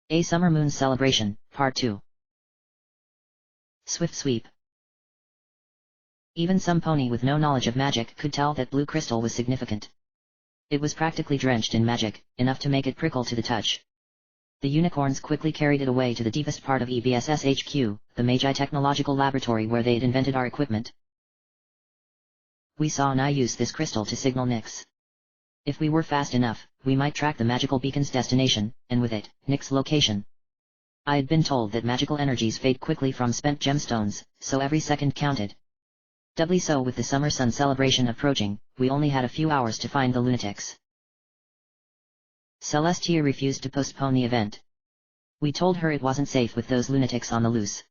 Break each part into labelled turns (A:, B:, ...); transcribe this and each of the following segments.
A: A Summer Moon Celebration, Part 2. Swift Sweep. Even some pony with no knowledge of magic could tell that blue crystal was significant. It was practically drenched in magic, enough to make it prickle to the touch. The unicorns quickly carried it away to the deepest part of EBSS HQ, the Magi Technological Laboratory where they'd invented our equipment. We saw Nye use this crystal to signal Nyx. If we were fast enough, we might track the magical beacon's destination, and with it, Nyx's location. I had been told that magical energies fade quickly from spent gemstones, so every second counted. Doubly so with the summer sun celebration approaching, we only had a few hours to find the lunatics. Celestia refused to postpone the event. We told her it wasn't safe with those lunatics on the loose.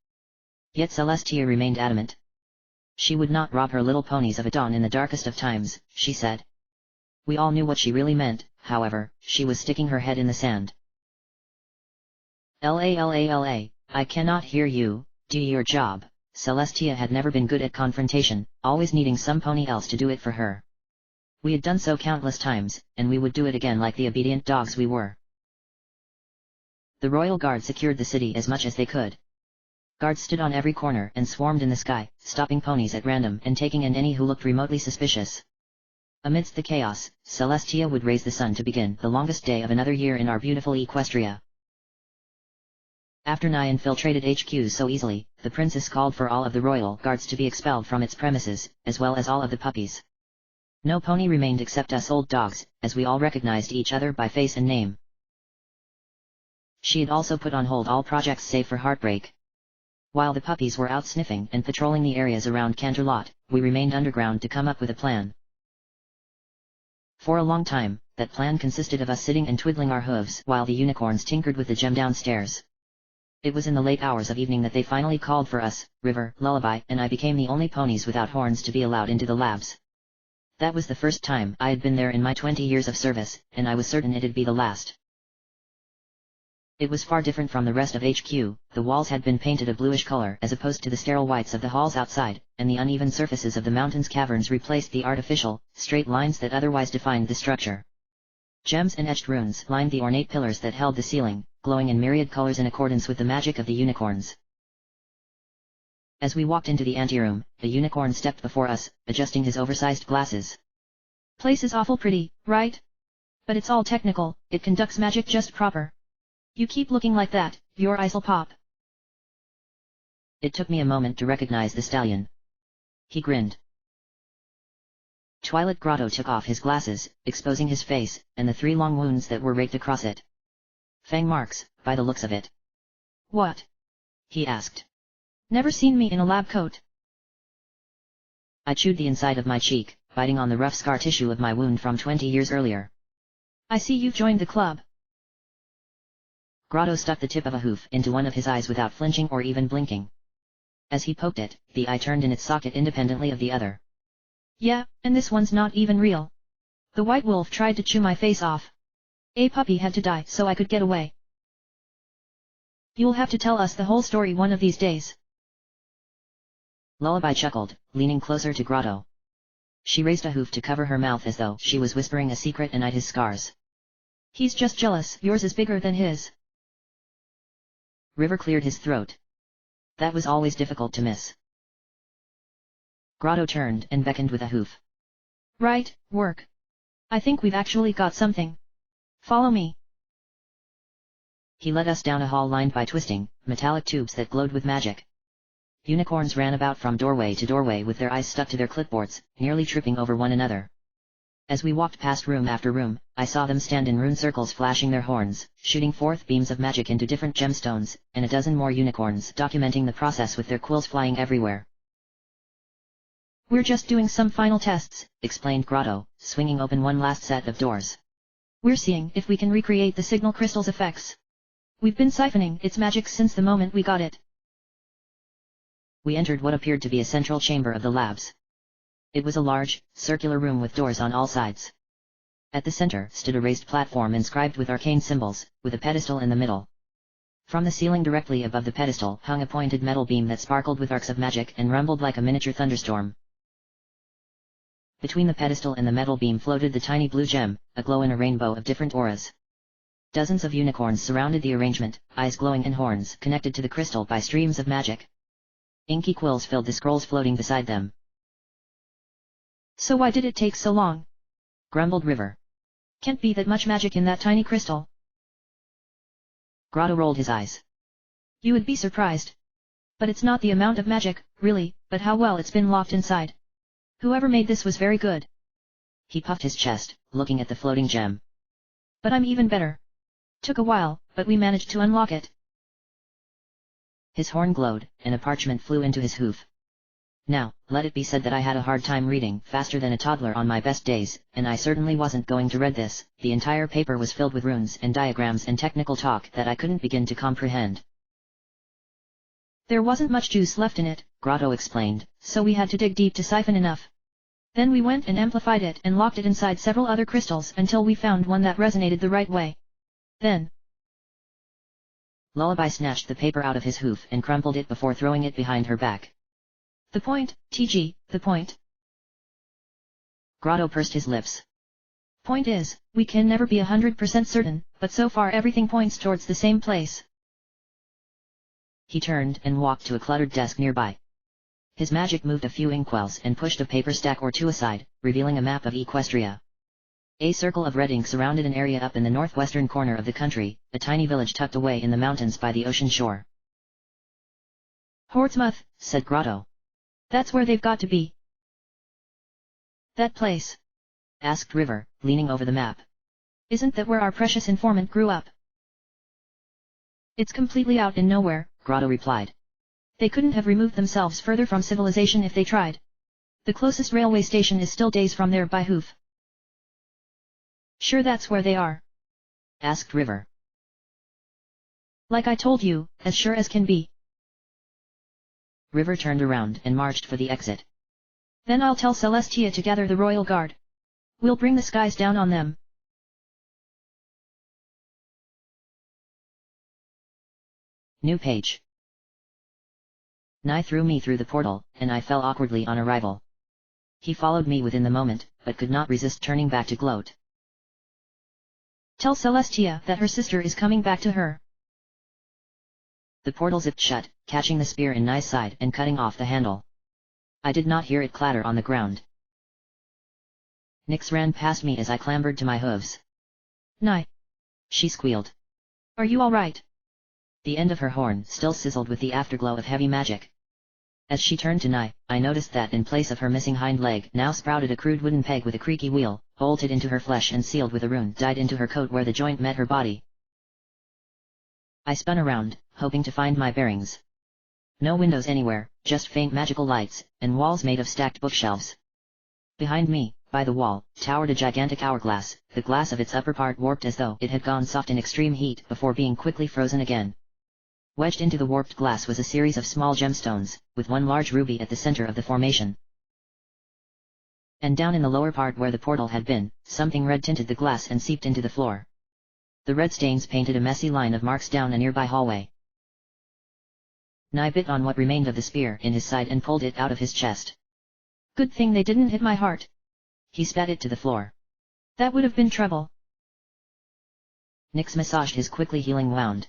A: Yet Celestia remained adamant. She would not rob her little ponies of a dawn in the darkest of times, she said. We all knew what she really meant, however, she was sticking her head in the sand. La, I cannot hear you, do your job. Celestia had never been good at confrontation, always needing some pony else to do it for her. We had done so countless times, and we would do it again like the obedient dogs we were. The royal guard secured the city as much as they could. Guards stood on every corner and swarmed in the sky, stopping ponies at random and taking in any who looked remotely suspicious. Amidst the chaos, Celestia would raise the sun to begin the longest day of another year in our beautiful Equestria. After Nye infiltrated HQ so easily, the princess called for all of the royal guards to be expelled from its premises, as well as all of the puppies. No pony remained except us old dogs, as we all recognized each other by face and name. She had also put on hold all projects save for Heartbreak. While the puppies were out sniffing and patrolling the areas around Canterlot, we remained underground to come up with a plan. For a long time, that plan consisted of us sitting and twiddling our hooves while the unicorns tinkered with the gem downstairs. It was in the late hours of evening that they finally called for us. River, Lullaby, and I became the only ponies without horns to be allowed into the labs. That was the first time I had been there in my 20 years of service, and I was certain it'd be the last. It was far different from the rest of HQ. The walls had been painted a bluish color as opposed to the sterile whites of the halls outside, and the uneven surfaces of the mountain's caverns replaced the artificial, straight lines that otherwise defined the structure. Gems and etched runes lined the ornate pillars that held the ceiling, glowing in myriad colors in accordance with the magic of the unicorns. As we walked into the anteroom, the unicorn stepped before us, adjusting his oversized glasses.
B: Place is awful pretty, right? But it's all technical, it conducts magic just proper. You keep looking like that, your eyes'll pop.
A: It took me a moment to recognize the stallion. He grinned. Twilight Grotto took off his glasses, exposing his face, and the 3 long wounds that were raked across it. Fang marks, by the looks of it.
B: What?
A: He asked.
B: Never seen me in a lab coat.
A: I chewed the inside of my cheek, biting on the rough scar tissue of my wound from 20 years earlier.
B: I see you've joined the club.
A: Grotto stuck the tip of a hoof into one of his eyes without flinching or even blinking. As he poked it, the eye turned in its socket independently of the other.
B: Yeah, and this one's not even real. The white wolf tried to chew my face off. A puppy had to die so I could get away. You'll have to tell us the whole story one of these days.
A: Lullaby chuckled, leaning closer to Grotto. She raised a hoof to cover her mouth as though she was whispering a secret and eyed his scars.
B: He's just jealous, yours is bigger than his.
A: River cleared his throat. That was always difficult to miss. Grotto turned and beckoned with a hoof.
B: Right, work. I think we've actually got something. Follow me.
A: He led us down a hall lined by twisting, metallic tubes that glowed with magic. Unicorns ran about from doorway to doorway with their eyes stuck to their clipboards, nearly tripping over one another. As we walked past room after room, I saw them stand in rune circles flashing their horns, shooting forth beams of magic into different gemstones, and a dozen more unicorns documenting the process with their quills flying everywhere.
B: We're just doing some final tests,
A: explained Grotto, swinging open one last set of doors.
B: We're seeing if we can recreate the signal crystal's effects. We've been siphoning its magic since the moment we got it.
A: We entered what appeared to be a central chamber of the labs. It was a large, circular room with doors on all sides. At the center stood a raised platform inscribed with arcane symbols, with a pedestal in the middle. From the ceiling directly above the pedestal hung a pointed metal beam that sparkled with arcs of magic and rumbled like a miniature thunderstorm. Between the pedestal and the metal beam floated the tiny blue gem, aglow in a rainbow of different auras. Dozens of unicorns surrounded the arrangement, eyes glowing and horns connected to the crystal by streams of magic. Inky quills filled the scrolls floating beside them.
B: So why did it take so long?
A: Grumbled River.
B: Can't be that much magic in that tiny crystal.
A: Grotto rolled his eyes.
B: You would be surprised. But it's not the amount of magic, really, but how well it's been locked inside. Whoever made this was very good.
A: He puffed his chest, looking at the floating gem.
B: But I'm even better. Took a while, but we managed to unlock it.
A: His horn glowed, and a parchment flew into his hoof. Now, let it be said that I had a hard time reading faster than a toddler on my best days, and I certainly wasn't going to read this. The entire paper was filled with runes and diagrams and technical talk that I couldn't begin to comprehend.
B: There wasn't much juice left in it,
A: Grotto explained,
B: so we had to dig deep to siphon enough. Then we went and amplified it and locked it inside several other crystals until we found one that resonated the right way. Then
A: Lullaby snatched the paper out of his hoof and crumpled it before throwing it behind her back.
B: The point, TG, the point.
A: Grotto pursed his lips.
B: Point is, we can never be 100% certain, but so far everything points towards the same place.
A: He turned and walked to a cluttered desk nearby. His magic moved a few inkwells and pushed a paper stack or two aside, revealing a map of Equestria. A circle of red ink surrounded an area up in the northwestern corner of the country, a tiny village tucked away in the mountains by the ocean shore.
B: Portsmouth,
A: said Grotto.
B: That's where they've got to be. That place?
A: Asked River, leaning over the map.
B: Isn't that where our precious informant grew up? It's completely out in nowhere,
A: Grotto replied.
B: They couldn't have removed themselves further from civilization if they tried. The closest railway station is still days from there by hoof. Sure that's where they are?
A: Asked River.
B: Like I told you, as sure as can be.
A: River turned around and marched for the exit.
B: Then I'll tell Celestia to gather the royal guard. We'll bring the skies down on them.
A: New page. Nye threw me through the portal, and I fell awkwardly on arrival. He followed me within the moment, but could not resist turning back to gloat.
B: Tell Celestia that her sister is coming back to her.
A: The portal zipped shut, catching the spear in Nye's side and cutting off the handle. I did not hear it clatter on the ground. Nyx ran past me as I clambered to my hooves.
B: Nye,
A: she squealed.
B: Are you all right?
A: The end of her horn still sizzled with the afterglow of heavy magic. As she turned to Nye, I noticed that in place of her missing hind leg now sprouted a crude wooden peg with a creaky wheel, bolted into her flesh and sealed with a rune dyed into her coat where the joint met her body. I spun around, hoping to find my bearings. No windows anywhere, just faint magical lights, and walls made of stacked bookshelves. Behind me, by the wall, towered a gigantic hourglass, the glass of its upper part warped as though it had gone soft in extreme heat before being quickly frozen again. Wedged into the warped glass was a series of small gemstones, with one large ruby at the center of the formation. And down in the lower part where the portal had been, something red tinted the glass and seeped into the floor. The red stains painted a messy line of marks down a nearby hallway. Nye bit on what remained of the spear in his side and pulled it out of his chest.
B: Good thing they didn't hit my heart.
A: He spat it to the floor.
B: That would have been trouble.
A: Nyx massaged his quickly healing wound.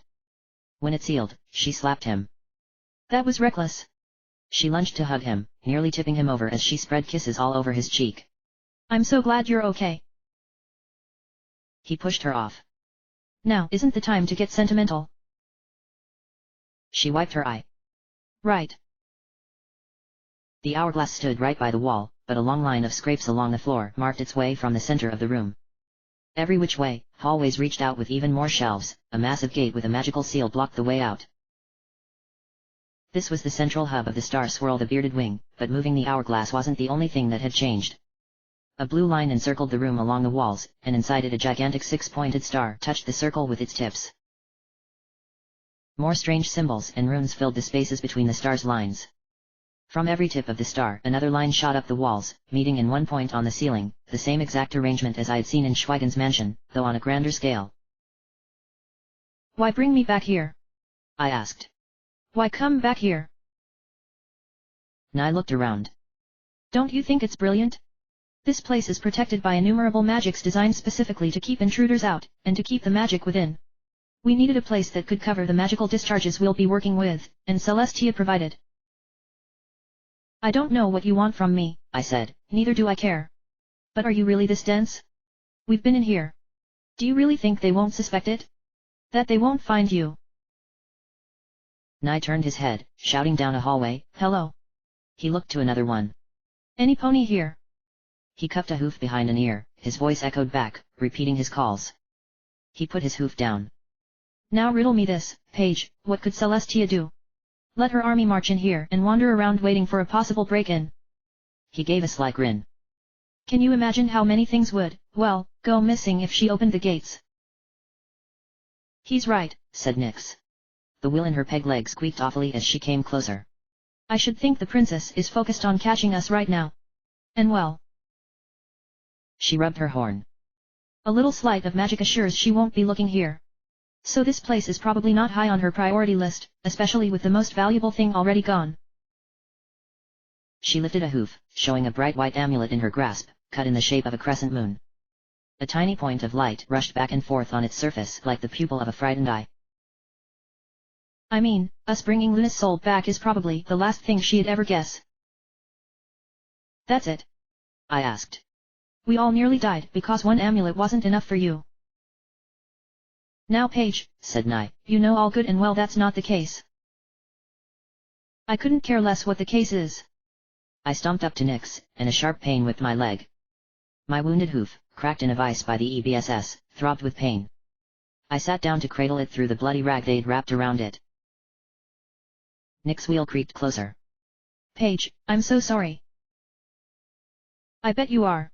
A: When it sealed, she slapped him.
B: That was reckless.
A: She lunged to hug him, nearly tipping him over as she spread kisses all over his cheek.
B: I'm so glad you're okay.
A: He pushed her off.
B: Now isn't the time to get sentimental.
A: She wiped her eye.
B: Right.
A: The hourglass stood right by the wall, but a long line of scrapes along the floor marked its way from the center of the room. Every which way, hallways reached out with even more shelves, a massive gate with a magical seal blocked the way out. This was the central hub of the star swirl, the bearded wing, but moving the hourglass wasn't the only thing that had changed. A blue line encircled the room along the walls, and inside it a gigantic six-pointed star touched the circle with its tips. More strange symbols and runes filled the spaces between the star's lines. From every tip of the star another line shot up the walls, meeting in one point on the ceiling, the same exact arrangement as I had seen in Schweigen's mansion, though on a grander scale.
B: Why bring me back here?
A: I asked.
B: Why come back here?
A: Nye looked around.
B: Don't you think it's brilliant? This place is protected by innumerable magics designed specifically to keep intruders out, and to keep the magic within. We needed a place that could cover the magical discharges we'll be working with, and Celestia provided. I don't know what you want from me, I said, neither do I care. But are you really this dense? We've been in here. Do you really think they won't suspect it? That they won't find you?
A: Nye turned his head, shouting down a hallway, "Hello!" He looked to another one.
B: Any pony here?
A: He cuffed a hoof behind an ear, his voice echoed back, repeating his calls. He put his hoof down.
B: Now riddle me this, Paige, what could Celestia do? Let her army march in here and wander around waiting for a possible break-in.
A: He gave a sly grin.
B: Can you imagine how many things would, well, go missing if she opened the gates? He's right, said Nyx.
A: The wheel in her peg leg squeaked awfully as she came closer.
B: I should think the princess is focused on catching us right now. And well.
A: She rubbed her horn.
B: A little sleight of magic assures she won't be looking here. So this place is probably not high on her priority list, especially with the most valuable thing already gone.
A: She lifted a hoof, showing a bright white amulet in her grasp, cut in the shape of a crescent moon. A tiny point of light rushed back and forth on its surface like the pupil of a frightened eye.
B: I mean, us bringing Luna's soul back is probably the last thing she'd ever guess. That's it?
A: I asked.
B: We all nearly died because one amulet wasn't enough for you. Now Paige, said Nye, you know all good and well that's not the case. I couldn't care less what the case is.
A: I stomped up to Nyx, and a sharp pain whipped my leg. My wounded hoof, cracked in a vice by the EBSS, throbbed with pain. I sat down to cradle it through the bloody rag they'd wrapped around it. Nyx's wheel creaked closer.
B: Paige, I'm so sorry. I bet you are.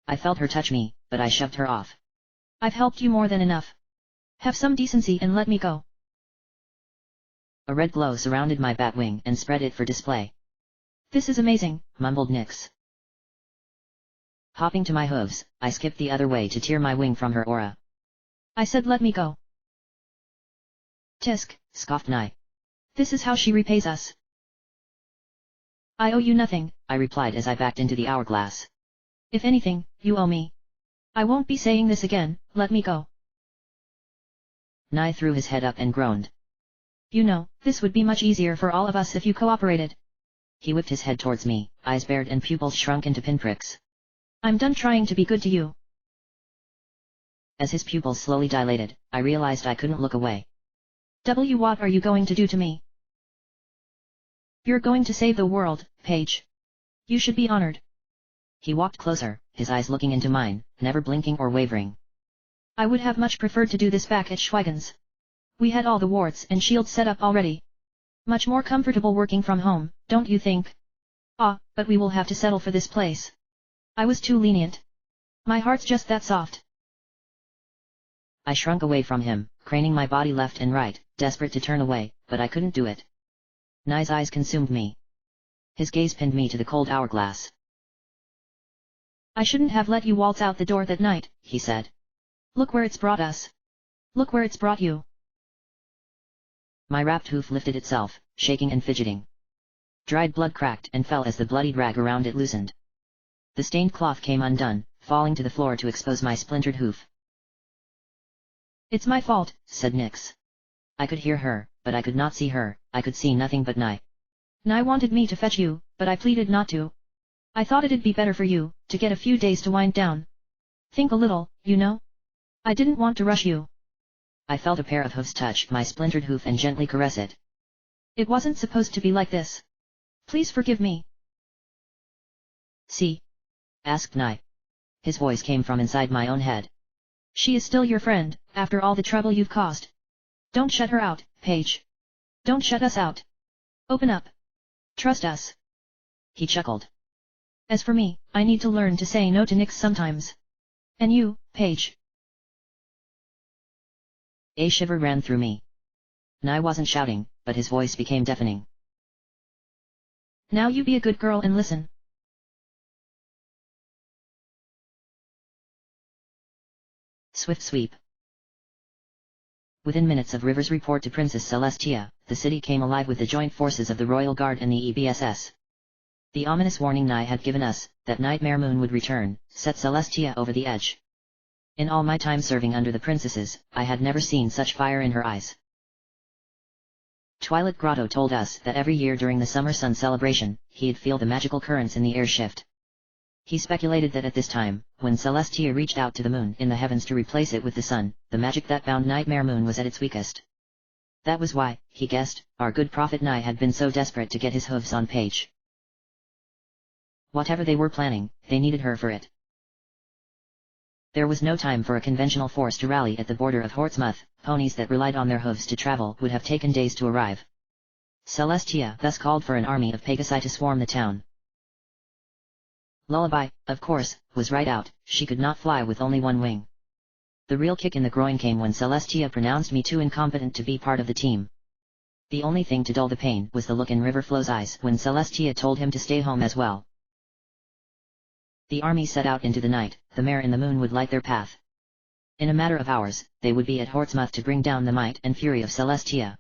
A: I felt her touch me, but I shoved her off.
B: I've helped you more than enough. Have some decency and let me go.
A: A red glow surrounded my bat wing and spread it for display.
B: This is amazing,
A: mumbled Nyx. Hopping to my hooves, I skipped the other way to tear my wing from her aura.
B: I said let me go. Tisk,
A: scoffed Nye.
B: This is how she repays us. I owe you nothing,
A: I replied as I backed into the hourglass.
B: If anything, you owe me. I won't be saying this again, let me go.
A: Nye threw his head up and groaned.
B: You know, this would be much easier for all of us if you cooperated.
A: He whipped his head towards me, eyes bared and pupils shrunk into pinpricks.
B: I'm done trying to be good to you.
A: As his pupils slowly dilated, I realized I couldn't look away.
B: What are you going to do to me? You're going to save the world, Paige. You should be honored.
A: He walked closer, his eyes looking into mine, never blinking or wavering.
B: I would have much preferred to do this back at Schweigen's. We had all the wards and shields set up already. Much more comfortable working from home, don't you think? But we will have to settle for this place. I was too lenient. My heart's just that soft.
A: I shrunk away from him, craning my body left and right, desperate to turn away, but I couldn't do it. Nye's eyes consumed me. His gaze pinned me to the cold hourglass.
B: I shouldn't have let you waltz out the door that night, he said. Look where it's brought us. Look where it's brought you.
A: My wrapped hoof lifted itself, shaking and fidgeting. Dried blood cracked and fell as the bloodied rag around it loosened. The stained cloth came undone, falling to the floor to expose my splintered hoof.
B: It's my fault,
A: said Nyx. I could hear her, but I could not see her, I could see nothing but Nye.
B: Nye wanted me to fetch you, but I pleaded not to. I thought it'd be better for you, to get a few days to wind down. Think a little, you know? I didn't want to rush you.
A: I felt a pair of hooves touch my splintered hoof and gently caress it.
B: It wasn't supposed to be like this. Please forgive me.
A: See? Asked Nye. His voice came from inside my own head.
B: She is still your friend, after all the trouble you've caused. Don't shut her out, Paige. Don't shut us out. Open up. Trust us.
A: He chuckled.
B: As for me, I need to learn to say no to Nyx sometimes. And you, Paige.
A: A shiver ran through me. Nye wasn't shouting, but his voice became deafening.
B: Now you be a good girl and listen.
A: Swift sweep. Within minutes of River's report to Princess Celestia, the city came alive with the joint forces of the Royal Guard and the EBSS. The ominous warning Nye had given us, that nightmare moon would return, set Celestia over the edge. In all my time serving under the princesses, I had never seen such fire in her eyes. Twilight Grotto told us that every year during the summer sun celebration, he'd feel the magical currents in the air shift. He speculated that at this time, when Celestia reached out to the moon in the heavens to replace it with the sun, the magic that bound Nightmare Moon was at its weakest. That was why, he guessed, our good Prophet Nai had been so desperate to get his hooves on Paige. Whatever they were planning, they needed her for it. There was no time for a conventional force to rally at the border of Hortsmouth. Ponies that relied on their hooves to travel would have taken days to arrive. Celestia thus called for an army of Pegasi to swarm the town. Lullaby, of course, was right out. She could not fly with only one wing. The real kick in the groin came when Celestia pronounced me too incompetent to be part of the team. The only thing to dull the pain was the look in Riverflow's eyes when Celestia told him to stay home as well. The army set out into the night. The mare and the moon would light their path. In a matter of hours, they would be at Hortsmouth to bring down the might and fury of Celestia.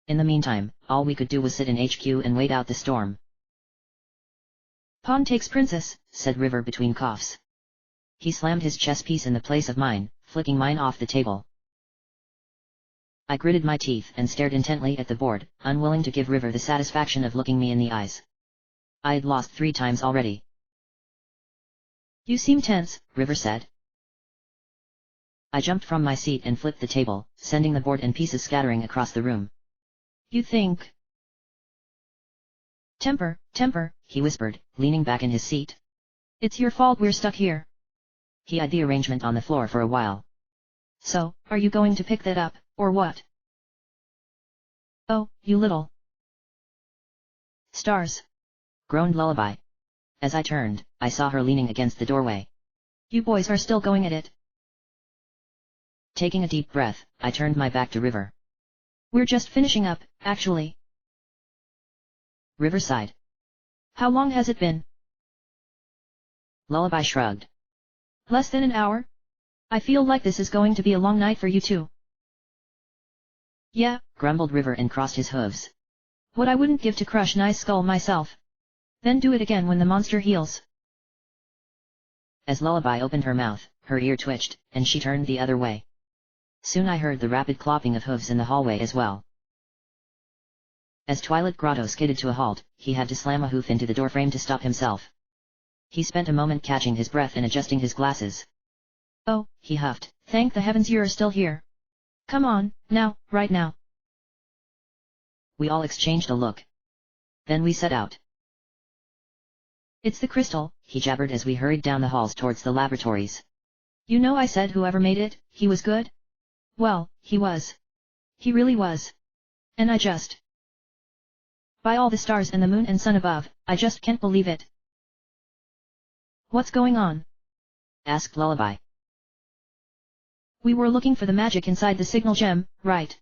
A: In the meantime, all we could do was sit in HQ and wait out the storm.
B: Pawn takes princess,
A: said River between coughs. He slammed his chess piece in the place of mine, flicking mine off the table. I gritted my teeth and stared intently at the board, unwilling to give River the satisfaction of looking me in the eyes. I had lost 3 times already.
B: You seem tense,
A: River said. I jumped from my seat and flipped the table, sending the board and pieces scattering across the room.
B: You think... Temper,
A: he whispered, leaning back in his seat.
B: It's your fault we're stuck here.
A: He eyed the arrangement on the floor for a while.
B: So, are you going to pick that up, or what? Oh, you little... stars,
A: groaned Lullaby. As I turned, I saw her leaning against the doorway.
B: You boys are still going at it.
A: Taking a deep breath, I turned my back to River.
B: We're just finishing up, actually.
A: River sighed.
B: How long has it been?
A: Lullaby shrugged.
B: Less than an hour? I feel like this is going to be a long night for you too. Yeah,
A: grumbled River and crossed his hooves.
B: What I wouldn't give to crush Nai's skull myself. Then do it again when the monster heals.
A: As Lullaby opened her mouth, her ear twitched, and she turned the other way. Soon I heard the rapid clopping of hooves in the hallway as well. As Twilight Grotto skidded to a halt, he had to slam a hoof into the doorframe to stop himself. He spent a moment catching his breath and adjusting his glasses.
B: Oh,
A: he huffed.
B: Thank the heavens you're still here. Come on, now, right now.
A: We all exchanged a look. Then we set out.
B: It's the crystal,
A: he jabbered as we hurried down the halls towards the laboratories.
B: You know I said whoever made it, he was good? Well, he was. He really was. And I just... by all the stars and the moon and sun above, I just can't believe it. What's going on?
A: asked Lullaby.
B: We were looking for the magic inside the signal gem, right?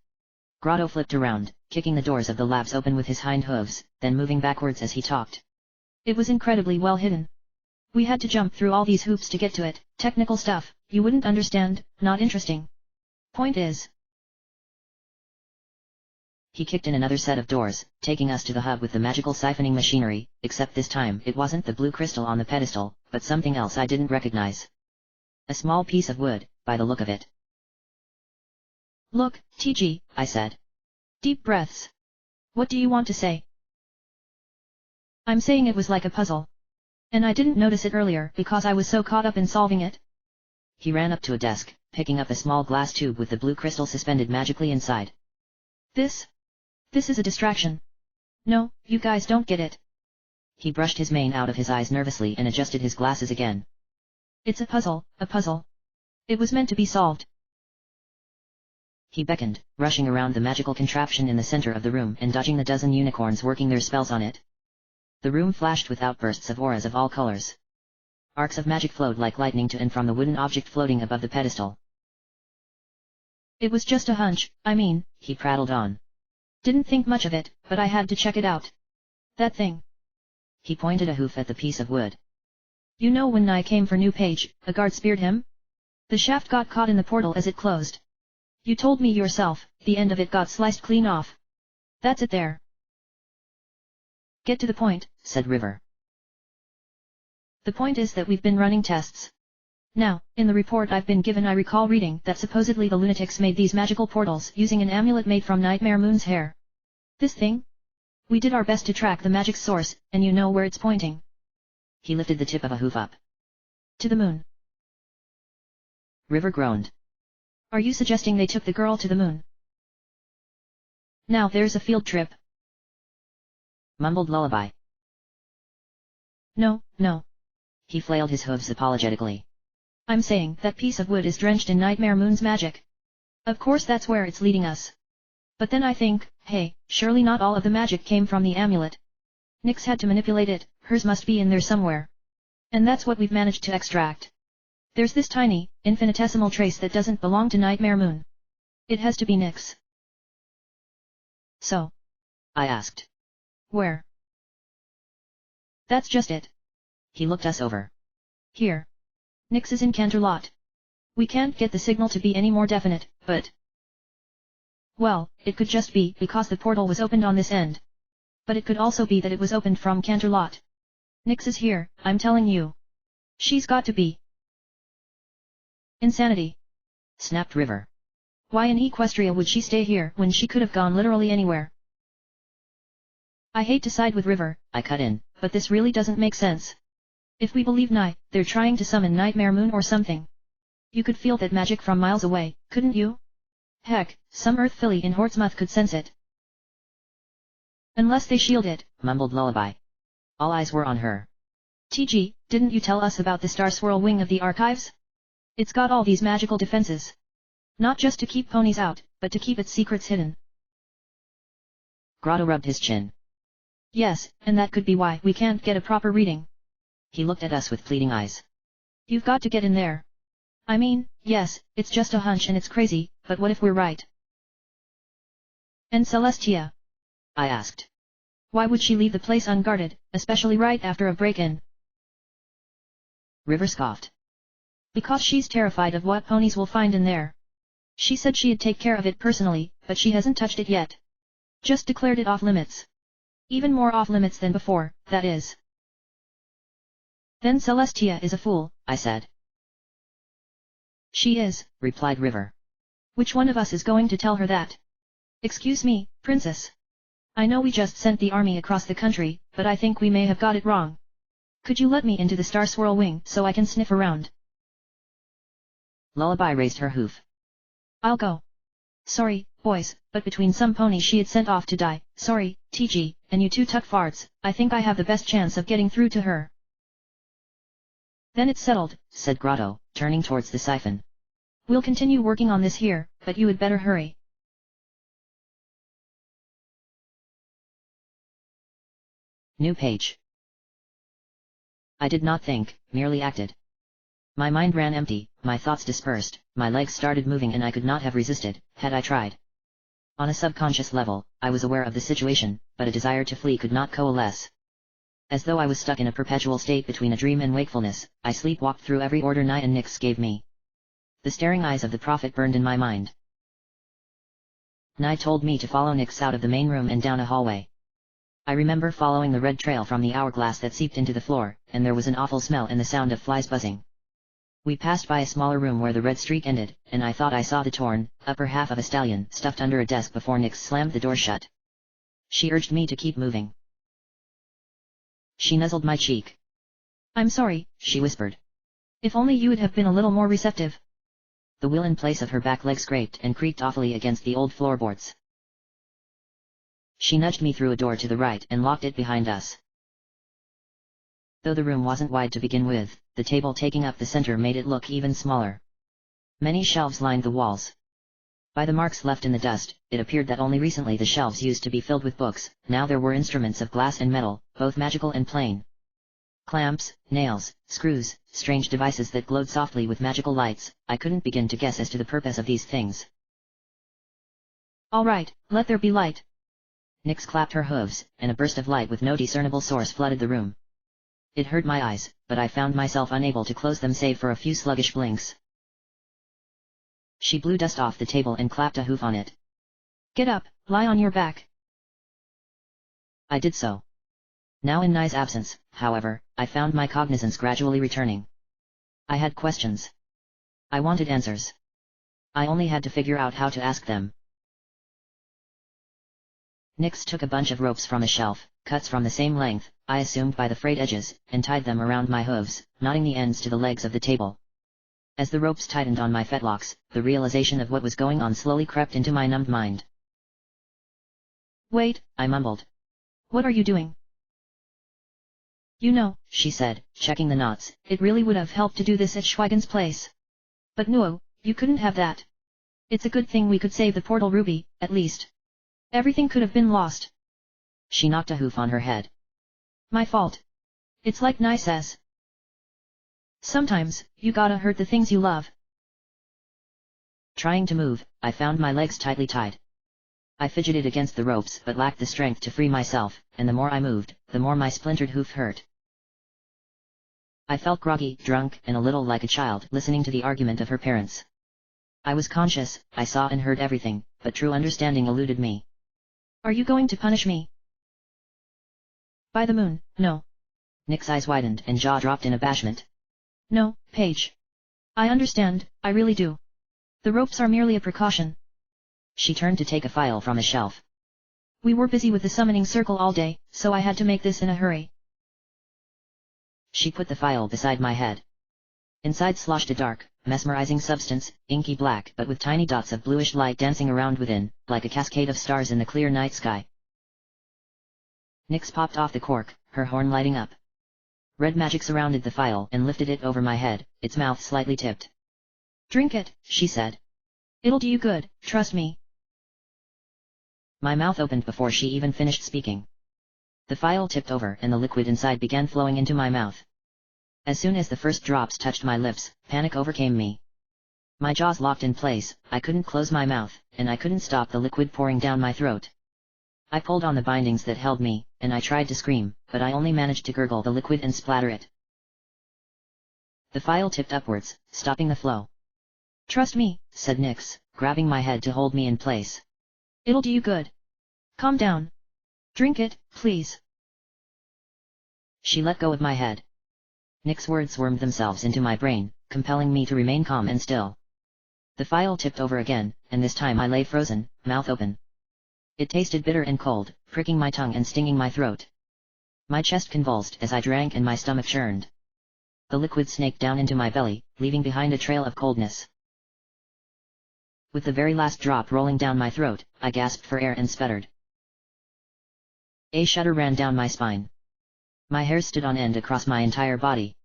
A: Grotto flipped around, kicking the doors of the labs open with his hind hooves, then moving backwards as he talked.
B: It was incredibly well hidden. We had to jump through all these hoops to get to it, technical stuff, you wouldn't understand, not interesting. Point is...
A: He kicked in another set of doors, taking us to the hub with the magical siphoning machinery, except this time it wasn't the blue crystal on the pedestal, but something else I didn't recognize. A small piece of wood, by the look of it.
B: Look, TG,
A: I said.
B: Deep breaths. What do you want to say? I'm saying it was like a puzzle. And I didn't notice it earlier because I was so caught up in solving it.
A: He ran up to a desk, picking up a small glass tube with the blue crystal suspended magically inside.
B: This is a distraction. No, you guys don't get it.
A: He brushed his mane out of his eyes nervously and adjusted his glasses again.
B: It's a puzzle, a puzzle. It was meant to be solved.
A: He beckoned, rushing around the magical contraption in the center of the room and dodging the dozen unicorns working their spells on it. The room flashed with outbursts of auras of all colors. Arcs of magic flowed like lightning to and from the wooden object floating above the pedestal.
B: It was just a hunch, I mean,
A: he prattled on.
B: Didn't think much of it, but I had to check it out. That thing.
A: He pointed a hoof at the piece of wood.
B: You know when Nai came for New Page, a guard speared him? The shaft got caught in the portal as it closed. You told me yourself, the end of it got sliced clean off. That's it there. Get to the point,
A: said River.
B: The point is that we've been running tests. Now, in the report I've been given I recall reading that supposedly the lunatics made these magical portals using an amulet made from Nightmare Moon's hair. This thing? We did our best to track the magic source, and you know where it's pointing.
A: He lifted the tip of a hoof up.
B: To the moon.
A: River groaned.
B: Are you suggesting they took the girl to the moon? Now there's a field trip.
A: Mumbled Lullaby.
B: No, no.
A: He flailed his hooves apologetically.
B: I'm saying that piece of wood is drenched in Nightmare Moon's magic. Of course that's where it's leading us. But then I think, hey, surely not all of the magic came from the amulet. Nyx had to manipulate it, hers must be in there somewhere. And that's what we've managed to extract. There's this tiny, infinitesimal trace that doesn't belong to Nightmare Moon. It has to be Nyx. So?
A: I asked.
B: Where? That's just it.
A: He looked us over.
B: Here. Nyx is in Canterlot. We can't get the signal to be any more definite, but... Well, it could just be because the portal was opened on this end. But it could also be that it was opened from Canterlot. Nyx is here, I'm telling you. She's got to be. Insanity.
A: Snapped River.
B: Why in Equestria would she stay here when she could have gone literally anywhere? I hate to side with River,
A: I cut in,
B: but this really doesn't make sense. If we believe they're trying to summon Nightmare Moon or something. You could feel that magic from miles away, couldn't you? Heck, some Earth filly in Hortsmouth could sense it. Unless they shield it,
A: mumbled Lullaby. All eyes were on her.
B: TG, didn't you tell us about the Star Swirl wing of the archives? It's got all these magical defenses. Not just to keep ponies out, but to keep its secrets hidden.
A: Grotto rubbed his chin.
B: Yes, and that could be why we can't get a proper reading.
A: He looked at us with pleading eyes.
B: You've got to get in there. I mean, yes, it's just a hunch and it's crazy, but what if we're right? And Celestia?
A: I asked.
B: Why would she leave the place unguarded, especially right after a break-in?
A: River scoffed.
B: Because she's terrified of what ponies will find in there. She said she'd take care of it personally, but she hasn't touched it yet. Just declared it off-limits. Even more off-limits than before, that is. Then Celestia is a fool, I said. She is,
A: replied River.
B: Which one of us is going to tell her that? Excuse me, Princess. I know we just sent the army across the country, but I think we may have got it wrong. Could you let me into the Star Swirl wing so I can sniff around?
A: Lullaby raised her hoof.
B: I'll go. Sorry, boys, but between some ponies she had sent off to die, sorry, TG, and you two tuck farts, I think I have the best chance of getting through to her. Then it's settled, said Grotto, turning towards the siphon. We'll continue working on this here, but you had better hurry.
A: New page. I did not think, merely acted. My mind ran empty, my thoughts dispersed, my legs started moving and I could not have resisted, had I tried. On a subconscious level, I was aware of the situation, but a desire to flee could not coalesce. As though I was stuck in a perpetual state between a dream and wakefulness, I sleepwalked through every order Nye and Nyx gave me. The staring eyes of the prophet burned in my mind. Nye told me to follow Nyx out of the main room and down a hallway. I remember following the red trail from the hourglass that seeped into the floor, and there was an awful smell and the sound of flies buzzing. We passed by a smaller room where the red streak ended, and I thought I saw the torn, upper half of a stallion stuffed under a desk before Nyx slammed the door shut. She urged me to keep moving. She nuzzled my cheek.
B: I'm sorry,
A: she whispered.
B: If only you would have been a little more receptive.
A: The wheel in place of her back leg scraped and creaked awfully against the old floorboards. She nudged me through a door to the right and locked it behind us. Though the room wasn't wide to begin with, the table taking up the center made it look even smaller. Many shelves lined the walls. By the marks left in the dust, it appeared that only recently the shelves used to be filled with books, now there were instruments of glass and metal, both magical and plain. Clamps, nails, screws, strange devices that glowed softly with magical lights, I couldn't begin to guess as to the purpose of these things.
B: All right, let there be light.
A: Nyx clapped her hooves, and a burst of light with no discernible source flooded the room. It hurt my eyes, but I found myself unable to close them save for a few sluggish blinks. She blew dust off the table and clapped a hoof on it.
B: Get up, lie on your back.
A: I did so. Now in Nai's absence, however, I found my cognizance gradually returning. I had questions. I wanted answers. I only had to figure out how to ask them. Nix took a bunch of ropes from a shelf, cuts from the same length, I assumed by the frayed edges, and tied them around my hooves, knotting the ends to the legs of the table. As the ropes tightened on my fetlocks, the realization of what was going on slowly crept into my numbed mind.
B: Wait, I mumbled. What are you doing? You know, she said, checking the knots, it really would have helped to do this at Schweigen's place. But no, you couldn't have that. It's a good thing we could save the portal ruby, at least. Everything could have been lost.
A: She knocked a hoof on her head.
B: My fault. It's like Nai says. Sometimes, you gotta hurt the things you love.
A: Trying to move, I found my legs tightly tied. I fidgeted against the ropes but lacked the strength to free myself, and the more I moved, the more my splintered hoof hurt. I felt groggy, drunk, and a little like a child listening to the argument of her parents. I was conscious, I saw and heard everything, but true understanding eluded me.
B: Are you going to punish me? By the moon, no.
A: Nick's eyes widened and jaw dropped in abashment.
B: No, Paige. I understand, I really do. The ropes are merely a precaution.
A: She turned to take a file from a shelf.
B: We were busy with the summoning circle all day, so I had to make this in a hurry.
A: She put the file beside my head. Inside sloshed a dark, mesmerizing substance, inky black but with tiny dots of bluish light dancing around within, like a cascade of stars in the clear night sky. Nix popped off the cork, her horn lighting up. Red magic surrounded the file and lifted it over my head, its mouth slightly tipped.
B: Drink it, she said. It'll do you good, trust me.
A: My mouth opened before she even finished speaking. The file tipped over and the liquid inside began flowing into my mouth. As soon as the first drops touched my lips, panic overcame me. My jaws locked in place, I couldn't close my mouth, and I couldn't stop the liquid pouring down my throat. I pulled on the bindings that held me, and I tried to scream, but I only managed to gurgle the liquid and splatter it. The file tipped upwards, stopping the flow.
B: Trust me,
A: said Nix, grabbing my head to hold me in place.
B: It'll do you good. Calm down. Drink it, please.
A: She let go of my head. Nick's words wormed themselves into my brain, compelling me to remain calm and still. The file tipped over again, and this time I lay frozen, mouth open. It tasted bitter and cold, pricking my tongue and stinging my throat. My chest convulsed as I drank and my stomach churned. The liquid snaked down into my belly, leaving behind a trail of coldness. With the very last drop rolling down my throat, I gasped for air and sputtered. A shudder ran down my spine. My hair stood on end across my entire body.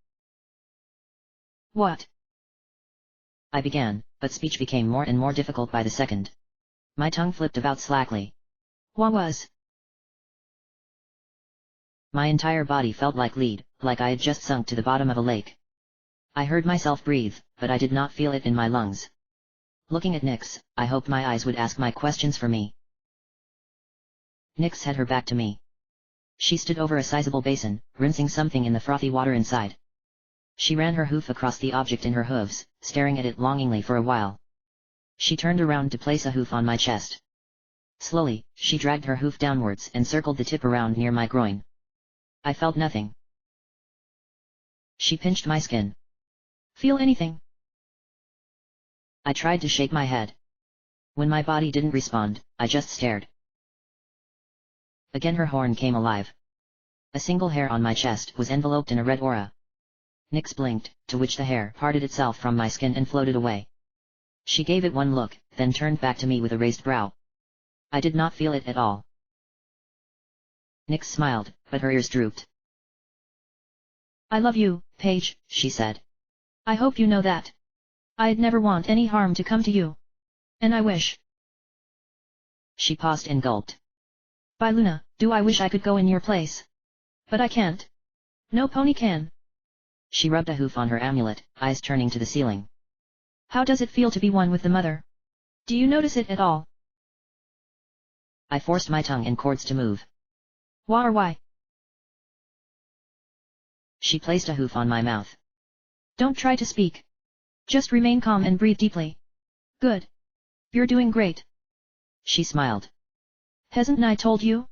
B: What?
A: I began, but speech became more and more difficult by the second. My tongue flipped about slackly.
B: What was?
A: My entire body felt like lead, like I had just sunk to the bottom of a lake. I heard myself breathe, but I did not feel it in my lungs. Looking at Nix, I hoped my eyes would ask my questions for me. Nix had her back to me. She stood over a sizable basin, rinsing something in the frothy water inside. She ran her hoof across the object in her hooves, staring at it longingly for a while. She turned around to place a hoof on my chest. Slowly, she dragged her hoof downwards and circled the tip around near my groin. I felt nothing. She pinched my skin.
B: Feel anything?
A: I tried to shake my head. When my body didn't respond, I just stared. Again her horn came alive. A single hair on my chest was enveloped in a red aura. Nix blinked, to which the hair parted itself from my skin and floated away. She gave it one look, then turned back to me with a raised brow. I did not feel it at all. Nix smiled, but her ears drooped.
B: I love you, Paige, she said. I hope you know that. I'd never want any harm to come to you. And I wish.
A: She paused and gulped.
B: By Luna, do I wish I could go in your place. But I can't. No pony can.
A: She rubbed a hoof on her amulet, eyes turning to the ceiling.
B: How does it feel to be one with the mother? Do you notice it at all?
A: I forced my tongue and cords to move.
B: Why or why?
A: She placed a hoof on my mouth.
B: Don't try to speak. Just remain calm and breathe deeply. Good. You're doing great.
A: She smiled.
B: Hasn't I told you?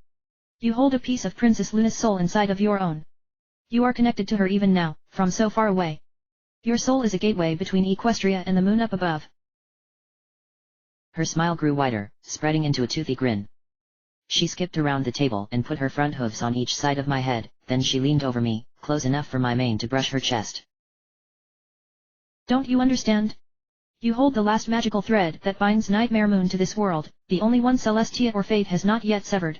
B: You hold a piece of Princess Luna's soul inside of your own. You are connected to her even now, from so far away. Your soul is a gateway between Equestria and the moon up above.
A: Her smile grew wider, spreading into a toothy grin. She skipped around the table and put her front hooves on each side of my head, then she leaned over me, close enough for my mane to brush her chest.
B: Don't you understand? You hold the last magical thread that binds Nightmare Moon to this world, the only one Celestia or Fate has not yet severed.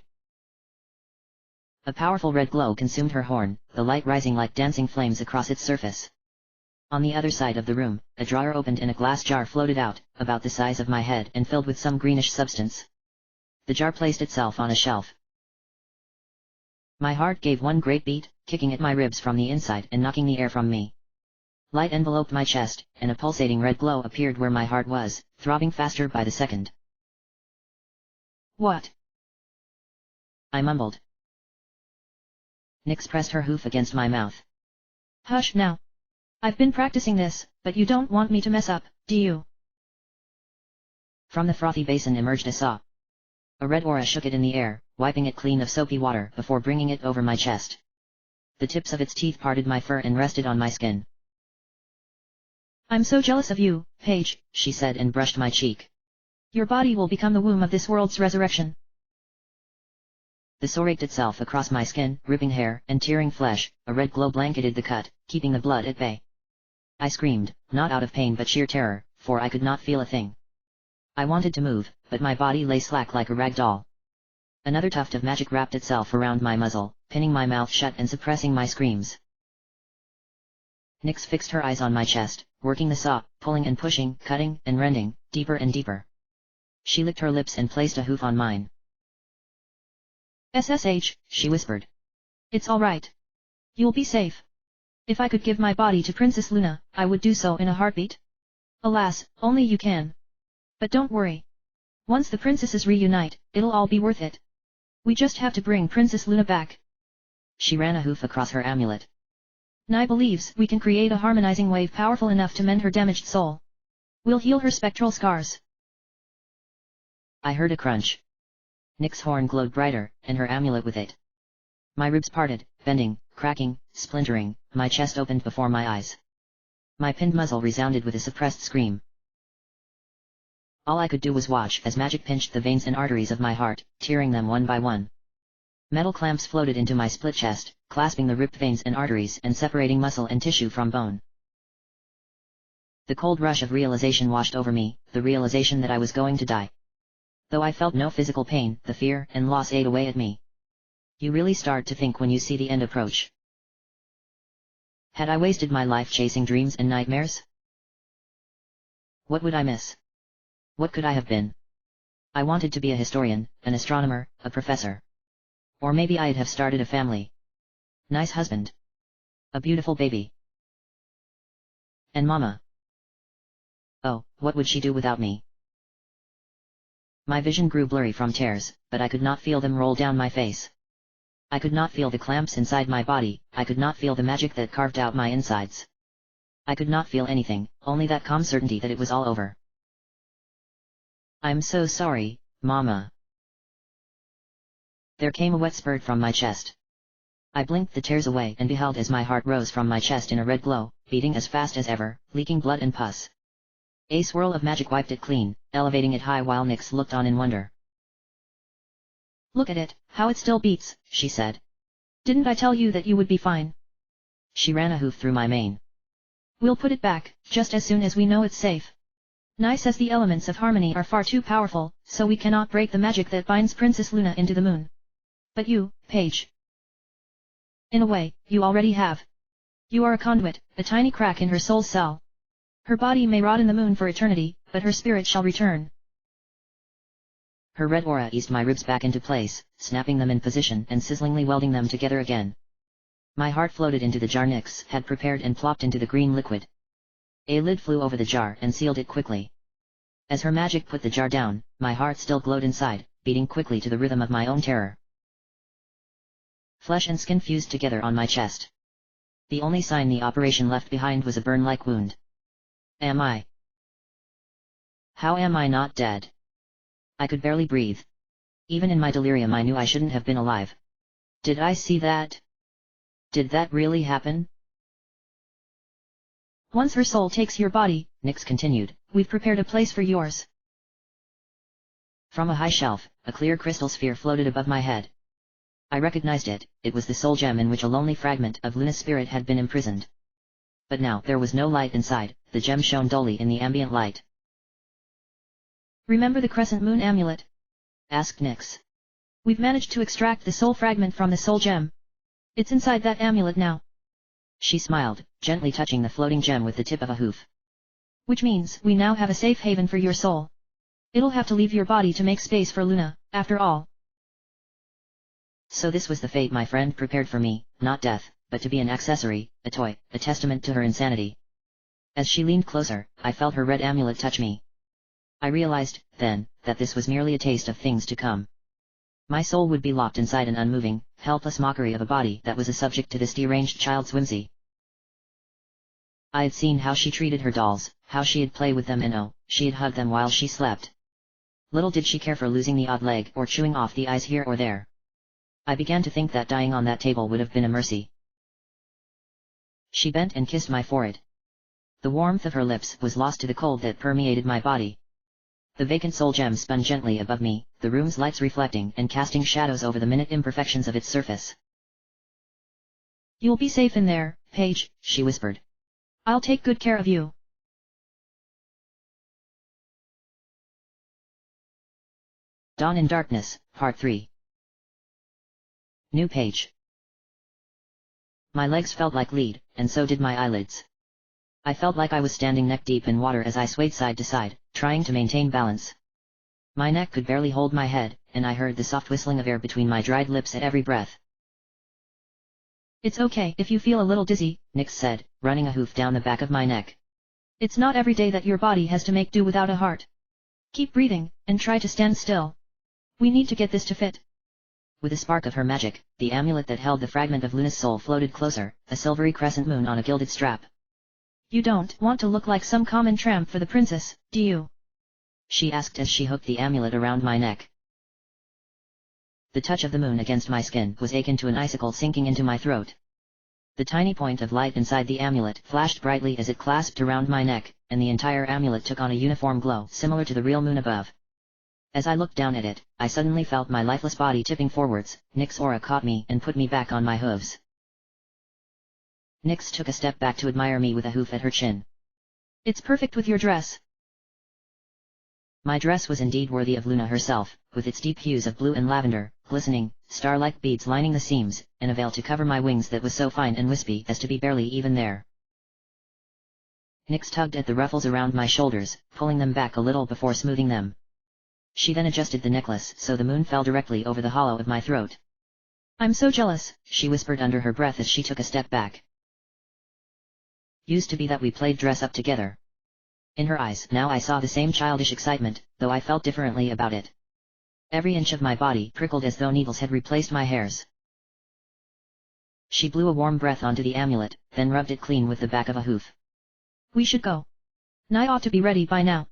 A: A powerful red glow consumed her horn, the light rising like dancing flames across its surface. On the other side of the room, a drawer opened and a glass jar floated out, about the size of my head and filled with some greenish substance. The jar placed itself on a shelf. My heart gave one great beat, kicking at my ribs from the inside and knocking the air from me. Light enveloped my chest, and a pulsating red glow appeared where my heart was, throbbing faster by the second.
B: What?
A: I mumbled. Nyx pressed her hoof against my mouth.
B: Hush now. I've been practicing this, but you don't want me to mess up, do you?
A: From the frothy basin emerged a saw. A red aura shook it in the air, wiping it clean of soapy water before bringing it over my chest. The tips of its teeth parted my fur and rested on my skin.
B: I'm so jealous of you, Paige,
A: she said and brushed my cheek.
B: Your body will become the womb of this world's resurrection.
A: The saw raked itself across my skin, ripping hair and tearing flesh. A red glow blanketed the cut, keeping the blood at bay. I screamed, not out of pain but sheer terror, for I could not feel a thing. I wanted to move, but my body lay slack like a rag doll. Another tuft of magic wrapped itself around my muzzle, pinning my mouth shut and suppressing my screams. Nyx fixed her eyes on my chest, working the saw, pulling and pushing, cutting and rending, deeper and deeper. She licked her lips and placed a hoof on mine.
B: SSH,
A: she whispered.
B: It's all right. You'll be safe. If I could give my body to Princess Luna, I would do so in a heartbeat. Alas, only you can. But don't worry. Once the princesses reunite, it'll all be worth it. We just have to bring Princess Luna back.
A: She ran a hoof across her amulet.
B: Nai believes we can create a harmonizing wave powerful enough to mend her damaged soul. We'll heal her spectral scars.
A: I heard a crunch. Nyx's horn glowed brighter, and her amulet with it. My ribs parted, bending, cracking, splintering, my chest opened before my eyes. My pinned muzzle resounded with a suppressed scream. All I could do was watch as magic pinched the veins and arteries of my heart, tearing them one by one. Metal clamps floated into my split chest, clasping the ripped veins and arteries and separating muscle and tissue from bone. The cold rush of realization washed over me, the realization that I was going to die. Though I felt no physical pain, the fear and loss ate away at me. You really start to think when you see the end approach. Had I wasted my life chasing dreams and nightmares? What would I miss? What could I have been? I wanted to be a historian, an astronomer, a professor. Or maybe I'd have started a family. Nice husband. A beautiful baby. And Mama. Oh, what would she do without me? My vision grew blurry from tears, but I could not feel them roll down my face. I could not feel the clamps inside my body, I could not feel the magic that carved out my insides. I could not feel anything, only that calm certainty that it was all over. I'm so sorry, Mama. There came a wet spurt from my chest. I blinked the tears away and beheld as my heart rose from my chest in a red glow, beating as fast as ever, leaking blood and pus. A swirl of magic wiped it clean, elevating it high while Nyx looked on in wonder.
B: Look at it, how it still beats, she said. Didn't I tell you that you would be fine?
A: She ran a hoof through my mane.
B: We'll put it back, just as soon as we know it's safe. Nai says the elements of harmony are far too powerful, so we cannot break the magic that binds Princess Luna into the moon. But you, Paige. In a way, you already have. You are a conduit, a tiny crack in her soul's cell. Her body may rot in the moon for eternity, but her spirit shall return.
A: Her red aura eased my ribs back into place, snapping them in position and sizzlingly welding them together again. My heart floated into the jar Nyx had prepared and plopped into the green liquid. A lid flew over the jar and sealed it quickly. As her magic put the jar down, my heart still glowed inside, beating quickly to the rhythm of my own terror. Flesh and skin fused together on my chest. The only sign the operation left behind was a burn-like wound. Am I? How am I not dead? I could barely breathe. Even in my delirium I knew I shouldn't have been alive, Did I see that? Did that really happen?
B: Once her soul takes your body, Nyx continued, we've prepared a place for yours.
A: From a high shelf, a clear crystal sphere floated above my head. I recognized it. It was the soul gem in which a lonely fragment of Luna's spirit had been imprisoned. But now there was no light inside, the gem shone dully in the ambient light.
B: Remember the crescent moon amulet?
A: Asked Nyx.
B: We've managed to extract the soul fragment from the soul gem. It's inside that amulet now.
A: She smiled, gently touching the floating gem with the tip of a hoof.
B: Which means we now have a safe haven for your soul. It'll have to leave your body to make space for Luna, after all.
A: So this was the fate my friend prepared for me, not death, but to be an accessory, a toy, a testament to her insanity. As she leaned closer, I felt her red amulet touch me. I realized, then, that this was merely a taste of things to come. My soul would be locked inside an unmoving, helpless mockery of a body that was a subject to this deranged child's whimsy. I had seen how she treated her dolls, how she'd play with them and oh, she'd hug them while she slept. Little did she care for losing the odd leg or chewing off the eyes here or there. I began to think that dying on that table would have been a mercy. She bent and kissed my forehead. The warmth of her lips was lost to the cold that permeated my body. The vacant soul gem spun gently above me, the room's lights reflecting and casting shadows over the minute imperfections of its surface.
B: You'll be safe in there, Paige, she whispered. I'll take good care of you.
A: Dawn in Darkness, Part 3. New page. My legs felt like lead, and so did my eyelids. I felt like I was standing neck-deep in water as I swayed side to side, trying to maintain balance. My neck could barely hold my head, and I heard the soft whistling of air between my dried lips at every breath.
B: It's okay if you feel a little dizzy,
A: Nyx said, running a hoof down the back of my neck.
B: It's not every day that your body has to make do without a heart. Keep breathing, and try to stand still. We need to get this to fit.
A: With a spark of her magic, the amulet that held the fragment of Luna's soul floated closer, a silvery crescent moon on a gilded strap.
B: You don't want to look like some common tramp for the princess, do you?
A: She asked as she hooked the amulet around my neck. The touch of the moon against my skin was akin to an icicle sinking into my throat. The tiny point of light inside the amulet flashed brightly as it clasped around my neck, and the entire amulet took on a uniform glow similar to the real moon above. As I looked down at it, I suddenly felt my lifeless body tipping forwards. Nyx's aura caught me and put me back on my hooves. Nyx took a step back to admire me with a hoof at her chin.
B: It's perfect with your dress.
A: My dress was indeed worthy of Luna herself, with its deep hues of blue and lavender, glistening, star-like beads lining the seams, and a veil to cover my wings that was so fine and wispy as to be barely even there. Nyx tugged at the ruffles around my shoulders, pulling them back a little before smoothing them. She then adjusted the necklace so the moon fell directly over the hollow of my throat.
B: I'm so jealous,
A: she whispered under her breath as she took a step back. Used to be that we played dress-up together. In her eyes now I saw the same childish excitement, though I felt differently about it. Every inch of my body prickled as though needles had replaced my hairs. She blew a warm breath onto the amulet, then rubbed it clean with the back of a hoof.
B: We should go. Nye ought to be ready by now.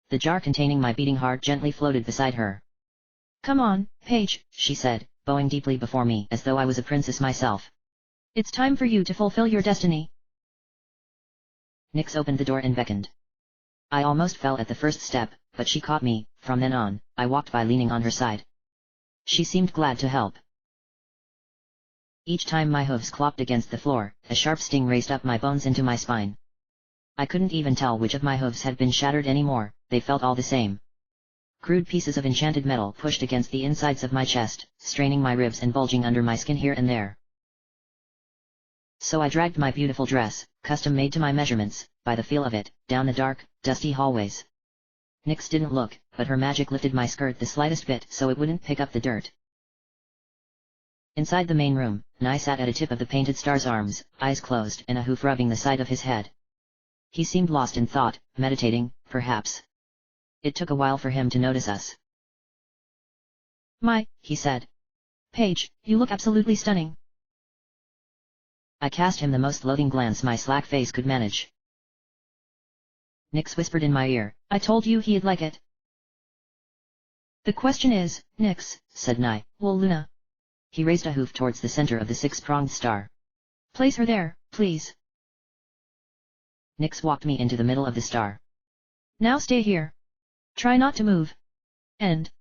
A: The jar containing my beating heart gently floated beside her.
B: Come on, Paige,
A: she said, bowing deeply before me as though I was a princess myself.
B: It's time for you to fulfill your destiny.
A: Nyx opened the door and beckoned. I almost fell at the first step, but she caught me. From then on, I walked by leaning on her side. She seemed glad to help. Each time my hooves clopped against the floor, a sharp sting raced up my bones into my spine. I couldn't even tell which of my hooves had been shattered anymore, they felt all the same. Crude pieces of enchanted metal pushed against the insides of my chest, straining my ribs and bulging under my skin here and there. So I dragged my beautiful dress, custom made to my measurements, by the feel of it, down the dark, dusty hallways. Nyx didn't look, but her magic lifted my skirt the slightest bit so it wouldn't pick up the dirt. Inside the main room, Nye sat at a tip of the painted star's arms, eyes closed and a hoof rubbing the side of his head. He seemed lost in thought, meditating, perhaps. It took a while for him to notice us.
B: He said. Paige, you look absolutely stunning.
A: I cast him the most loathing glance my slack face could manage. Nyx whispered in my ear,
B: I told you he'd like it. The question is, Nyx,
A: said Nye,
B: will Luna
A: He raised a hoof towards the center of the six-pronged star.
B: Place her there, please.
A: Nyx walked me into the middle of the star.
B: Now stay here. Try not to move. End.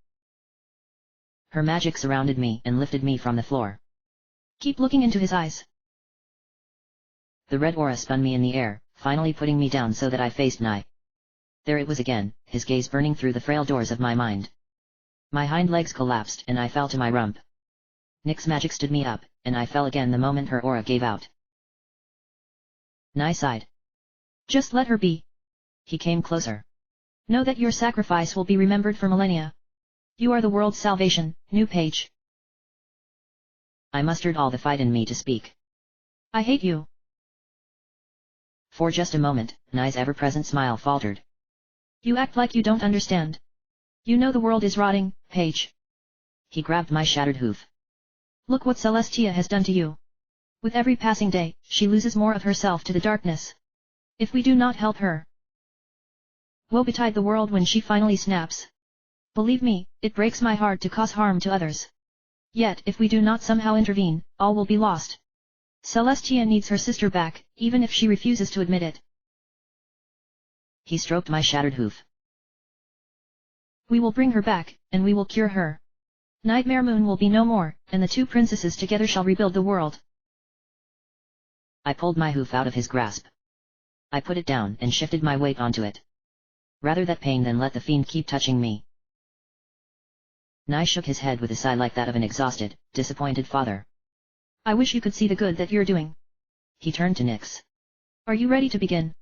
A: Her magic surrounded me and lifted me from the floor.
B: Keep looking into his eyes.
A: The red aura spun me in the air, finally putting me down so that I faced Nye. There it was again, his gaze burning through the frail doors of my mind. My hind legs collapsed and I fell to my rump. Nyx's magic stood me up, and I fell again the moment her aura gave out. Nye sighed.
B: Just let her be.
A: He came closer.
B: Know that your sacrifice will be remembered for millennia. You are the world's salvation, new page.
A: I mustered all the fight in me to speak.
B: I hate you.
A: For just a moment, Nye's ever-present smile faltered.
B: You act like you don't understand. You know the world is rotting, Paige.
A: He grabbed my shattered hoof.
B: Look what Celestia has done to you. With every passing day, she loses more of herself to the darkness. If we do not help her, woe betide the world when she finally snaps. Believe me, it breaks my heart to cause harm to others. Yet if we do not somehow intervene, all will be lost. Celestia needs her sister back, even if she refuses to admit it.
A: He stroked my shattered hoof.
B: We will bring her back, and we will cure her. Nightmare Moon will be no more, and the two princesses together shall rebuild the world.
A: I pulled my hoof out of his grasp. I put it down and shifted my weight onto it. Rather that pain than let the fiend keep touching me. Nye shook his head with a sigh like that of an exhausted, disappointed father.
B: I wish you could see the good that you're doing.
A: He turned to Nyx.
B: Are you ready to begin?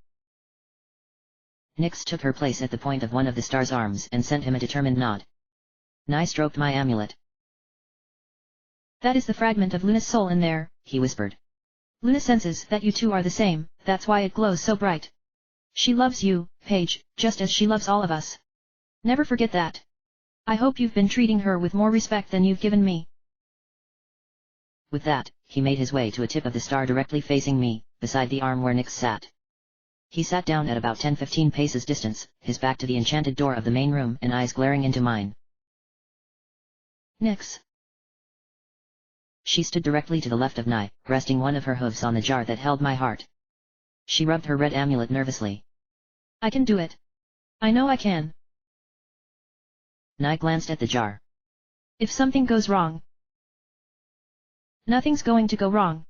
A: Nyx took her place at the point of one of the star's arms and sent him a determined nod. Nye stroked my amulet.
B: That is the fragment of Luna's soul in there,
A: he whispered.
B: Luna senses that you two are the same, that's why it glows so bright. She loves you, Paige, just as she loves all of us. Never forget that. I hope you've been treating her with more respect than you've given me.
A: With that, he made his way to a tip of the star directly facing me, beside the arm where Nyx sat. He sat down at about 10-15 paces distance, his back to the enchanted door of the main room and eyes glaring into mine.
B: Nyx.
A: She stood directly to the left of Nye, resting one of her hooves on the jar that held my heart. She rubbed her red amulet nervously.
B: I can do it. I know I can.
A: Nye glanced at the jar.
B: If something goes wrong. Nothing's going to go wrong.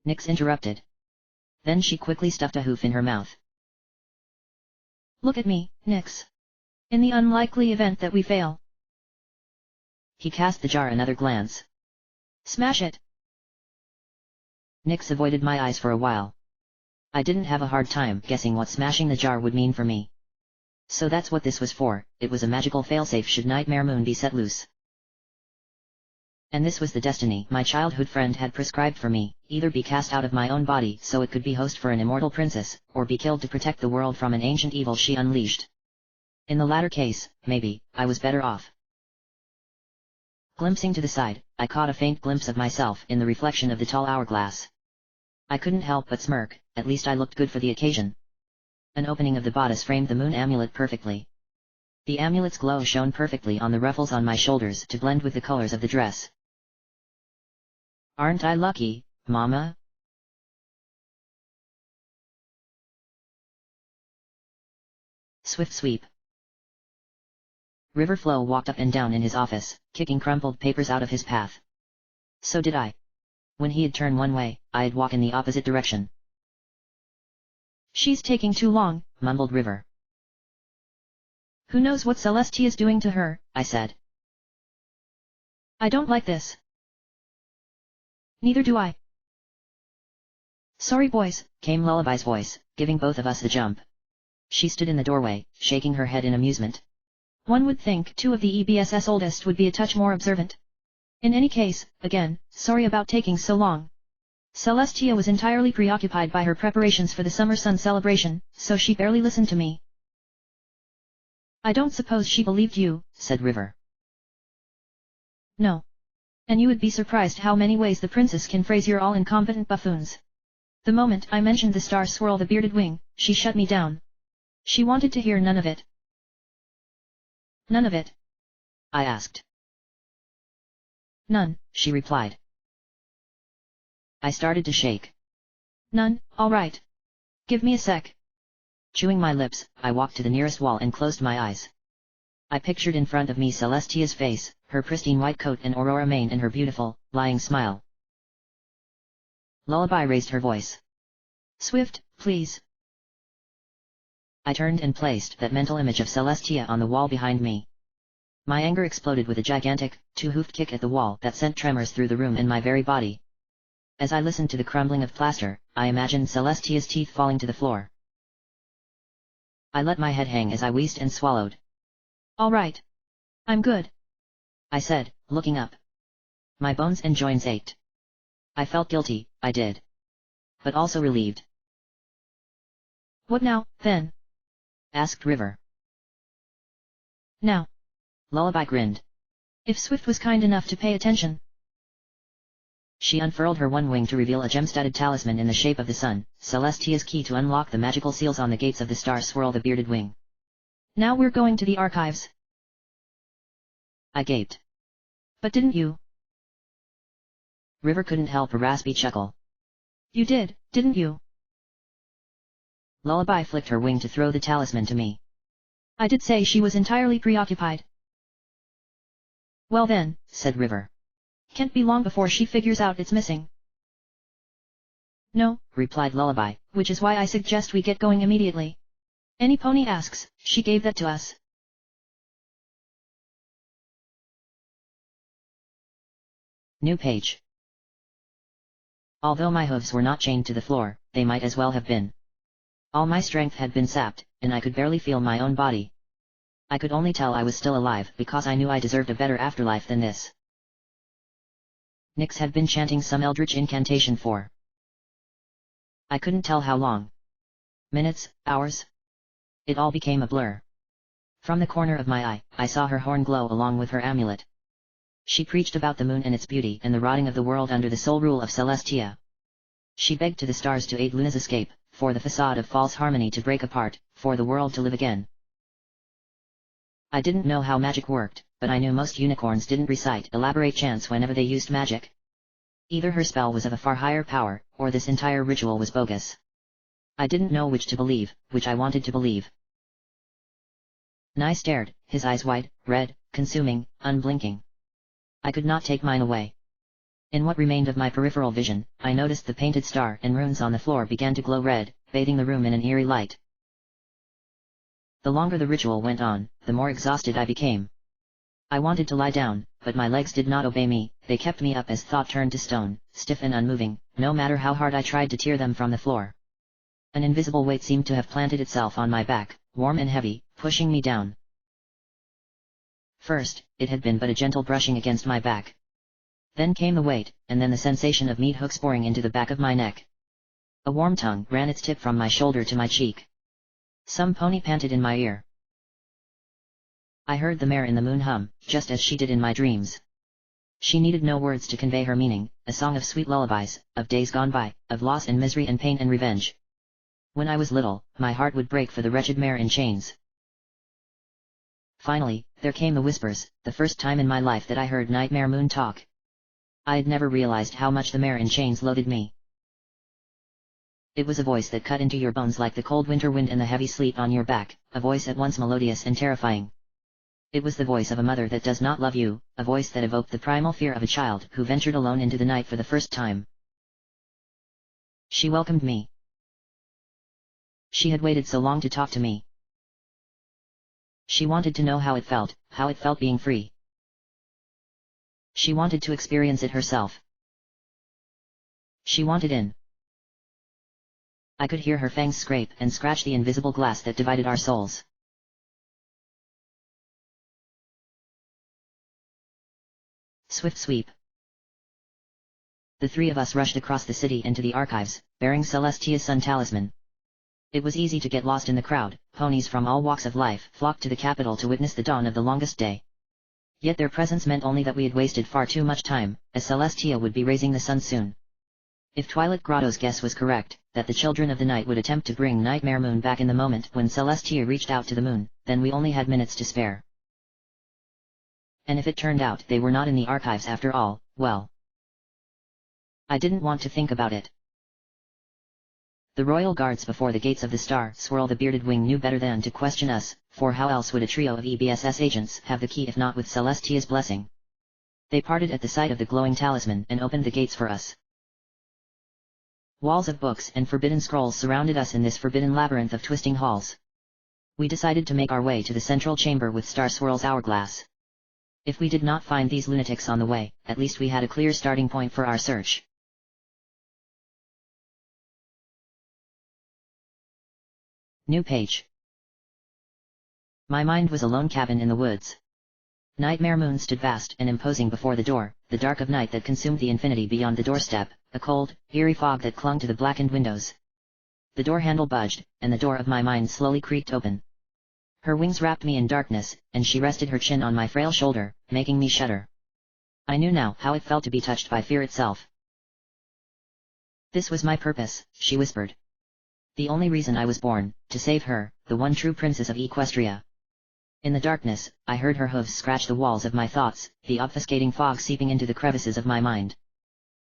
A: Nyx interrupted. Then she quickly stuffed a hoof in her mouth.
B: Look at me, Nyx. In the unlikely event that we fail.
A: He cast the jar another glance.
B: Smash it.
A: Nyx avoided my eyes for a while. I didn't have a hard time guessing what smashing the jar would mean for me. So that's what this was for, it was a magical failsafe should Nightmare Moon be set loose. And this was the destiny my childhood friend had prescribed for me, either be cast out of my own body so it could be host for an immortal princess, or be killed to protect the world from an ancient evil she unleashed. In the latter case, maybe, I was better off. Glimpsing to the side, I caught a faint glimpse of myself in the reflection of the tall hourglass. I couldn't help but smirk, at least I looked good for the occasion. An opening of the bodice framed the moon amulet perfectly. The amulet's glow shone perfectly on the ruffles on my shoulders to blend with the colors of the dress. Aren't I lucky, Mama? Swift sweep. River Flow walked up and down in his office, kicking crumpled papers out of his path. So did I. When he'd turn one way, I'd walk in the opposite direction.
B: She's taking too long,
A: mumbled River.
B: Who knows what Celestia's doing to her,
A: I said.
B: I don't like this. Neither do I. Sorry boys,
A: came Lullaby's voice, giving both of us the jump. She stood in the doorway, shaking her head in amusement.
B: One would think two of the EBS's oldest would be a touch more observant. In any case, again, sorry about taking so long. Celestia was entirely preoccupied by her preparations for the Summer Sun celebration, so she barely listened to me. I don't suppose she believed you,
A: said River.
B: No. And you would be surprised how many ways the princess can phrase your all incompetent buffoons. The moment I mentioned the star swirl the bearded wing, she shut me down. She wanted to hear none of it. None of it?
A: I asked.
B: None,
A: she replied. I started to shake.
B: None, all right. Give me a sec.
A: Chewing my lips, I walked to the nearest wall and closed my eyes. I pictured in front of me Celestia's face, her pristine white coat and aurora mane and her beautiful, lying smile. Lullaby raised her voice.
B: Swift, please.
A: I turned and placed that mental image of Celestia on the wall behind me. My anger exploded with a gigantic, two-hoofed kick at the wall that sent tremors through the room and my very body. As I listened to the crumbling of plaster, I imagined Celestia's teeth falling to the floor. I let my head hang as I wheezed and swallowed.
B: All right. I'm good,
A: I said, looking up. My bones and joints ached. I felt guilty, I did. But also relieved.
B: What now, then?
A: Asked River.
B: Now.
A: Lullaby grinned.
B: If Swift was kind enough to pay attention.
A: She unfurled her one wing to reveal a gem-studded talisman in the shape of the sun, Celestia's key to unlock the magical seals on the gates of the star swirl the bearded wing.
B: Now we're going to the archives.
A: I gaped.
B: But didn't you?
A: River couldn't help a raspy chuckle.
B: You did, didn't you?
A: Lullaby flicked her wing to throw the talisman to me.
B: I did say she was entirely preoccupied. Well then,
A: said River.
B: Can't be long before she figures out it's missing. No,
A: replied Lullaby,
B: which is why I suggest we get going immediately. Any pony asks, she gave that to us.
A: New page. Although my hooves were not chained to the floor, they might as well have been. All my strength had been sapped, and I could barely feel my own body. I could only tell I was still alive because I knew I deserved a better afterlife than this. Nyx had been chanting some eldritch incantation for. I couldn't tell how long. Minutes, hours? It all became a blur. From the corner of my eye, I saw her horn glow along with her amulet. She preached about the moon and its beauty and the rotting of the world under the sole rule of Celestia. She begged to the stars to aid Luna's escape, for the facade of false harmony to break apart, for the world to live again. I didn't know how magic worked, but I knew most unicorns didn't recite elaborate chants whenever they used magic. Either her spell was of a far higher power, or this entire ritual was bogus. I didn't know which to believe, which I wanted to believe. Nye stared, his eyes wide, red, consuming, unblinking. I could not take mine away. In what remained of my peripheral vision, I noticed the painted star and runes on the floor began to glow red, bathing the room in an eerie light. The longer the ritual went on, the more exhausted I became. I wanted to lie down, but my legs did not obey me, they kept me up as thought turned to stone, stiff and unmoving, no matter how hard I tried to tear them from the floor. An invisible weight seemed to have planted itself on my back, warm and heavy, pushing me down. First, it had been but a gentle brushing against my back. Then came the weight, and then the sensation of meat hooks boring into the back of my neck. A warm tongue ran its tip from my shoulder to my cheek. Some pony panted in my ear. I heard the mare in the moon hum, just as she did in my dreams. She needed no words to convey her meaning, a song of sweet lullabies, of days gone by, of loss and misery and pain and revenge. When I was little, my heart would break for the wretched mare in chains. Finally, there came the whispers, the first time in my life that I heard Nightmare Moon talk. I had never realized how much the mare in chains loathed me. It was a voice that cut into your bones like the cold winter wind and the heavy sleet on your back, a voice at once melodious and terrifying. It was the voice of a mother that does not love you, a voice that evoked the primal fear of a child who ventured alone into the night for the first time. She welcomed me. She had waited so long to talk to me. She wanted to know how it felt being free. She wanted to experience it herself. She wanted in. I could hear her fangs scrape and scratch the invisible glass that divided our souls. Swift sweep. The three of us rushed across the city into the archives, bearing Celestia's sun talisman. It was easy to get lost in the crowd, ponies from all walks of life flocked to the capital to witness the dawn of the longest day. Yet their presence meant only that we had wasted far too much time, as Celestia would be raising the sun soon. If Twilight Grotto's guess was correct, that the children of the night would attempt to bring Nightmare Moon back in the moment when Celestia reached out to the moon, then we only had minutes to spare. And if it turned out they were not in the archives after all, well. I didn't want to think about it. The royal guards before the gates of the Star Swirl the bearded wing knew better than to question us, for how else would a trio of EBSS agents have the key if not with Celestia's blessing? They parted at the sight of the glowing talisman and opened the gates for us. Walls of books and forbidden scrolls surrounded us in this forbidden labyrinth of twisting halls. We decided to make our way to the central chamber with Star Swirl's hourglass. If we did not find these lunatics on the way, at least we had a clear starting point for our search. New page. My mind was a lone cabin in the woods. Nightmare Moon stood vast and imposing before the door, the dark of night that consumed the infinity beyond the doorstep, a cold, eerie fog that clung to the blackened windows. The door handle budged, and the door of my mind slowly creaked open. Her wings wrapped me in darkness, and she rested her chin on my frail shoulder, making me shudder. I knew now how it felt to be touched by fear itself. This was my purpose, she whispered. The only reason I was born, to save her, the one true princess of Equestria. In the darkness, I heard her hooves scratch the walls of my thoughts, the obfuscating fog seeping into the crevices of my mind.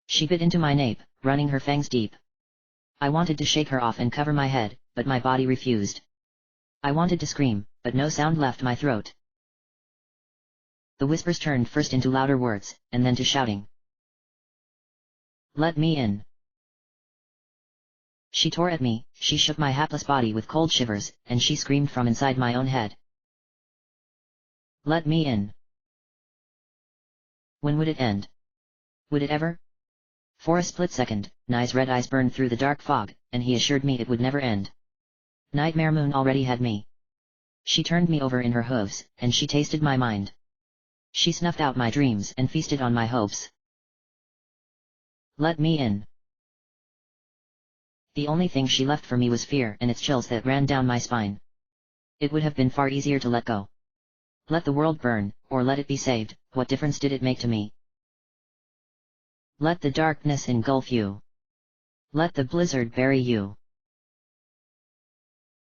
A: She bit into my nape, running her fangs deep. I wanted to shake her off and cover my head, but my body refused. I wanted to scream, but no sound left my throat. The whispers turned first into louder words, and then to shouting. Let me in. She tore at me, she shook my hapless body with cold shivers, and she screamed from inside my own head. Let me in. When would it end? Would it ever? For a split second, Nye's red eyes burned through the dark fog, and he assured me it would never end. Nightmare Moon already had me. She turned me over in her hooves, and she tasted my mind. She snuffed out my dreams and feasted on my hopes. Let me in. The only thing she left for me was fear and its chills that ran down my spine. It would have been far easier to let go. Let the world burn, or let it be saved, what difference did it make to me? Let the darkness engulf you. Let the blizzard bury you.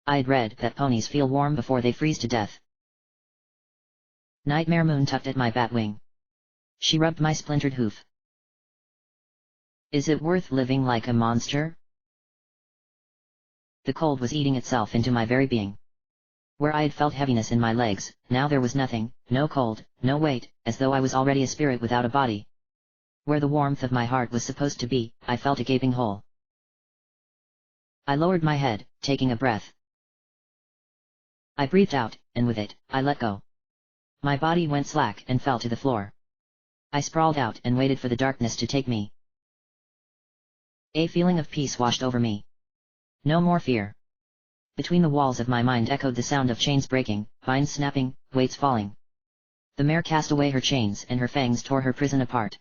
A: I'd read that ponies feel warm before they freeze to death. Nightmare Moon tugged at my bat wing. She rubbed my splintered hoof. Is it worth living like a monster? The cold was eating itself into my very being. Where I had felt heaviness in my legs, now there was nothing, no cold, no weight, as though I was already a spirit without a body. Where the warmth of my heart was supposed to be, I felt a gaping hole. I lowered my head, taking a breath. I breathed out, and with it, I let go. My body went slack and fell to the floor. I sprawled out and waited for the darkness to take me. A feeling of peace washed over me. No more fear. Between the walls of my mind echoed the sound of chains breaking, vines snapping, weights falling. The mare cast away her chains and her fangs tore her prison apart.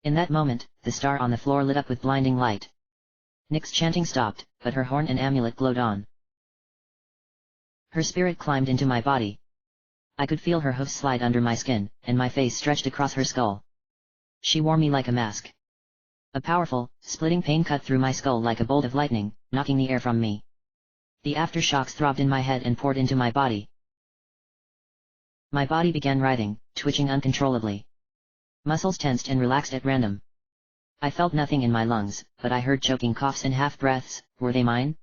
A: In that moment, the star on the floor lit up with blinding light. Nyx's chanting stopped, but her horn and amulet glowed on. Her spirit climbed into my body. I could feel her hoofs slide under my skin, and my face stretched across her skull. She wore me like a mask. A powerful, splitting pain cut through my skull like a bolt of lightning, knocking the air from me. The aftershocks throbbed in my head and poured into my body. My body began writhing, twitching uncontrollably. Muscles tensed and relaxed at random. I felt nothing in my lungs, but I heard choking coughs and half-breaths. Were they mine?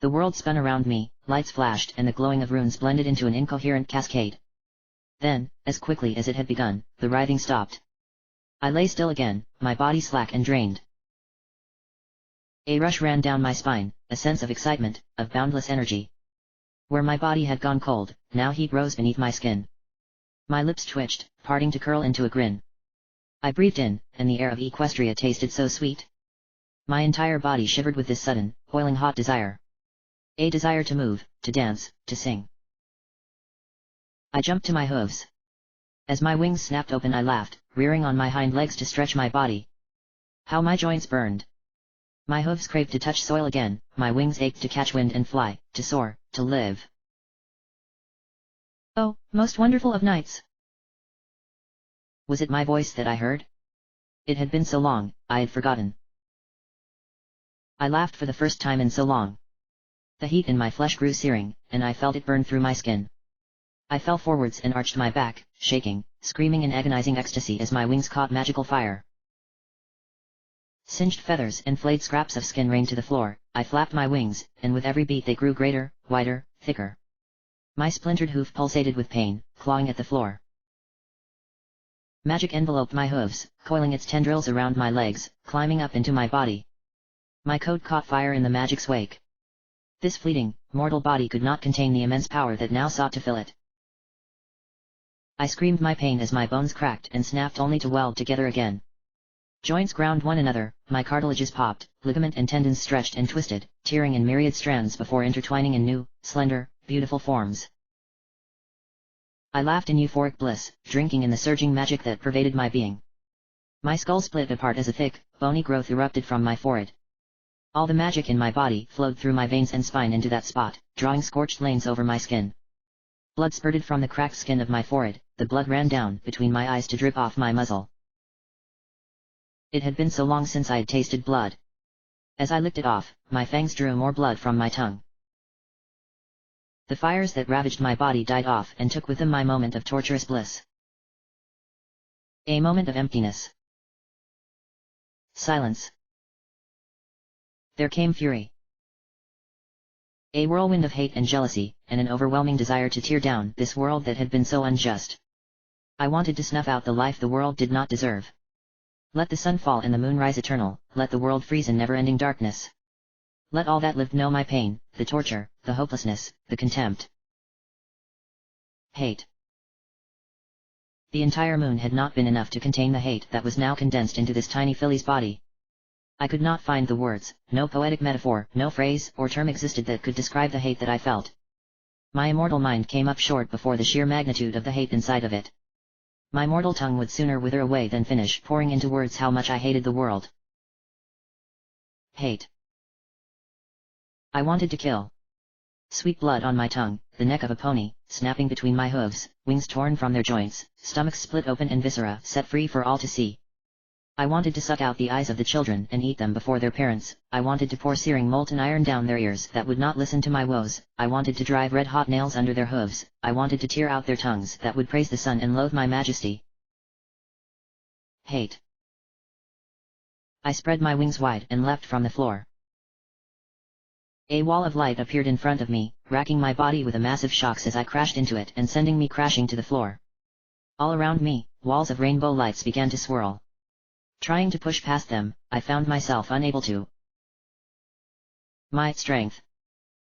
A: The world spun around me, lights flashed and the glowing of runes blended into an incoherent cascade. Then, as quickly as it had begun, the writhing stopped. I lay still again, my body slack and drained. A rush ran down my spine, a sense of excitement, of boundless energy. Where my body had gone cold, now heat rose beneath my skin. My lips twitched, parting to curl into a grin. I breathed in, and the air of Equestria tasted so sweet. My entire body shivered with this sudden, boiling hot desire. A desire to move, to dance, to sing. I jumped to my hooves. As my wings snapped open I laughed, rearing on my hind legs to stretch my body. How my joints burned. My hooves craved to touch soil again, my wings ached to catch wind and fly, to soar, to live.
B: Oh, most wonderful of nights!
A: Was it my voice that I heard? It had been so long, I had forgotten. I laughed for the first time in so long. The heat in my flesh grew searing, and I felt it burn through my skin. I fell forwards and arched my back, shaking, screaming in agonizing ecstasy as my wings caught magical fire. Singed feathers and flayed scraps of skin rained to the floor. I flapped my wings, and with every beat they grew greater, wider, thicker. My splintered hoof pulsated with pain, clawing at the floor. Magic enveloped my hooves, coiling its tendrils around my legs, climbing up into my body. My coat caught fire in the magic's wake. This fleeting, mortal body could not contain the immense power that now sought to fill it. I screamed my pain as my bones cracked and snapped only to weld together again. Joints ground one another, my cartilages popped, ligament and tendons stretched and twisted, tearing in myriad strands before intertwining in new, slender, beautiful forms. I laughed in euphoric bliss, drinking in the surging magic that pervaded my being. My skull split apart as a thick, bony growth erupted from my forehead. All the magic in my body flowed through my veins and spine into that spot, drawing scorched lanes over my skin. Blood spurted from the cracked skin of my forehead, the blood ran down between my eyes to drip off my muzzle. It had been so long since I had tasted blood. As I licked it off, my fangs drew more blood from my tongue. The fires that ravaged my body died off and took with them my moment of torturous bliss. A moment of emptiness. Silence. There came fury. A whirlwind of hate and jealousy, and an overwhelming desire to tear down this world that had been so unjust. I wanted to snuff out the life the world did not deserve. Let the sun fall and the moon rise eternal, let the world freeze in never-ending darkness. Let all that lived know my pain, the torture, the hopelessness, the contempt. Hate. The entire moon had not been enough to contain the hate that was now condensed into this tiny filly's body. I could not find the words, no poetic metaphor, no phrase or term existed that could describe the hate that I felt. My immortal mind came up short before the sheer magnitude of the hate inside of it. My mortal tongue would sooner wither away than finish pouring into words how much I hated the world. Hate. I wanted to kill. Sweet blood on my tongue, the neck of a pony, snapping between my hooves, wings torn from their joints, stomachs split open and viscera set free for all to see. I wanted to suck out the eyes of the children and eat them before their parents. I wanted to pour searing molten iron down their ears that would not listen to my woes. I wanted to drive red-hot nails under their hooves. I wanted to tear out their tongues that would praise the sun and loathe my majesty. Hate. I spread my wings wide and leapt from the floor. A wall of light appeared in front of me, racking my body with a massive shocks as I crashed into it and sending me crashing to the floor. All around me, walls of rainbow lights began to swirl. Trying to push past them, I found myself unable to. My strength.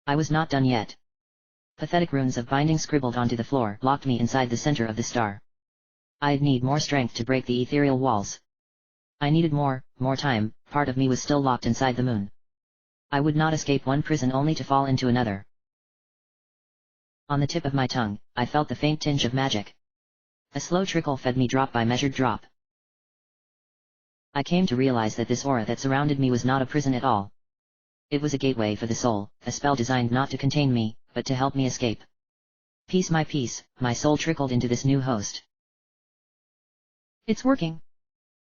A: I was not done yet. Pathetic runes of binding scribbled onto the floor locked me inside the center of the star. I'd need more strength to break the ethereal walls. I needed more time. Part of me was still locked inside the moon. I would not escape one prison only to fall into another. On the tip of my tongue, I felt the faint tinge of magic. A slow trickle fed me drop by measured drop. I came to realize that this aura that surrounded me was not a prison at all. It was a gateway for the soul, a spell designed not to contain me, but to help me escape. Piece by piece, my soul trickled into this new host.
B: It's working,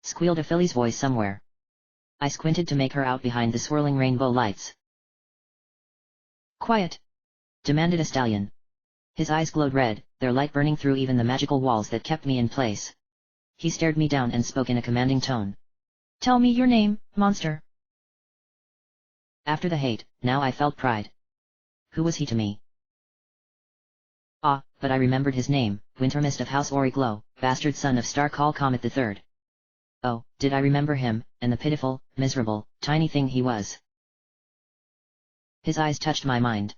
A: squealed a filly's voice somewhere. I squinted to make her out behind the swirling rainbow lights.
B: Quiet,
A: demanded a stallion. His eyes glowed red, their light burning through even the magical walls that kept me in place. He stared me down and spoke in a commanding tone.
B: Tell me your name, monster.
A: After the hate, now I felt pride. Who was he to me? Ah, but I remembered his name, Wintermist of House Origlow, bastard son of Star Call Comet III. Oh, did I remember him, and the pitiful, miserable, tiny thing he was. His eyes touched my mind.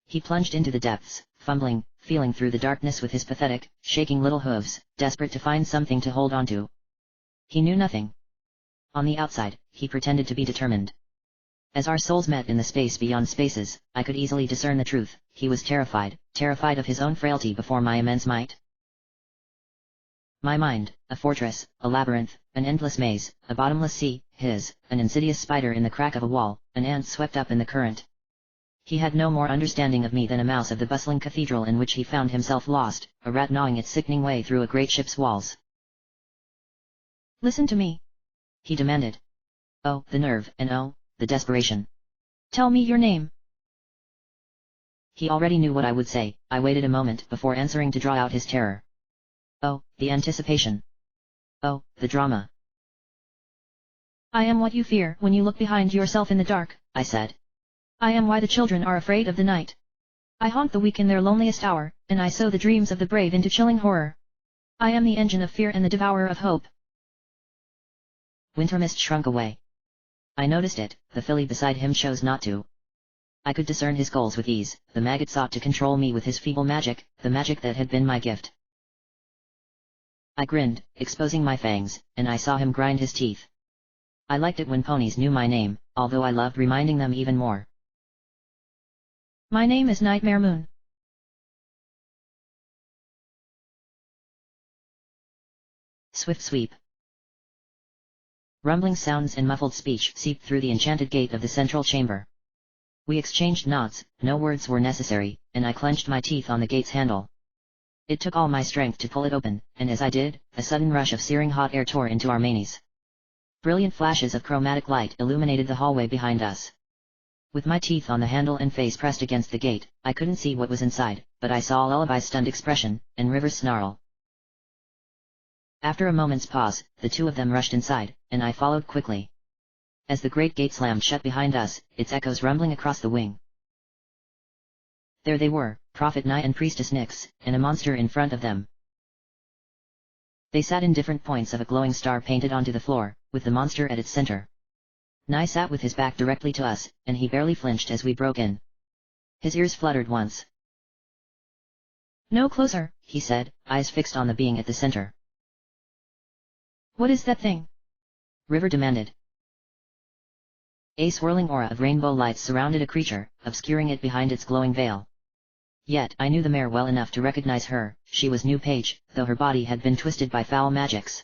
A: He plunged into the depths, fumbling, feeling through the darkness with his pathetic, shaking little hooves, desperate to find something to hold onto. He knew nothing. On the outside, he pretended to be determined. As our souls met in the space beyond spaces, I could easily discern the truth. He was terrified of his own frailty before my immense might. My mind, a fortress, a labyrinth, an endless maze, a bottomless sea, his, an insidious spider in the crack of a wall, an ant swept up in the current. He had no more understanding of me than a mouse of the bustling cathedral in which he found himself lost, a rat gnawing its sickening way through a great ship's walls.
B: Listen to me,
A: he demanded. Oh, the nerve, and oh, the desperation.
B: Tell me your name.
A: He already knew what I would say. I waited a moment before answering to draw out his terror. Oh, the anticipation. Oh, the drama.
B: I am what you fear when you look behind yourself in the dark,
A: I said.
B: I am why the children are afraid of the night. I haunt the weak in their loneliest hour, and I sow the dreams of the brave into chilling horror. I am the engine of fear and the devourer of hope.
A: Wintermist shrunk away. I noticed it, the filly beside him chose not to. I could discern his goals with ease. The maggot sought to control me with his feeble magic, the magic that had been my gift. I grinned, exposing my fangs, and I saw him grind his teeth. I liked it when ponies knew my name, although I loved reminding them even more.
B: My name is Nightmare Moon.
A: Swift sweep. Rumbling sounds and muffled speech seeped through the enchanted gate of the central chamber. We exchanged nods, no words were necessary, and I clenched my teeth on the gate's handle. It took all my strength to pull it open, and as I did, a sudden rush of searing hot air tore into our manes. Brilliant flashes of chromatic light illuminated the hallway behind us. With my teeth on the handle and face pressed against the gate, I couldn't see what was inside, but I saw Lullaby's stunned expression, and River's snarl. After a moment's pause, the two of them rushed inside, and I followed quickly. As the great gate slammed shut behind us, its echoes rumbling across the wing. There they were, Prophet Nai and Priestess Nyx, and a monster in front of them. They sat in different points of a glowing star painted onto the floor, with the monster at its center. Nai sat with his back directly to us, and he barely flinched as we broke in. His ears fluttered once.
B: No closer,
A: he said, eyes fixed on the being at the center.
B: What is that thing?
A: River demanded. A swirling aura of rainbow lights surrounded a creature, obscuring it behind its glowing veil. Yet I knew the mare well enough to recognize her. She was New Page, though her body had been twisted by foul magics.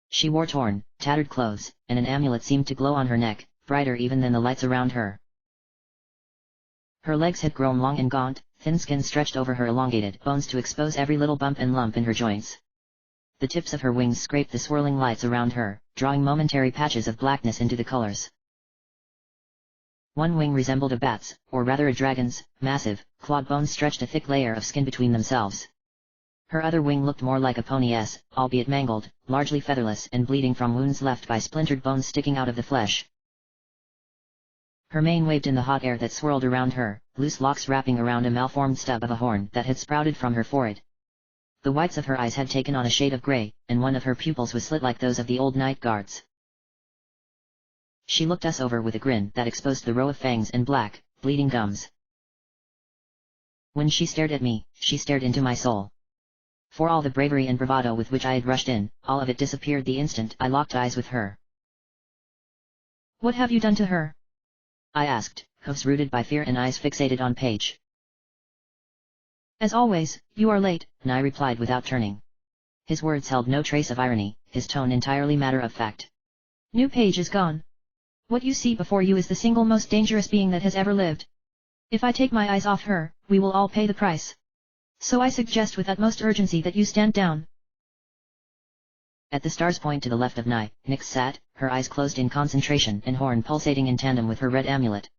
A: She wore torn, tattered clothes, and an amulet seemed to glow on her neck, brighter even than the lights around her. Her legs had grown long and gaunt, thin skin stretched over her elongated bones to expose every little bump and lump in her joints. The tips of her wings scraped the swirling lights around her, drawing momentary patches of blackness into the colors. One wing resembled a bat's, or rather a dragon's. Massive, clawed bones stretched a thick layer of skin between themselves. Her other wing looked more like a pony's, albeit mangled, largely featherless and bleeding from wounds left by splintered bones sticking out of the flesh. Her mane waved in the hot air that swirled around her, loose locks wrapping around a malformed stub of a horn that had sprouted from her forehead. The whites of her eyes had taken on a shade of grey, and one of her pupils was slit like those of the old night guards. She looked us over with a grin that exposed the row of fangs and black, bleeding gums. When she stared at me, she stared into my soul. For all the bravery and bravado with which I had rushed in, all of it disappeared the instant I locked eyes with her.
B: What have you done to her?
A: I asked, hoofs rooted by fear and eyes fixated on Paige.
B: As always, you are late,
A: Nai replied without turning. His words held no trace of irony, his tone entirely matter of fact.
B: New Page is gone. What you see before you is the single most dangerous being that has ever lived. If I take my eyes off her, we will all pay the price. So I suggest with utmost urgency that you stand down.
A: At the star's point to the left of Nai, Nyx sat, her eyes closed in concentration and horn pulsating in tandem with her red amulet.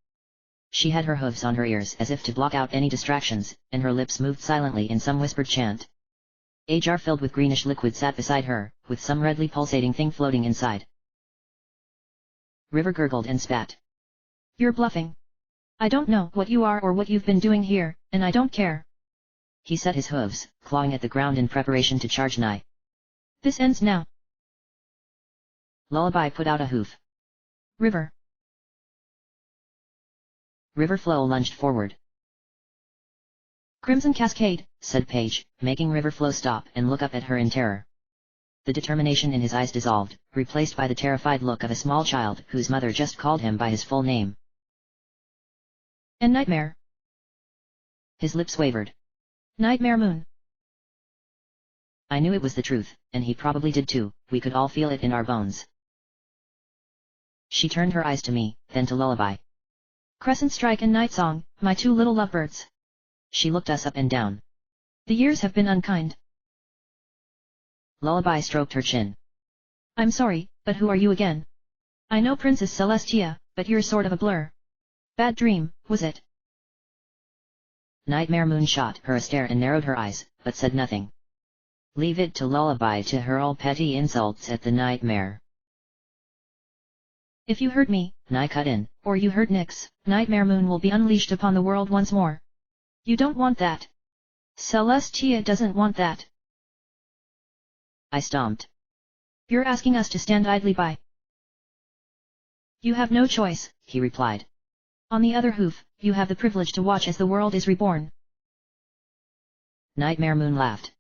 A: She had her hooves on her ears as if to block out any distractions, and her lips moved silently in some whispered chant. A jar filled with greenish liquid sat beside her, with some redly pulsating thing floating inside. River gurgled and spat.
B: You're bluffing. I don't know what you are or what you've been doing here, and I don't care.
A: He set his hooves, clawing at the ground in preparation to charge Nai.
B: This ends now.
A: Lullaby put out a hoof.
B: River.
A: River Flow lunged forward.
B: Crimson Cascade,
A: said Paige, making River Flow stop and look up at her in terror. The determination in his eyes dissolved, replaced by the terrified look of a small child whose mother just called him by his full name.
B: And Nightmare.
A: His lips wavered.
B: Nightmare Moon.
A: I knew it was the truth, and he probably did too, we could all feel it in our bones. She turned her eyes to me, then to Lullaby.
B: Crescent Strike and Night Song, my two little lovebirds.
A: She looked us up and down.
B: The years have been unkind.
A: Lullaby stroked her chin.
B: I'm sorry, but who are you again? I know Princess Celestia, but you're sort of a blur. Bad dream, was it?
A: Nightmare Moon shot her a stare and narrowed her eyes, but said nothing. Leave it to Lullaby to hurl petty insults at the nightmare.
B: If you hurt me,
A: Nai cut in,
B: or you hurt Nyx, Nightmare Moon will be unleashed upon the world once more. You don't want that. Celestia doesn't want that.
A: I stomped.
B: You're asking us to stand idly by. You have no choice,
A: he replied.
B: On the other hoof, you have the privilege to watch as the world is reborn.
A: Nightmare Moon laughed.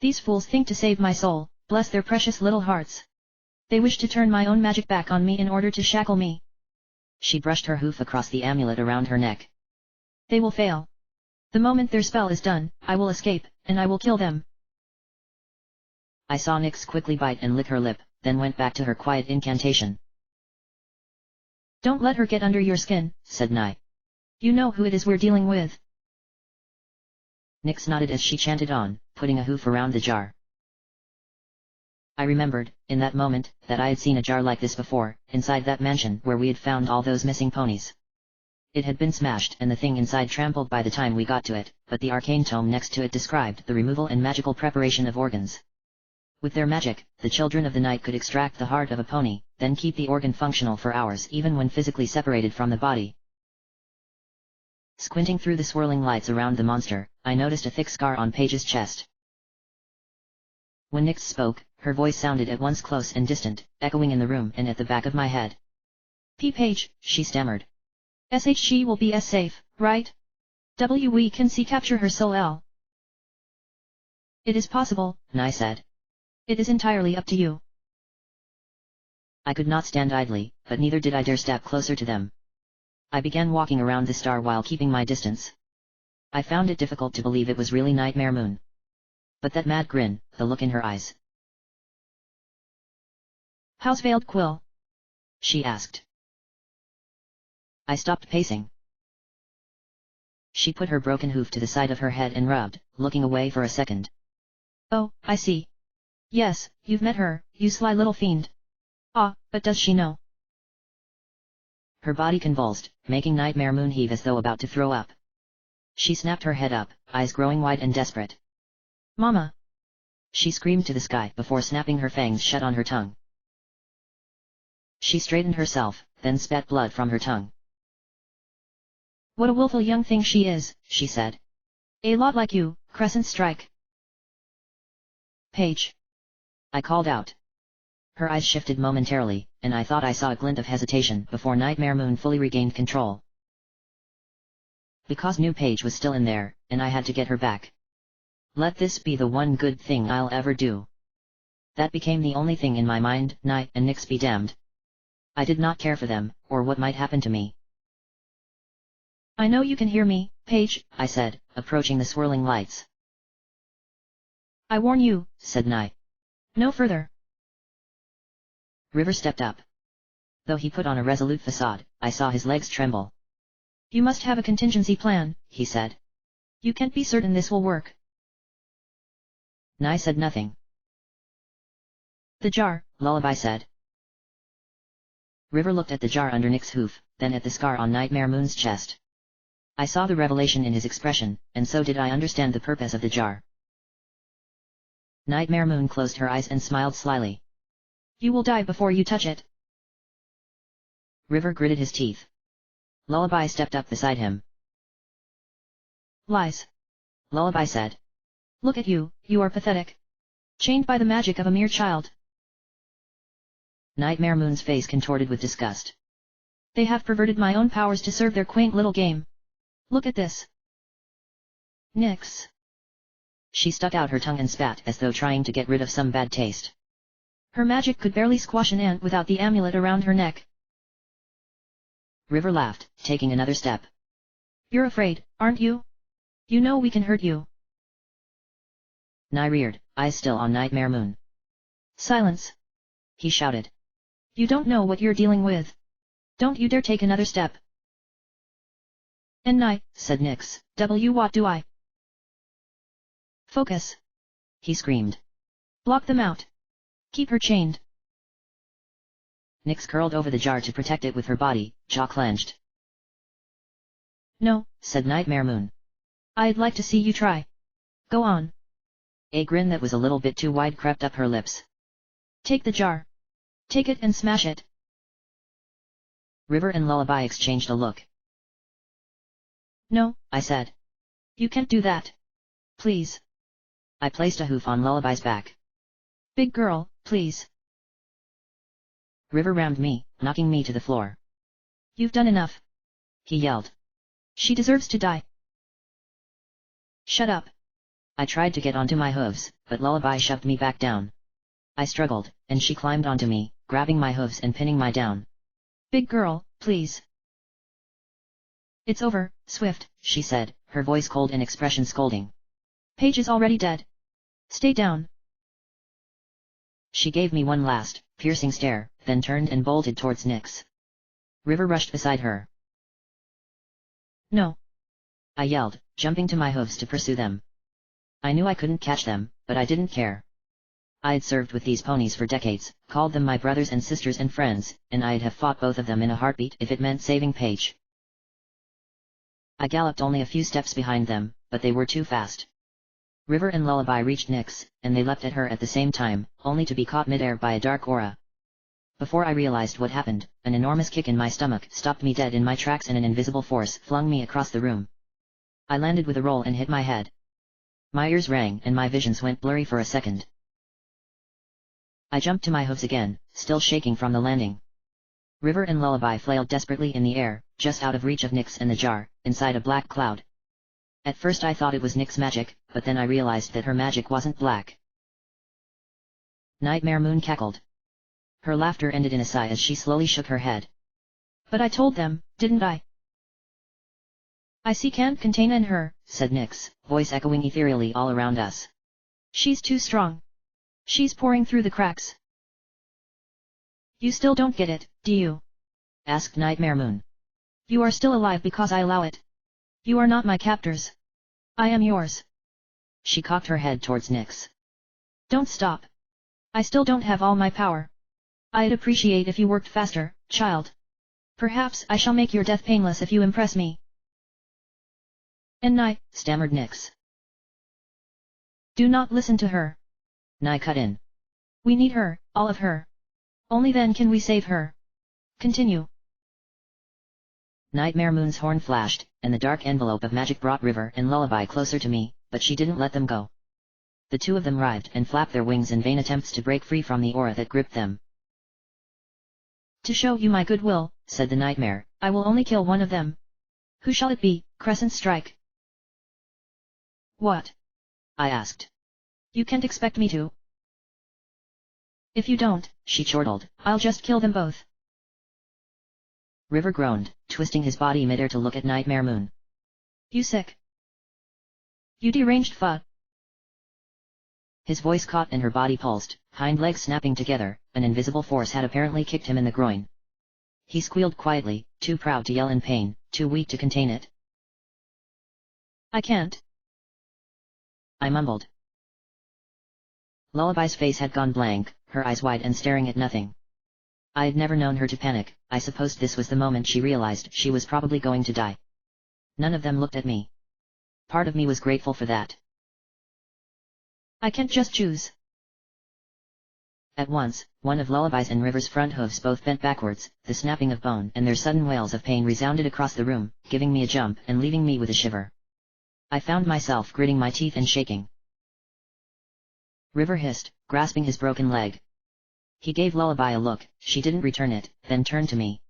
B: These fools think to save my soul, bless their precious little hearts. They wish to turn my own magic back on me in order to shackle me.
A: She brushed her hoof across the amulet around her neck.
B: They will fail. The moment their spell is done, I will escape, and I will kill them.
A: I saw Nyx quickly bite and lick her lip, then went back to her quiet incantation.
B: Don't let her get under your skin,
A: said Nai.
B: You know who it is we're dealing with.
A: Nyx nodded as she chanted on, putting a hoof around the jar. I remembered, in that moment, that I had seen a jar like this before, inside that mansion where we had found all those missing ponies. It had been smashed and the thing inside trampled by the time we got to it, but the arcane tome next to it described the removal and magical preparation of organs. With their magic, the children of the night could extract the heart of a pony, then keep the organ functional for hours even when physically separated from the body. Squinting through the swirling lights around the monster, I noticed a thick scar on Paige's chest. When Nyx spoke, her voice sounded at once close and distant, echoing in the room and at the back of my head.
B: Paige,
A: she stammered.
B: She will be safe, right? We can see capture her soul L. It is possible,
A: Nai said.
B: It is entirely up to you.
A: I could not stand idly, but neither did I dare step closer to them. I began walking around the star while keeping my distance. I found it difficult to believe it was really Nightmare Moon. But that mad grin, the look in her eyes.
B: How's Veiled Quill?
A: She asked. I stopped pacing. She put her broken hoof to the side of her head and rubbed, looking away for a second.
B: Oh, I see. Yes, you've met her, you sly little fiend. Ah, but does she know?
A: Her body convulsed, making Nightmare Moon heave as though about to throw up. She snapped her head up, eyes growing wide and desperate.
B: Mama!
A: She screamed to the sky before snapping her fangs shut on her tongue. She straightened herself, then spat blood from her tongue.
B: What a willful young thing she is,
A: she said.
B: A lot like you, Crescent Strike.
A: Paige. I called out. Her eyes shifted momentarily, and I thought I saw a glint of hesitation before Nightmare Moon fully regained control. Because new Paige was still in there, and I had to get her back. Let this be the one good thing I'll ever do. That became the only thing in my mind, Nai and Nyx be damned. I did not care for them, or what might happen to me.
B: I know you can hear me, Paige,
A: I said, approaching the swirling lights.
B: I warn you,
A: said Nai.
B: No further.
A: River stepped up. Though he put on a resolute facade, I saw his legs tremble.
B: You must have a contingency plan,
A: he said.
B: You can't be certain this will work.
A: Nai said nothing.
B: The jar,
A: Lullaby said. River looked at the jar under Nyx's hoof, then at the scar on Nightmare Moon's chest. I saw the revelation in his expression, and so did I understand the purpose of the jar. Nightmare Moon closed her eyes and smiled slyly.
B: You will die before you touch it.
A: River gritted his teeth. Lullaby stepped up beside him.
B: Lies.
A: Lullaby said.
B: Look at you, you are pathetic. Chained by the magic of a mere child.
A: Nightmare Moon's face contorted with disgust.
B: They have perverted my own powers to serve their quaint little game. Look at this. Nyx.
A: She stuck out her tongue and spat as though trying to get rid of some bad taste.
B: Her magic could barely squash an ant without the amulet around her neck.
A: River laughed, taking another step.
B: You're afraid, aren't you? You know we can hurt you.
A: Nai reared, eyes still on Nightmare Moon.
B: Silence.
A: He shouted.
B: You don't know what you're dealing with. Don't you dare take another step. And Nai,
A: said Nyx,
B: what do I? Focus.
A: He screamed.
B: Block them out. Keep her chained.
A: Nyx curled over the jar to protect it with her body, jaw clenched.
B: No,
A: said Nightmare Moon.
B: I'd like to see you try. Go on.
A: A grin that was a little bit too wide crept up her lips.
B: Take the jar. Take it and smash it.
A: River and Lullaby exchanged a look.
B: No,
A: I said.
B: You can't do that. Please.
A: I placed a hoof on Lullaby's back.
B: Big girl, please.
A: River rammed me, knocking me to the floor.
B: You've done enough.
A: He yelled.
B: She deserves to die. Shut up.
A: I tried to get onto my hooves, but Lullaby shoved me back down. I struggled, and she climbed onto me, grabbing my hooves and pinning me down.
B: Big girl, please. It's over, Swift,
A: she said, her voice cold and expression scolding.
B: Paige is already dead. Stay down.
A: She gave me one last, piercing stare, then turned and bolted towards Nyx. River rushed beside her.
B: No.
A: I yelled, jumping to my hooves to pursue them. I knew I couldn't catch them, but I didn't care. I had served with these ponies for decades, called them my brothers and sisters and friends, and I'd have fought both of them in a heartbeat if it meant saving Paige. I galloped only a few steps behind them, but they were too fast. River and Lullaby reached Nyx, and they leapt at her at the same time, only to be caught midair by a dark aura. Before I realized what happened, an enormous kick in my stomach stopped me dead in my tracks and an invisible force flung me across the room. I landed with a roll and hit my head. My ears rang and my visions went blurry for a second. I jumped to my hooves again, still shaking from the landing. River and Lullaby flailed desperately in the air, just out of reach of Nyx and the jar, inside a black cloud. At first I thought it was Nyx's magic, but then I realized that her magic wasn't black. Nightmare Moon cackled. Her laughter ended in a sigh as she slowly shook her head.
B: But I told them, didn't I? I see can't contain in her,
A: said Nyx, voice echoing ethereally all around us.
B: She's too strong. She's pouring through the cracks. You still don't get it, do you?
A: Asked Nightmare Moon.
B: You are still alive because I allow it. You are not my captors. I am yours.
A: She cocked her head towards Nyx.
B: Don't stop. I still don't have all my power. I'd appreciate if you worked faster, child. Perhaps I shall make your death painless if you impress me. And
A: stammered Nyx.
B: Do not listen to her.
A: Nye cut in.
B: We need her, all of her. Only then can we save her. Continue.
A: Nightmare Moon's horn flashed, and the dark envelope of magic brought River and Lullaby closer to me, but she didn't let them go. The two of them writhed and flapped their wings in vain attempts to break free from the aura that gripped them.
B: To show you my goodwill,
A: said the nightmare,
B: I will only kill one of them. Who shall it be, Crescent Strike? What?
A: I asked.
B: You can't expect me to. If you don't,
A: she chortled,
B: I'll just kill them both.
A: River groaned, twisting his body midair to look at Nightmare Moon.
B: You sick. You deranged fuck.
A: His voice caught and her body pulsed, hind legs snapping together, an invisible force had apparently kicked him in the groin. He squealed quietly, too proud to yell in pain, too weak to contain it.
B: I can't.
A: I mumbled. Lullaby's face had gone blank, her eyes wide and staring at nothing. I had never known her to panic, I supposed this was the moment she realized she was probably going to die. None of them looked at me. Part of me was grateful for that.
B: I can't just choose.
A: At once, one of Lullaby's and River's front hooves both bent backwards, the snapping of bone and their sudden wails of pain resounded across the room, giving me a jump and leaving me with a shiver. I found myself gritting my teeth and shaking. River hissed, grasping his broken leg. He gave Lullaby a look, she didn't return it, then turned to me.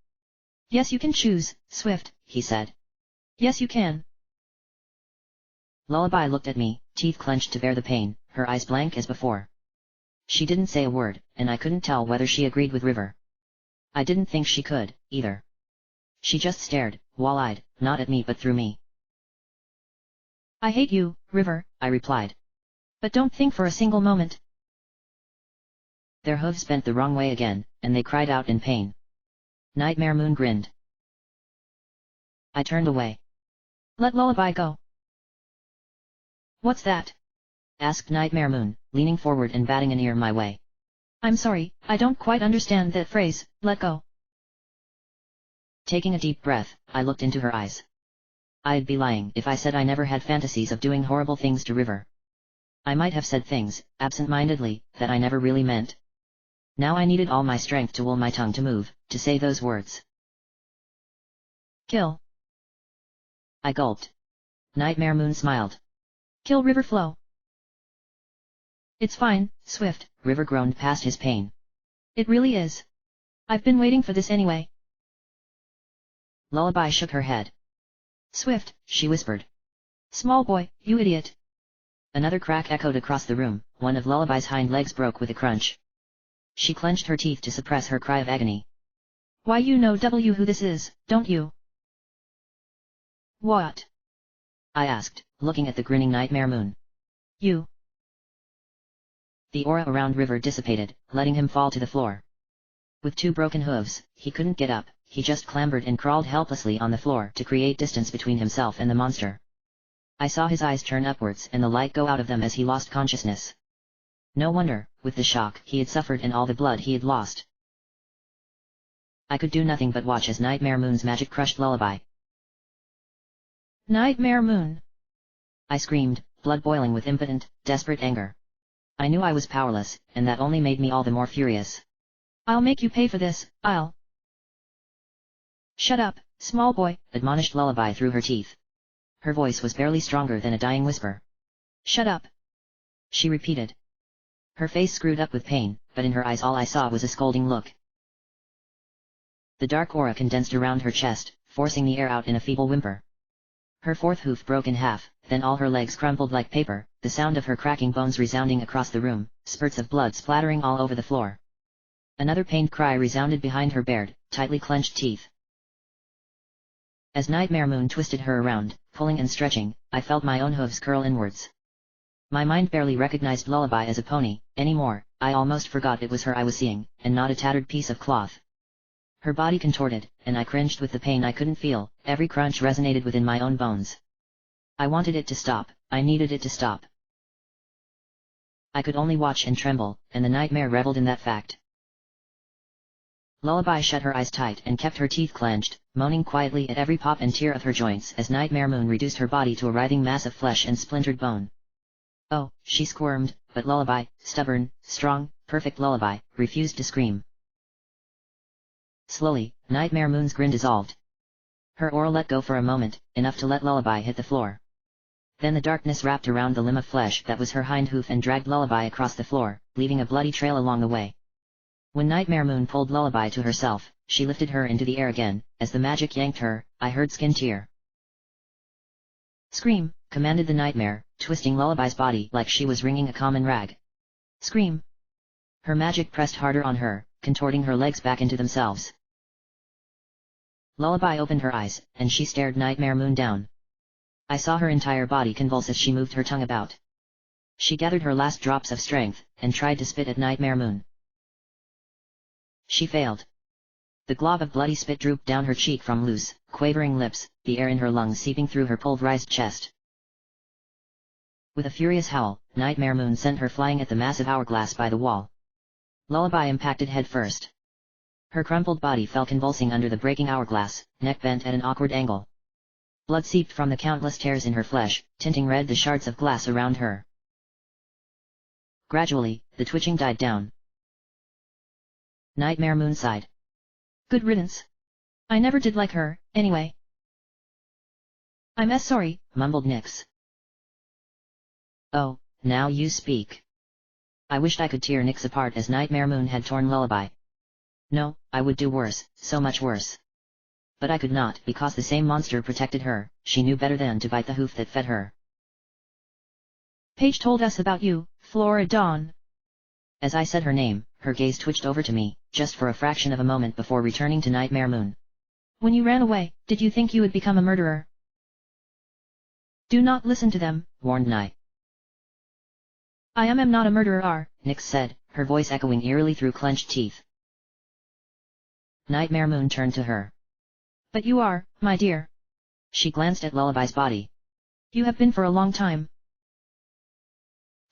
B: Yes, you can choose, Swift,
A: he said.
B: Yes, you can.
A: Lullaby looked at me, teeth clenched to bear the pain, her eyes blank as before. She didn't say a word, and I couldn't tell whether she agreed with River. I didn't think she could, either. She just stared, wall-eyed, not at me but through me.
B: I hate you, River,
A: I replied.
B: But don't think for a single moment.
A: Their hooves bent the wrong way again, and they cried out in pain. Nightmare Moon grinned. I turned away.
B: Let Lullaby go. What's that?
A: Asked Nightmare Moon, leaning forward and batting an ear my way.
B: I'm sorry, I don't quite understand that phrase, let go.
A: Taking a deep breath, I looked into her eyes. I'd be lying if I said I never had fantasies of doing horrible things to River. I might have said things, absent-mindedly, that I never really meant. Now I needed all my strength to will my tongue to move, to say those words.
B: Kill.
A: I gulped. Nightmare Moon smiled.
B: Kill River Flow. It's fine, Swift,
A: River groaned past his pain.
B: It really is. I've been waiting for this anyway.
A: Lullaby shook her head.
B: Swift,
A: she whispered.
B: Small boy, you idiot.
A: Another crack echoed across the room, one of Lullaby's hind legs broke with a crunch. She clenched her teeth to suppress her cry of agony.
B: Why you know who this is, don't you? What?
A: I asked, looking at the grinning Nightmare Moon.
B: You.
A: The aura around River dissipated, letting him fall to the floor. With 2 broken hooves, he couldn't get up, he just clambered and crawled helplessly on the floor to create distance between himself and the monster. I saw his eyes turn upwards and the light go out of them as he lost consciousness. No wonder, with the shock he had suffered and all the blood he had lost. I could do nothing but watch as Nightmare Moon's magic crushed Lullaby.
B: Nightmare Moon!
A: I screamed, blood boiling with impotent, desperate anger. I knew I was powerless, and that only made me all the more furious.
B: I'll make you pay for this, I'll... Shut up, small boy,
A: admonished Lullaby through her teeth. Her voice was barely stronger than a dying whisper.
B: Shut up,
A: she repeated. Her face screwed up with pain, but in her eyes all I saw was a scolding look. The dark aura condensed around her chest, forcing the air out in a feeble whimper. Her 4th hoof broke in half, then all her legs crumpled like paper, the sound of her cracking bones resounding across the room, spurts of blood splattering all over the floor. Another pained cry resounded behind her bared, tightly clenched teeth. As Nightmare Moon twisted her around, pulling and stretching, I felt my own hooves curl inwards. My mind barely recognized Lullaby as a pony, anymore, I almost forgot it was her I was seeing, and not a tattered piece of cloth. Her body contorted, and I cringed with the pain I couldn't feel, every crunch resonated within my own bones. I wanted it to stop, I needed it to stop. I could only watch and tremble, and the nightmare reveled in that fact. Lullaby shut her eyes tight and kept her teeth clenched, moaning quietly at every pop and tear of her joints as Nightmare Moon reduced her body to a writhing mass of flesh and splintered bone. Oh, she squirmed, but Lullaby, stubborn, strong, perfect Lullaby, refused to scream. Slowly, Nightmare Moon's grin dissolved. Her aura let go for a moment, enough to let Lullaby hit the floor. Then the darkness wrapped around the limb of flesh that was her hind hoof and dragged Lullaby across the floor, leaving a bloody trail along the way. When Nightmare Moon pulled Lullaby to herself, she lifted her into the air again. As the magic yanked her, I heard skin tear. Scream, commanded the nightmare, twisting Lullaby's body like she was wringing a common rag. Scream. Her magic pressed harder on her, contorting her legs back into themselves. Lullaby opened her eyes, and she stared Nightmare Moon down. I saw her entire body convulse as she moved her tongue about. She gathered her last drops of strength, and tried to spit at Nightmare Moon. She failed. The glob of bloody spit drooped down her cheek from loose, quavering lips, the air in her lungs seeping through her pulverized chest. With a furious howl, Nightmare Moon sent her flying at the massive hourglass by the wall. Lullaby impacted head first. Her crumpled body fell convulsing under the breaking hourglass, neck bent at an awkward angle. Blood seeped from the countless tears in her flesh, tinting red the shards of glass around her. Gradually, the twitching died down. Nightmare Moon sighed.
B: Good riddance. I never did like her, anyway. I'm sorry,
A: mumbled Nyx. Oh, now you speak. I wished I could tear Nyx apart as Nightmare Moon had torn Lullaby. No, I would do worse, so much worse. But I could not because the same monster protected her, she knew better than to bite the hoof that fed her.
B: Paige told us about you, Flora Dawn.
A: As I said her name, her gaze twitched over to me, just for a fraction of a moment before returning to Nightmare Moon.
B: When you ran away, did you think you would become a murderer? Do not listen to them,
A: warned Nye.
B: I am not a murderer,
A: Nyx said, her voice echoing eerily through clenched teeth. Nightmare Moon turned to her.
B: But you are, my dear.
A: She glanced at Lullaby's body.
B: You have been for a long time.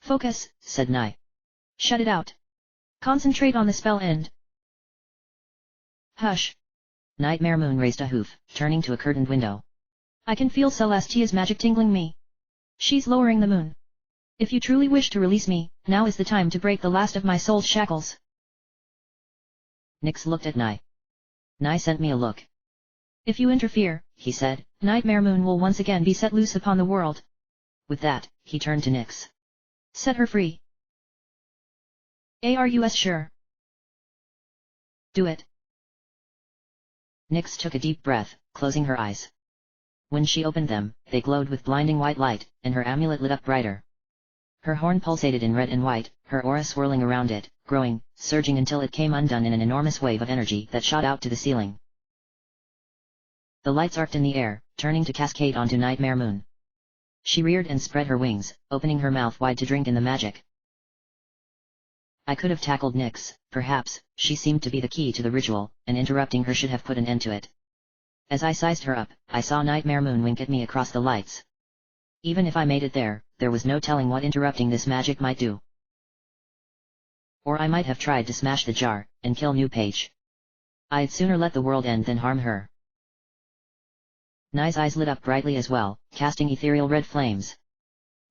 B: Focus,
A: said Nye.
B: Shut it out. Concentrate on the spell and... Hush.
A: Nightmare Moon raised a hoof, turning to a curtained window.
B: I can feel Celestia's magic tingling me. She's lowering the moon. If you truly wish to release me, now is the time to break the last of my soul's shackles.
A: Nyx looked at Nai. Nai sent me a look.
B: If you interfere, he said, Nightmare Moon will once again be set loose upon the world.
A: With that, he turned to Nyx.
B: Set her free. Are you sure? Do it.
A: Nyx took a deep breath, closing her eyes. When she opened them, they glowed with blinding white light, and her amulet lit up brighter. Her horn pulsated in red and white, her aura swirling around it, growing, surging until it came undone in an enormous wave of energy that shot out to the ceiling. The lights arced in the air, turning to cascade onto Nightmare Moon. She reared and spread her wings, opening her mouth wide to drink in the magic. I could have tackled Nyx, perhaps, she seemed to be the key to the ritual, and interrupting her should have put an end to it. As I sized her up, I saw Nightmare Moon wink at me across the lights. Even if I made it there was no telling what interrupting this magic might do. Or I might have tried to smash the jar, and kill New Page. I'd sooner let the world end than harm her. Nai's eyes lit up brightly as well, casting ethereal red flames.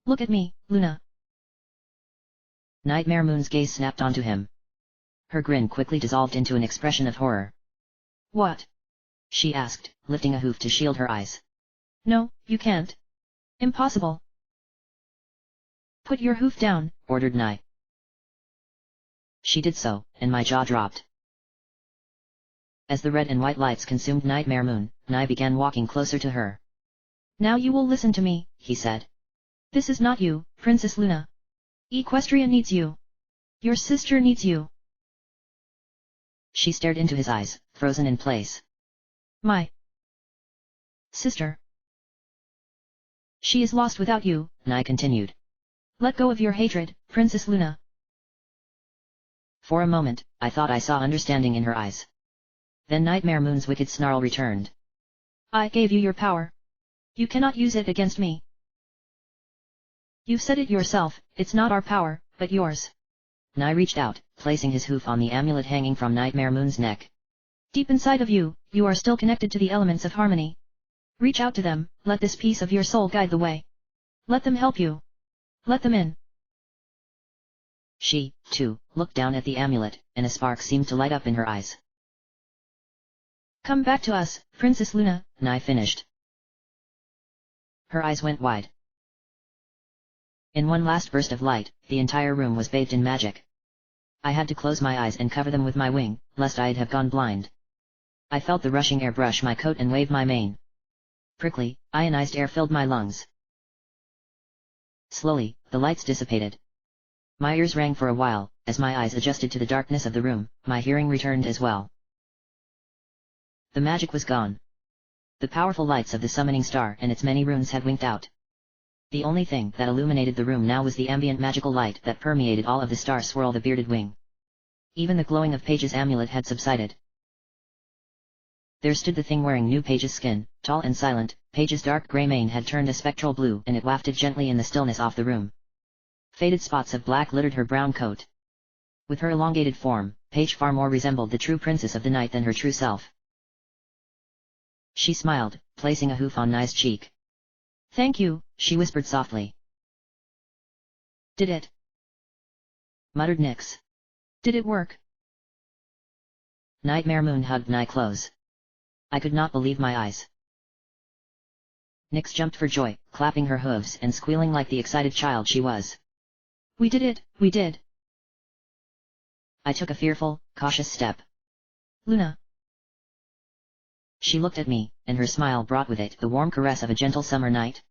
B: Look at me, Luna.
A: Nightmare Moon's gaze snapped onto him. Her grin quickly dissolved into an expression of horror.
B: What?
A: She asked, lifting a hoof to shield her eyes.
B: No, you can't. Impossible. Put your hoof down,
A: ordered Nai. She did so, and my jaw dropped. As the red and white lights consumed Nightmare Moon, Nai began walking closer to her.
B: Now you will listen to me, he said. This is not you, Princess Luna. Equestria needs you. Your sister needs you.
A: She stared into his eyes, frozen in place.
B: My sister. She is lost without you,
A: Nai continued.
B: Let go of your hatred, Princess Luna.
A: For a moment, I thought I saw understanding in her eyes. Then Nightmare Moon's wicked snarl returned.
B: I gave you your power. You cannot use it against me. You've said it yourself, it's not our power, but yours.
A: Nai reached out, placing his hoof on the amulet hanging from Nightmare Moon's neck.
B: Deep inside of you, you are still connected to the elements of harmony. Reach out to them, let this piece of your soul guide the way. Let them help you. Let them in.
A: She, too, looked down at the amulet, and a spark seemed to light up in her eyes.
B: Come back to us, Princess Luna,
A: Nai finished. Her eyes went wide. In one last burst of light, the entire room was bathed in magic. I had to close my eyes and cover them with my wing, lest I'd have gone blind. I felt the rushing air brush my coat and wave my mane. Prickly, ionized air filled my lungs. Slowly, the lights dissipated. My ears rang for a while, as my eyes adjusted to the darkness of the room, my hearing returned as well. The magic was gone. The powerful lights of the summoning star and its many runes had winked out. The only thing that illuminated the room now was the ambient magical light that permeated all of the star swirl the bearded wing. Even the glowing of Page's amulet had subsided. There stood the thing wearing New Page's skin, tall and silent. Page's dark grey mane had turned a spectral blue and it wafted gently in the stillness off the room. Faded spots of black littered her brown coat. With her elongated form, Page far more resembled the true princess of the night than her true self. She smiled, placing a hoof on Nai's cheek.
B: Thank you,
A: she whispered softly.
B: Did it?
A: Muttered Nyx.
B: Did it work?
A: Nightmare Moon hugged Nai close. I could not believe my eyes. Nyx jumped for joy, clapping her hooves and squealing like the excited child she was.
B: We did it, we did.
A: I took a fearful, cautious step.
B: Luna.
A: She looked at me, and her smile brought with it the warm caress of a gentle summer night.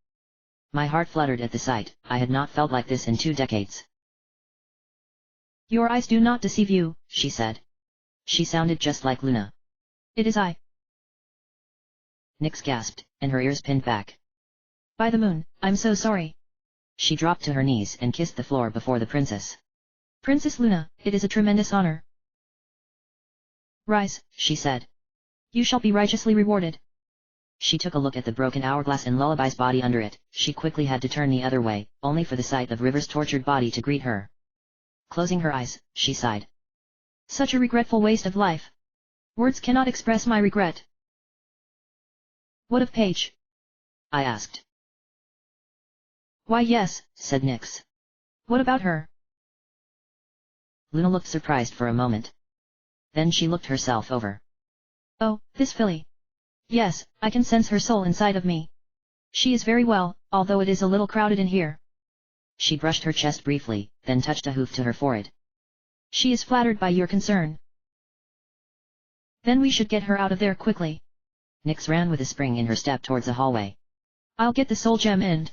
A: My heart fluttered at the sight, I had not felt like this in 2 decades.
B: Your eyes do not deceive you, she said.
A: She sounded just like Luna.
B: It is I.
A: Nyx gasped, and her ears pinned back.
B: By the moon, I'm so sorry.
A: She dropped to her knees and kissed the floor before the princess.
B: Princess Luna, it is a tremendous honor. Rise,
A: she said.
B: You shall be righteously rewarded.
A: She took a look at the broken hourglass and Lullaby's body under it. She quickly had to turn the other way, only for the sight of River's tortured body to greet her. Closing her eyes, she sighed.
B: Such a regretful waste of life. Words cannot express my regret. What of Paige?
A: I asked.
B: Why yes, said Nyx. What about her?
A: Luna looked surprised for a moment. Then she looked herself over.
B: Oh, this filly. Yes, I can sense her soul inside of me. She is very well, although it is a little crowded in here.
A: She brushed her chest briefly, then touched a hoof to her forehead.
B: She is flattered by your concern. Then we should get her out of there quickly.
A: Nyx ran with a spring in her step towards the hallway.
B: I'll get the soul gem and...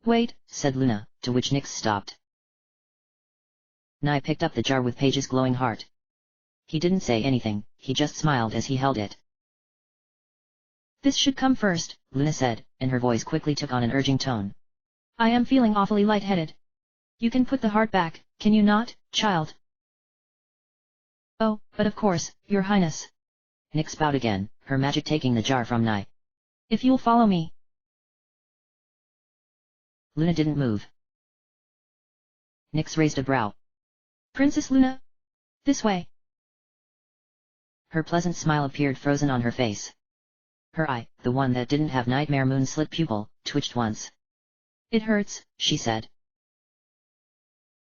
B: Wait,
A: said Luna, to which Nyx stopped. Nye picked up the jar with Paige's glowing heart. He didn't say anything, he just smiled as he held it.
B: This should come first,
A: Luna said, and her voice quickly took on an urging tone.
B: I am feeling awfully lightheaded. You can put the heart back, can you not, child? Oh, but of course, your highness.
A: Nyx bowed again, her magic taking the jar from Nye.
B: If you'll follow me.
A: Luna didn't move. Nyx raised a brow.
B: Princess Luna? This way.
A: Her pleasant smile appeared frozen on her face. Her eye, the one that didn't have Nightmare Moon's slit pupil, twitched once.
B: It hurts,
A: she said.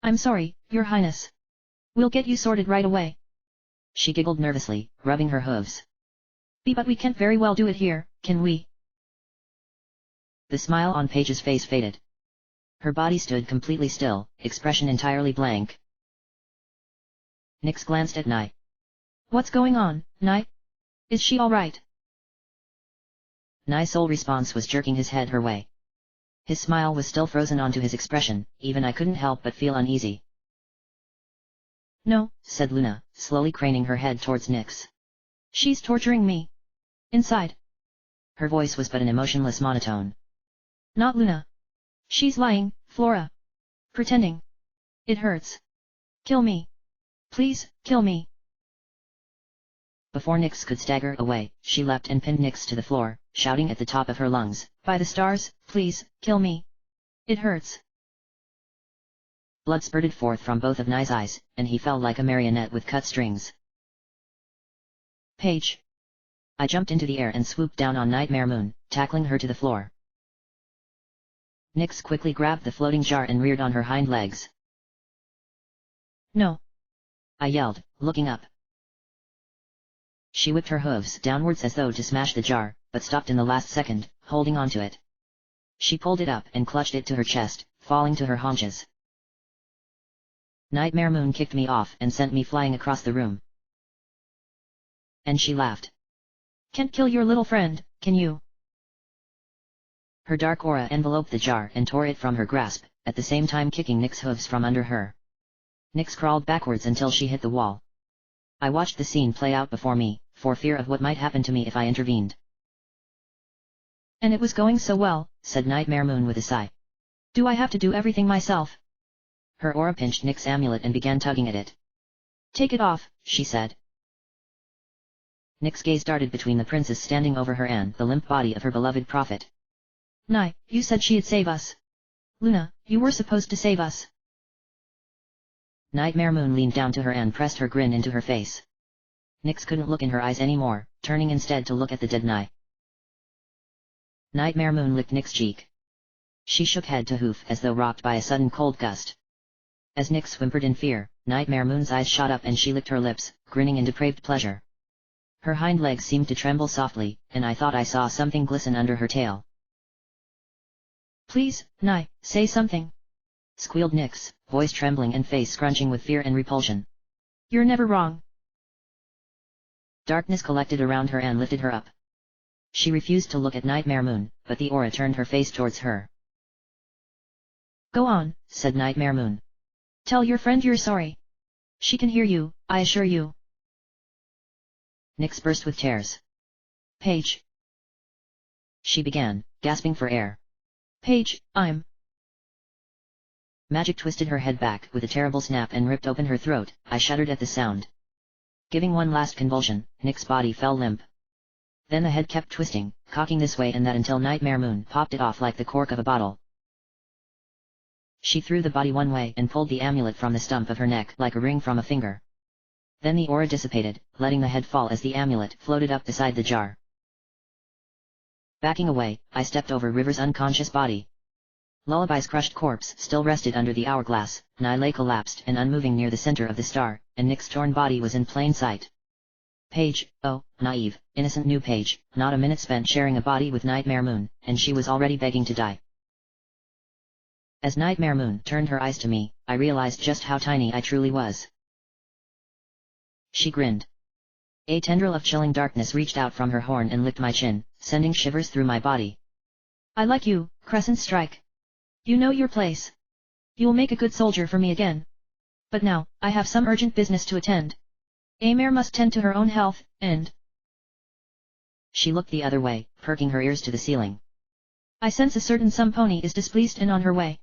B: I'm sorry, your highness. We'll get you sorted right away.
A: She giggled nervously, rubbing her hooves.
B: But we can't very well do it here, can we?
A: The smile on Paige's face faded. Her body stood completely still, expression entirely blank. Nyx glanced at Nye.
B: What's going on, Nye? Is she all right?
A: Nye's sole response was jerking his head her way. His smile was still frozen onto his expression, even I couldn't help but feel uneasy.
B: No,
A: said Luna, slowly craning her head towards Nyx.
B: She's torturing me. Inside.
A: Her voice was but an emotionless monotone.
B: Not Luna. She's lying, Flora. Pretending. It hurts. Kill me. Please, kill me.
A: Before Nyx could stagger away, she leapt and pinned Nyx to the floor, shouting at the top of her lungs,
B: By the stars, please, kill me. It hurts.
A: Blood spurted forth from both of Nye's eyes, and he fell like a marionette with cut strings.
B: Paige.
A: I jumped into the air and swooped down on Nightmare Moon, tackling her to the floor. Nyx quickly grabbed the floating jar and reared on her hind legs.
B: No.
A: I yelled, looking up. She whipped her hooves downwards as though to smash the jar, but stopped in the last second, holding on to it. She pulled it up and clutched it to her chest, falling to her haunches. Nightmare Moon kicked me off and sent me flying across the room. And she laughed.
B: Can't kill your little friend, can you?
A: Her dark aura enveloped the jar and tore it from her grasp, at the same time kicking Nyx's hooves from under her. Nyx crawled backwards until she hit the wall. I watched the scene play out before me, for fear of what might happen to me if I intervened.
B: And it was going so well,
A: said Nightmare Moon with a sigh.
B: Do I have to do everything myself?
A: Her aura pinched Nyx's amulet and began tugging at it.
B: Take it off,
A: she said. Nyx's gaze darted between the princess standing over her and the limp body of her beloved prophet.
B: Nye, you said she'd save us. Luna, you were supposed to save us.
A: Nightmare Moon leaned down to her and pressed her grin into her face. Nyx couldn't look in her eyes anymore, turning instead to look at the dead Nye. Nightmare Moon licked Nyx's cheek. She shook head to hoof as though rocked by a sudden cold gust. As Nyx whimpered in fear, Nightmare Moon's eyes shot up and she licked her lips, grinning in depraved pleasure. Her hind legs seemed to tremble softly, and I thought I saw something glisten under her tail.
B: Please, Nye, say something.
A: Squealed Nyx, voice trembling and face scrunching with fear and repulsion.
B: You're never wrong.
A: Darkness collected around her and lifted her up. She refused to look at Nightmare Moon, but the aura turned her face towards her.
B: Go on,
A: said Nightmare Moon.
B: Tell your friend you're sorry. She can hear you, I assure you.
A: Nyx burst with tears.
B: Paige.
A: She began, gasping for air.
B: Paige, I'm...
A: Magic twisted her head back with a terrible snap and ripped open her throat. I shuddered at the sound. Giving one last convulsion, Nyx's body fell limp. Then the head kept twisting, cocking this way and that until Nightmare Moon popped it off like the cork of a bottle. She threw the body one way and pulled the amulet from the stump of her neck like a ring from a finger. Then the aura dissipated, letting the head fall as the amulet floated up beside the jar. Backing away, I stepped over River's unconscious body. Lullaby's crushed corpse still rested under the hourglass, Nai lay collapsed and unmoving near the center of the star, and Nick's torn body was in plain sight. Paige, oh, naive, innocent new Paige, not a minute spent sharing a body with Nightmare Moon, and she was already begging to die. As Nightmare Moon turned her eyes to me, I realized just how tiny I truly was. She grinned. A tendril of chilling darkness reached out from her horn and licked my chin, sending shivers through my body.
B: I like you, Crescent Strike. You know your place. You'll make a good soldier for me again. But now, I have some urgent business to attend. A mare must tend to her own health, and...
A: She looked the other way, perking her ears to the ceiling.
B: I sense a certain some pony is displeased and on her way.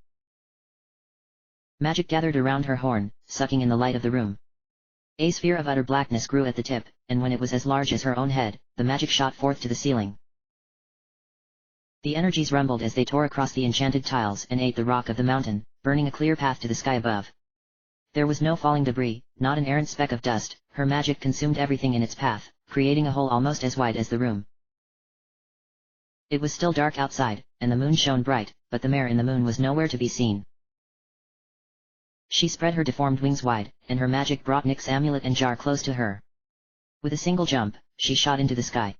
A: Magic gathered around her horn, sucking in the light of the room. A sphere of utter blackness grew at the tip, and when it was as large as her own head, the magic shot forth to the ceiling. The energies rumbled as they tore across the enchanted tiles and ate the rock of the mountain, burning a clear path to the sky above. There was no falling debris, not an errant speck of dust, her magic consumed everything in its path, creating a hole almost as wide as the room. It was still dark outside, and the moon shone bright, but the mare in the moon was nowhere to be seen. She spread her deformed wings wide, and her magic brought Nick's amulet and jar close to her. With a single jump, she shot into the sky.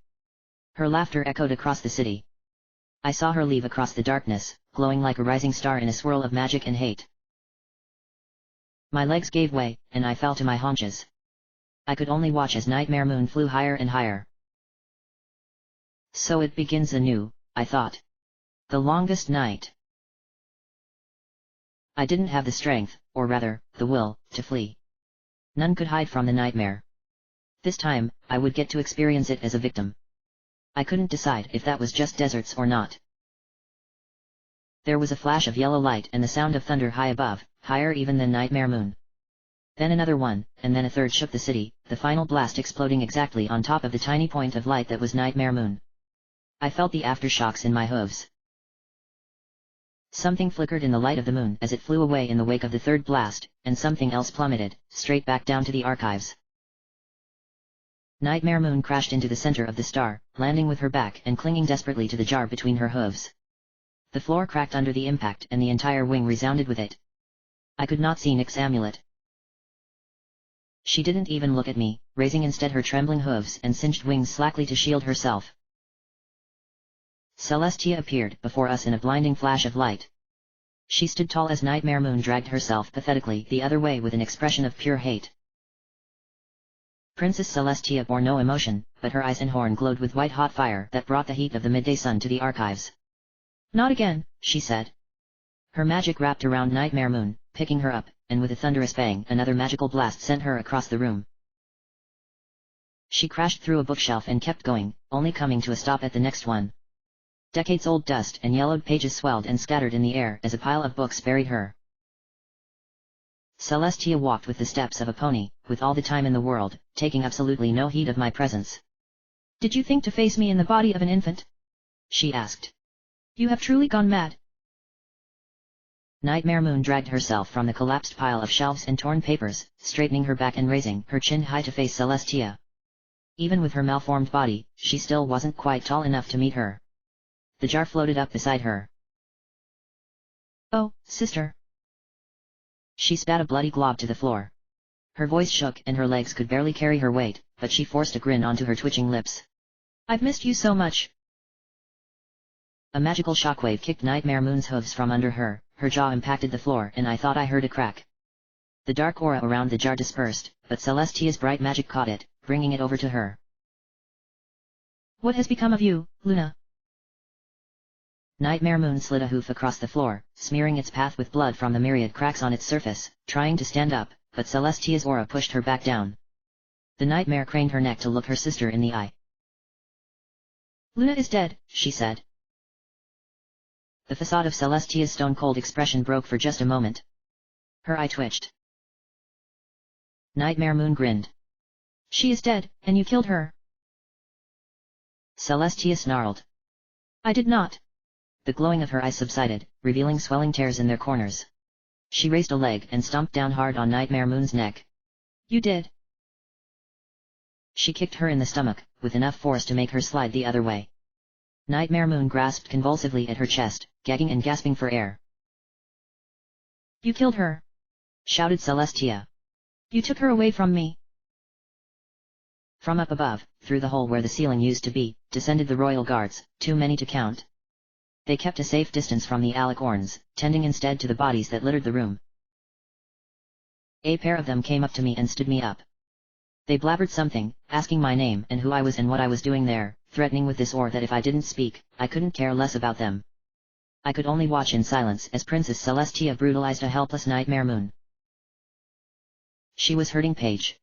A: Her laughter echoed across the city. I saw her leave across the darkness, glowing like a rising star in a swirl of magic and hate. My legs gave way, and I fell to my haunches. I could only watch as Nightmare Moon flew higher and higher. So it begins anew, I thought. The longest night. I didn't have the strength, or rather, the will, to flee. None could hide from the nightmare. This time, I would get to experience it as a victim. I couldn't decide if that was just deserts or not. There was a flash of yellow light and the sound of thunder high above, higher even than Nightmare Moon. Then another one, and then a third shook the city, the final blast exploding exactly on top of the tiny point of light that was Nightmare Moon. I felt the aftershocks in my hooves. Something flickered in the light of the moon as it flew away in the wake of the third blast, and something else plummeted, straight back down to the archives. Nightmare Moon crashed into the center of the star, landing with her back and clinging desperately to the jar between her hooves. The floor cracked under the impact and the entire wing resounded with it. I could not see Nick's amulet. She didn't even look at me, raising instead her trembling hooves and singed wings slackly to shield herself. Celestia appeared before us in a blinding flash of light. She stood tall as Nightmare Moon dragged herself pathetically the other way with an expression of pure hate. Princess Celestia bore no emotion, but her eyes and horn glowed with white-hot fire that brought the heat of the midday sun to the archives.
B: Not again,
A: she said. Her magic wrapped around Nightmare Moon, picking her up, and with a thunderous bang another magical blast sent her across the room. She crashed through a bookshelf and kept going, only coming to a stop at the next one. Decades-old dust and yellowed pages swelled and scattered in the air as a pile of books buried her. Celestia walked with the steps of a pony, with all the time in the world, taking absolutely no heed of my presence.
B: Did you think to face me in the body of an infant?
A: She asked.
B: You have truly gone mad.
A: Nightmare Moon dragged herself from the collapsed pile of shelves and torn papers, straightening her back and raising her chin high to face Celestia. Even with her malformed body, she still wasn't quite tall enough to meet her. The jar floated up beside her.
B: Oh, sister.
A: She spat a bloody glob to the floor. Her voice shook and her legs could barely carry her weight, but she forced a grin onto her twitching lips.
B: I've missed you so much.
A: A magical shockwave kicked Nightmare Moon's hooves from under her, her jaw impacted the floor and I thought I heard a crack. The dark aura around the jar dispersed, but Celestia's bright magic caught it, bringing it over to her.
B: What has become of you, Luna?
A: Nightmare Moon slid a hoof across the floor, smearing its path with blood from the myriad cracks on its surface, trying to stand up, but Celestia's aura pushed her back down. The nightmare craned her neck to look her sister in the eye.
B: Luna is dead,
A: she said. The facade of Celestia's stone-cold expression broke for just a moment. Her eye twitched. Nightmare Moon grinned.
B: She is dead, and you killed her.
A: Celestia snarled.
B: I did not.
A: The glowing of her eyes subsided, revealing swelling tears in their corners. She raised a leg and stomped down hard on Nightmare Moon's neck.
B: You did.
A: She kicked her in the stomach, with enough force to make her slide the other way. Nightmare Moon grasped convulsively at her chest, gagging and gasping for air.
B: You killed her!
A: Shouted Celestia.
B: You took her away from me!
A: From up above, through the hole where the ceiling used to be, descended the royal guards, too many to count. They kept a safe distance from the alicorns, tending instead to the bodies that littered the room. A pair of them came up to me and stood me up. They blabbered something, asking my name and who I was and what I was doing there, threatening with this or that if I didn't speak, I couldn't care less about them. I could only watch in silence as Princess Celestia brutalized a helpless Nightmare Moon. She was hurting Paige.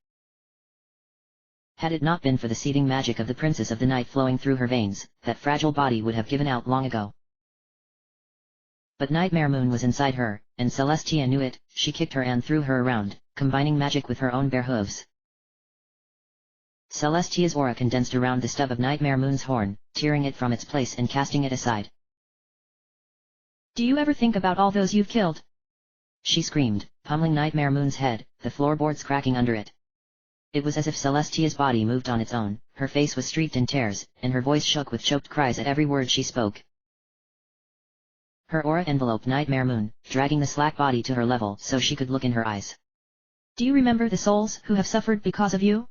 A: Had it not been for the seething magic of the Princess of the Night flowing through her veins, that fragile body would have given out long ago. But Nightmare Moon was inside her, and Celestia knew it. She kicked her and threw her around, combining magic with her own bare hooves. Celestia's aura condensed around the stub of Nightmare Moon's horn, tearing it from its place and casting it aside.
B: Do you ever think about all those you've killed?
A: She screamed, pummeling Nightmare Moon's head, the floorboards cracking under it. It was as if Celestia's body moved on its own, her face was streaked in tears, and her voice shook with choked cries at every word she spoke. Her aura enveloped Nightmare Moon, dragging the slack body to her level so she could look in her eyes.
B: Do you remember the souls who have suffered because of you?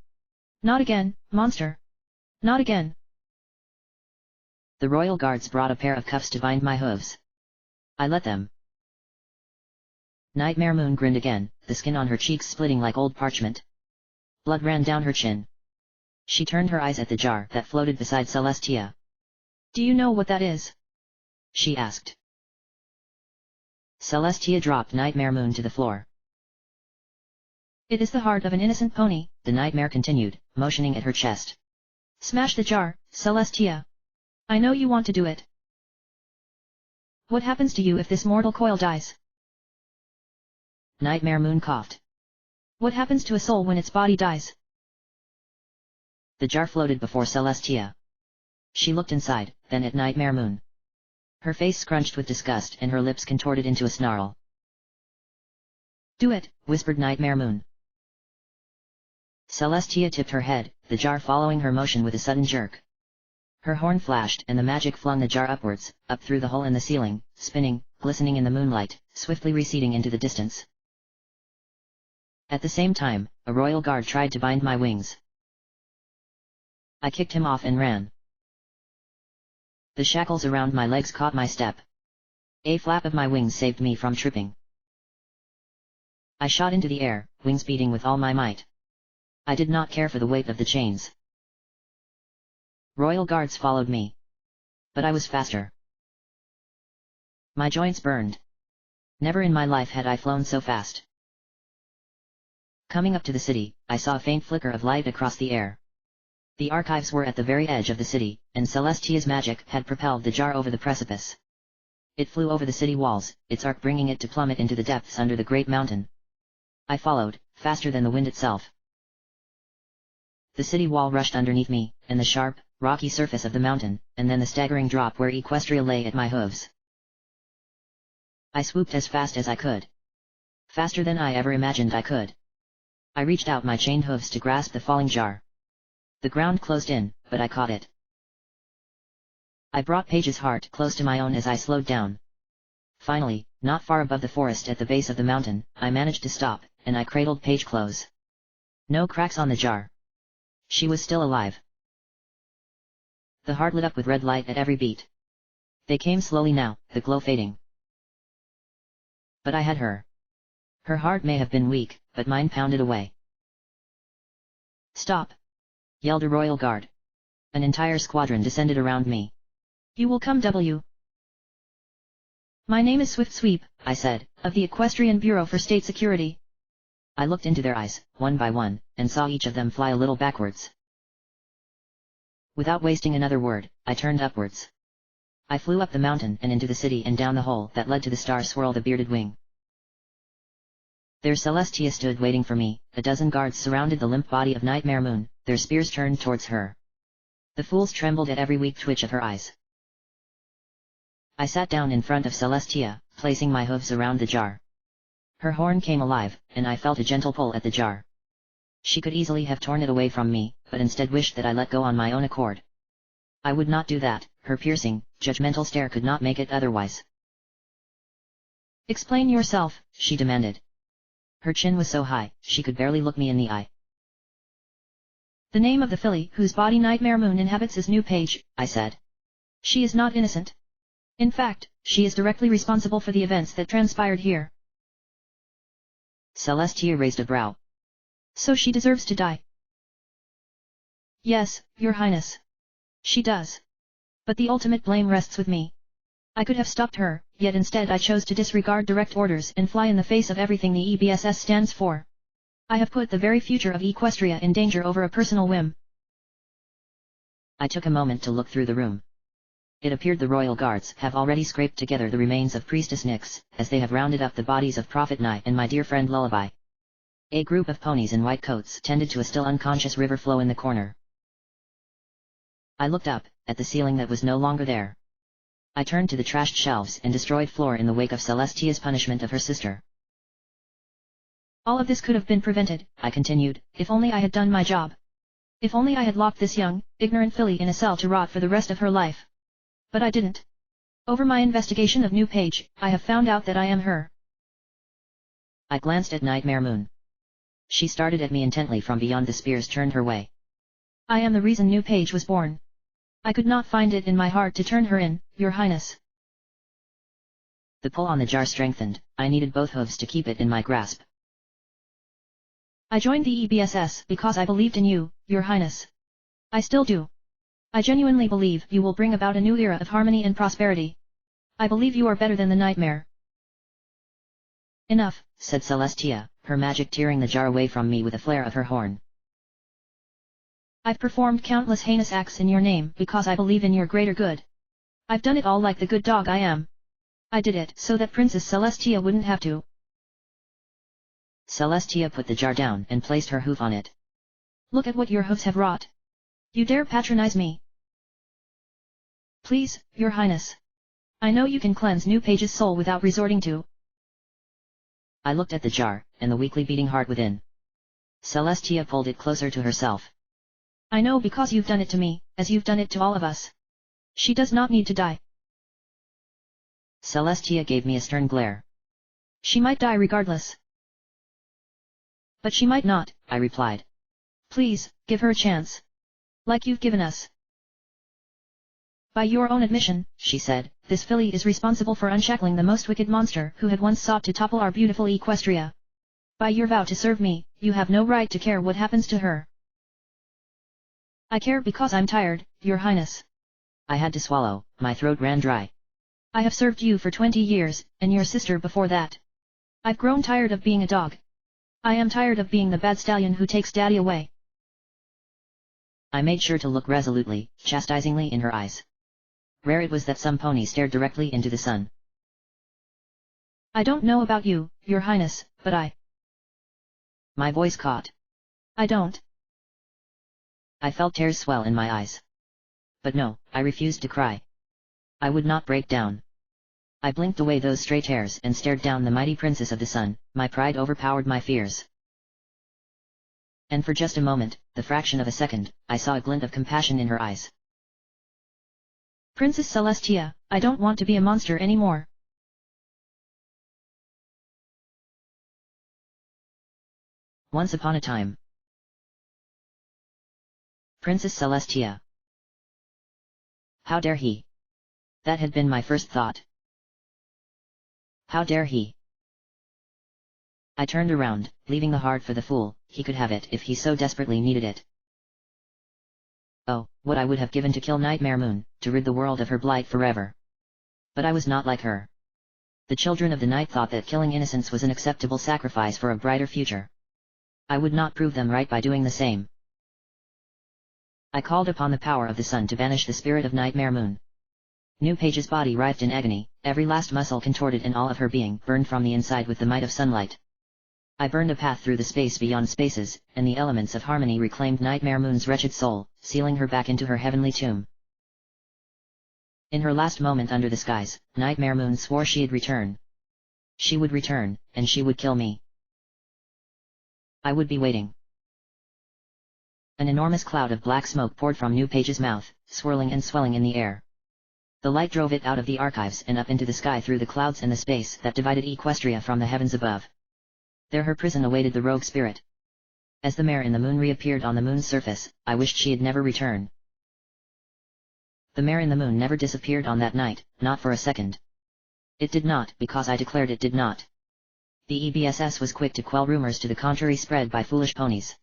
B: Not again, monster. Not again.
A: The royal guards brought a pair of cuffs to bind my hooves. I let them. Nightmare Moon grinned again, the skin on her cheeks splitting like old parchment. Blood ran down her chin. She turned her eyes at the jar that floated beside Celestia.
B: Do you know what that is?
A: She asked. Celestia dropped Nightmare Moon to the floor.
B: It is the heart of an innocent pony,
A: the nightmare continued, motioning at her chest.
B: Smash the jar, Celestia. I know you want to do it. What happens to you if this mortal coil dies?
A: Nightmare Moon coughed.
B: What happens to a soul when its body dies?
A: The jar floated before Celestia. She looked inside, then at Nightmare Moon. Her face scrunched with disgust and her lips contorted into a snarl.
B: Do it,
A: whispered Nightmare Moon. Celestia tipped her head, the jar following her motion with a sudden jerk. Her horn flashed and the magic flung the jar upwards, up through the hole in the ceiling, spinning, glistening in the moonlight, swiftly receding into the distance. At the same time, a royal guard tried to bind my wings. I kicked him off and ran. The shackles around my legs caught my step. A flap of my wings saved me from tripping. I shot into the air, wings beating with all my might. I did not care for the weight of the chains. Royal guards followed me. But I was faster. My joints burned. Never in my life had I flown so fast. Coming up to the city, I saw a faint flicker of light across the air. The archives were at the very edge of the city, and Celestia's magic had propelled the jar over the precipice. It flew over the city walls, its arc bringing it to plummet into the depths under the great mountain. I followed, faster than the wind itself. The city wall rushed underneath me, and the sharp, rocky surface of the mountain, and then the staggering drop where Equestria lay at my hooves. I swooped as fast as I could. Faster than I ever imagined I could. I reached out my chained hooves to grasp the falling jar. The ground closed in, but I caught it. I brought Paige's heart close to my own as I slowed down. Finally, not far above the forest at the base of the mountain, I managed to stop, and I cradled Paige close. No cracks on the jar. She was still alive. The heart lit up with red light at every beat. They came slowly now, the glow fading. But I had her. Her heart may have been weak, but mine pounded away. Stop! Yelled a royal guard. An entire squadron descended around me.
B: You will come W. My name is Swift Sweep, I said, of the Equestrian Bureau for State Security.
A: I looked into their eyes, one by one, and saw each of them fly a little backwards. Without wasting another word, I turned upwards. I flew up the mountain and into the city and down the hole that led to the star swirl the bearded wing. There Celestia stood waiting for me, a dozen guards surrounded the limp body of Nightmare Moon, their spears turned towards her. The fools trembled at every weak twitch of her eyes. I sat down in front of Celestia, placing my hooves around the jar. Her horn came alive, and I felt a gentle pull at the jar. She could easily have torn it away from me, but instead wished that I let go on my own accord. I would not do that, her piercing, judgmental stare could not make it otherwise.
B: Explain yourself,
A: she demanded. Her chin was so high, she could barely look me in the eye.
B: The name of the filly whose body Nightmare Moon inhabits is New Page,
A: I said.
B: She is not innocent. In fact, she is directly responsible for the events that transpired here.
A: Celestia raised a brow.
B: So she deserves to die. Yes, Your Highness. She does. But the ultimate blame rests with me. I could have stopped her, yet instead I chose to disregard direct orders and fly in the face of everything the EBSS stands for. I have put the very future of Equestria in danger over a personal whim.
A: I took a moment to look through the room. It appeared the royal guards have already scraped together the remains of Priestess Nyx, as they have rounded up the bodies of Prophet Nye and my dear friend Lullaby. A group of ponies in white coats tended to a still unconscious river flow in the corner. I looked up, at the ceiling that was no longer there. I turned to the trashed shelves and destroyed floor in the wake of Celestia's punishment of her sister.
B: All of this could have been prevented, I continued, if only I had done my job. If only I had locked this young, ignorant filly in a cell to rot for the rest of her life. But I didn't. Over my investigation of New Page, I have found out that I am her.
A: I glanced at Nightmare Moon. She started at me intently from beyond the spears turned her way.
B: I am the reason New Page was born. I could not find it in my heart to turn her in, Your Highness.
A: The pull on the jar strengthened, I needed both hooves to keep it in my grasp.
B: I joined the EBSS because I believed in you, Your Highness. I still do. I genuinely believe you will bring about a new era of harmony and prosperity. I believe you are better than the nightmare.
A: Enough, said Celestia, her magic tearing the jar away from me with a flare of her horn.
B: I've performed countless heinous acts in your name because I believe in your greater good. I've done it all like the good dog I am. I did it so that Princess Celestia wouldn't have to.
A: Celestia put the jar down and placed her hoof on it.
B: Look at what your hooves have wrought. You dare patronize me? Please, Your Highness. I know you can cleanse New Page's soul without resorting to.
A: I looked at the jar, and the weakly beating heart within. Celestia pulled it closer to herself.
B: I know because you've done it to me, as you've done it to all of us. She does not need to die.
A: Celestia gave me a stern glare.
B: She might die regardless. But she might not,
A: I replied.
B: Please, give her a chance. Like you've given us. By your own admission, she said, this filly is responsible for unshackling the most wicked monster who had once sought to topple our beautiful Equestria. By your vow to serve me, you have no right to care what happens to her. I care because I'm tired, Your Highness.
A: I had to swallow, my throat ran dry.
B: I have served you for 20 years, and your sister before that. I've grown tired of being a dog. I am tired of being the bad stallion who takes daddy away.
A: I made sure to look resolutely, chastisingly in her eyes. Rare it was that some pony stared directly into the sun.
B: I don't know about you, Your Highness, but
A: My voice caught.
B: I don't.
A: I felt tears swell in my eyes. But no, I refused to cry. I would not break down. I blinked away those stray tears and stared down the mighty princess of the sun, my pride overpowered my fears. And for just a moment, the fraction of a second, I saw a glint of compassion in her eyes.
B: Princess Celestia, I don't want to be a monster anymore.
A: Once upon a time. Princess Celestia. How dare he? That had been my first thought. How dare he? I turned around, leaving the heart for the fool. He could have it if he so desperately needed it. Oh, what I would have given to kill Nightmare Moon, to rid the world of her blight forever. But I was not like her. The children of the night thought that killing innocents was an acceptable sacrifice for a brighter future. I would not prove them right by doing the same. I called upon the power of the sun to banish the spirit of Nightmare Moon. New Page's body writhed in agony, every last muscle contorted and all of her being burned from the inside with the might of sunlight. I burned a path through the space beyond spaces, and the elements of harmony reclaimed Nightmare Moon's wretched soul, sealing her back into her heavenly tomb. In her last moment under the skies, Nightmare Moon swore she'd return. She would return, and she would kill me. I would be waiting. An enormous cloud of black smoke poured from New Page's mouth, swirling and swelling in the air. The light drove it out of the archives and up into the sky through the clouds and the space that divided Equestria from the heavens above. There her prison awaited the rogue spirit. As the mare in the moon reappeared on the moon's surface, I wished she had never returned. The mare in the moon never disappeared on that night, not for a second. It did not, because I declared it did not. The EBSS was quick to quell rumors to the contrary spread by foolish ponies.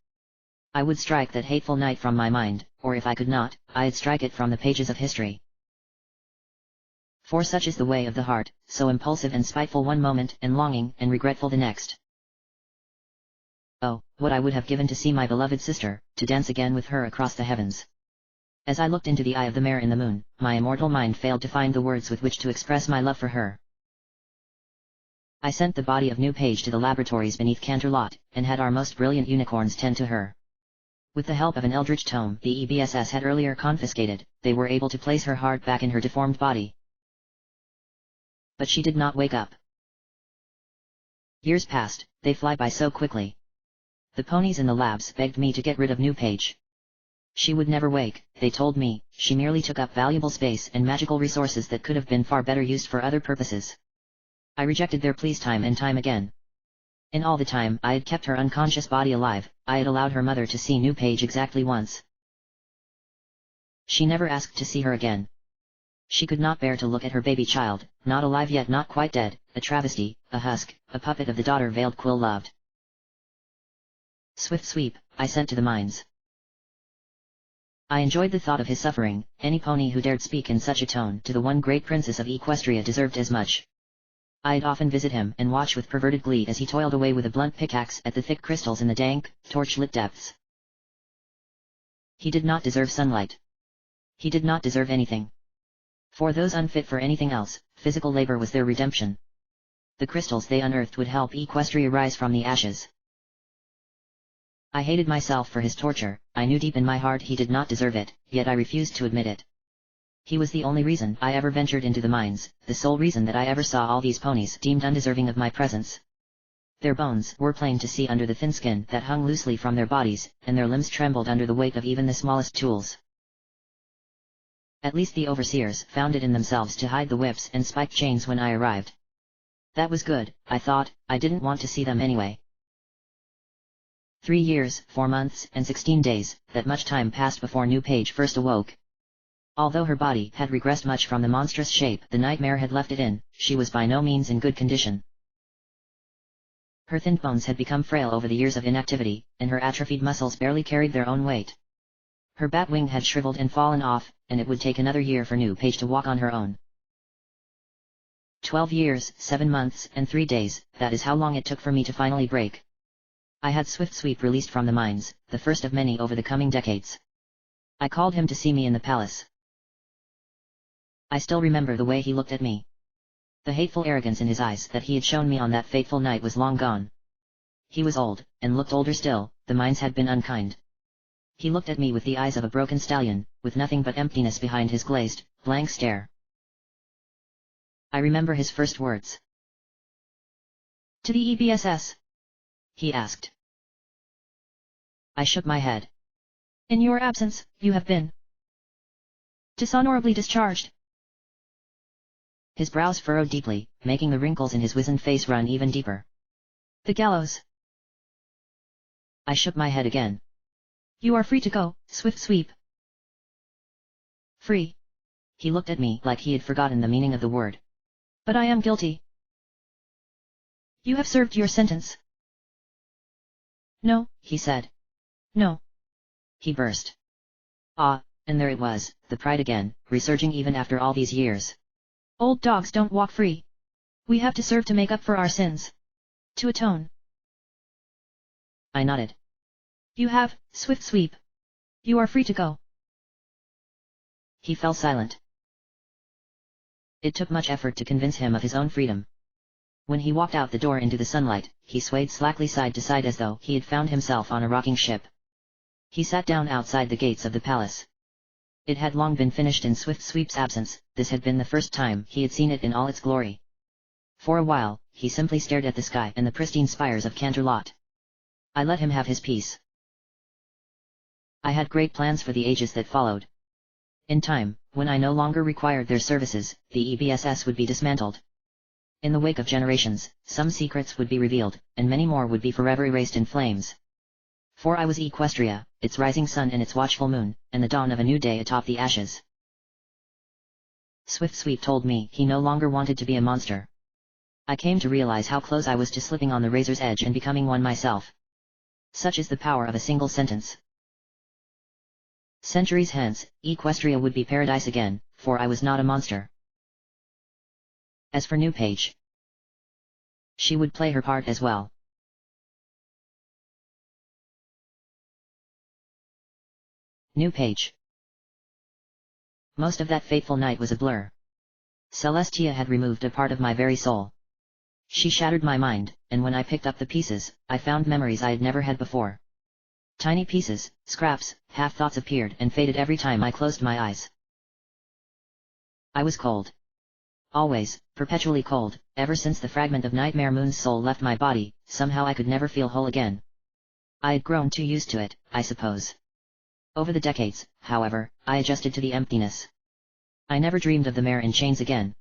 A: I would strike that hateful night from my mind, or if I could not, I'd strike it from the pages of history. For such is the way of the heart, so impulsive and spiteful one moment, and longing and regretful the next. Oh, what I would have given to see my beloved sister, to dance again with her across the heavens. As I looked into the eye of the mare in the moon, my immortal mind failed to find the words with which to express my love for her. I sent the body of New Page to the laboratories beneath Canterlot, and had our most brilliant unicorns tend to her. With the help of an eldritch tome the EBSS had earlier confiscated, they were able to place her heart back in her deformed body. But she did not wake up. Years passed, they fly by so quickly. The ponies in the labs begged me to get rid of New Page. She would never wake, they told me, she merely took up valuable space and magical resources that could have been far better used for other purposes. I rejected their pleas time and time again. In all the time I had kept her unconscious body alive, I had allowed her mother to see New Page exactly once. She never asked to see her again. She could not bear to look at her baby child, not alive yet not quite dead, a travesty, a husk, a puppet of the daughter veiled Quill loved. Swift Sweep, I sent to the mines. I enjoyed the thought of his suffering, any pony who dared speak in such a tone to the one great princess of Equestria deserved as much. I'd often visit him and watch with perverted glee as he toiled away with a blunt pickaxe at the thick crystals in the dank, torch-lit depths. He did not deserve sunlight. He did not deserve anything. For those unfit for anything else, physical labor was their redemption. The crystals they unearthed would help Equestria rise from the ashes. I hated myself for his torture, I knew deep in my heart he did not deserve it, yet I refused to admit it. He was the only reason I ever ventured into the mines, the sole reason that I ever saw all these ponies deemed undeserving of my presence. Their bones were plain to see under the thin skin that hung loosely from their bodies, and their limbs trembled under the weight of even the smallest tools. At least the overseers found it in themselves to hide the whips and spiked chains when I arrived. That was good, I thought, I didn't want to see them anyway. 3 years, 4 months, and 16 days, that much time passed before New Page first awoke. Although her body had regressed much from the monstrous shape the nightmare had left it in, she was by no means in good condition. Her thin bones had become frail over the years of inactivity, and her atrophied muscles barely carried their own weight. Her bat wing had shriveled and fallen off, and it would take another year for New Page to walk on her own. 12 years, 7 months, and 3 days, that is how long it took for me to finally break. I had Swift Sweep released from the mines, the first of many over the coming decades. I called him to see me in the palace. I still remember the way he looked at me. The hateful arrogance in his eyes that he had shown me on that fateful night was long gone. He was old, and looked older still, the mines had been unkind. He looked at me with the eyes of a broken stallion, with nothing but emptiness behind his glazed, blank stare. I remember his first words.
B: To the EBSS?
A: He asked. I shook my head.
B: In your absence, you have been dishonorably discharged.
A: His brows furrowed deeply, making the wrinkles in his wizened face run even deeper.
B: The gallows.
A: I shook my head again.
B: You are free to go, Swift Sweep.
A: Free? He looked at me like he had forgotten the meaning of the word.
B: But I am guilty. You have served your sentence.
A: No, he said.
B: No.
A: He burst. Ah, and there it was, the pride again, resurging even after all these years.
B: Old dogs don't walk free. We have to serve to make up for our sins. To atone.
A: I nodded.
B: You have, Swift Sweep. You are free to go.
A: He fell silent. It took much effort to convince him of his own freedom. When he walked out the door into the sunlight, he swayed slackly side to side as though he had found himself on a rocking ship. He sat down outside the gates of the palace. It had long been finished in Swift Sweep's absence, this had been the first time he had seen it in all its glory. For a while, he simply stared at the sky and the pristine spires of Canterlot. I let him have his piece. I had great plans for the ages that followed. In time, when I no longer required their services, the EBSS would be dismantled. In the wake of generations, some secrets would be revealed, and many more would be forever erased in flames. For I was Equestria, its rising sun and its watchful moon, and the dawn of a new day atop the ashes. Swift Sweep told me he no longer wanted to be a monster. I came to realize how close I was to slipping on the razor's edge and becoming one myself. Such is the power of a single sentence. Centuries hence, Equestria would be paradise again, for I was not a monster. As for New Page, she would play her part as well. New Page. Most of that fateful night was a blur. Celestia had removed a part of my very soul. She shattered my mind, and when I picked up the pieces, I found memories I had never had before. Tiny pieces, scraps, half-thoughts appeared and faded every time I closed my eyes. I was cold. Always, perpetually cold, ever since the fragment of Nightmare Moon's soul left my body. Somehow I could never feel whole again. I had grown too used to it, I suppose. Over the decades, however, I adjusted to the emptiness. I never dreamed of the mare in chains again.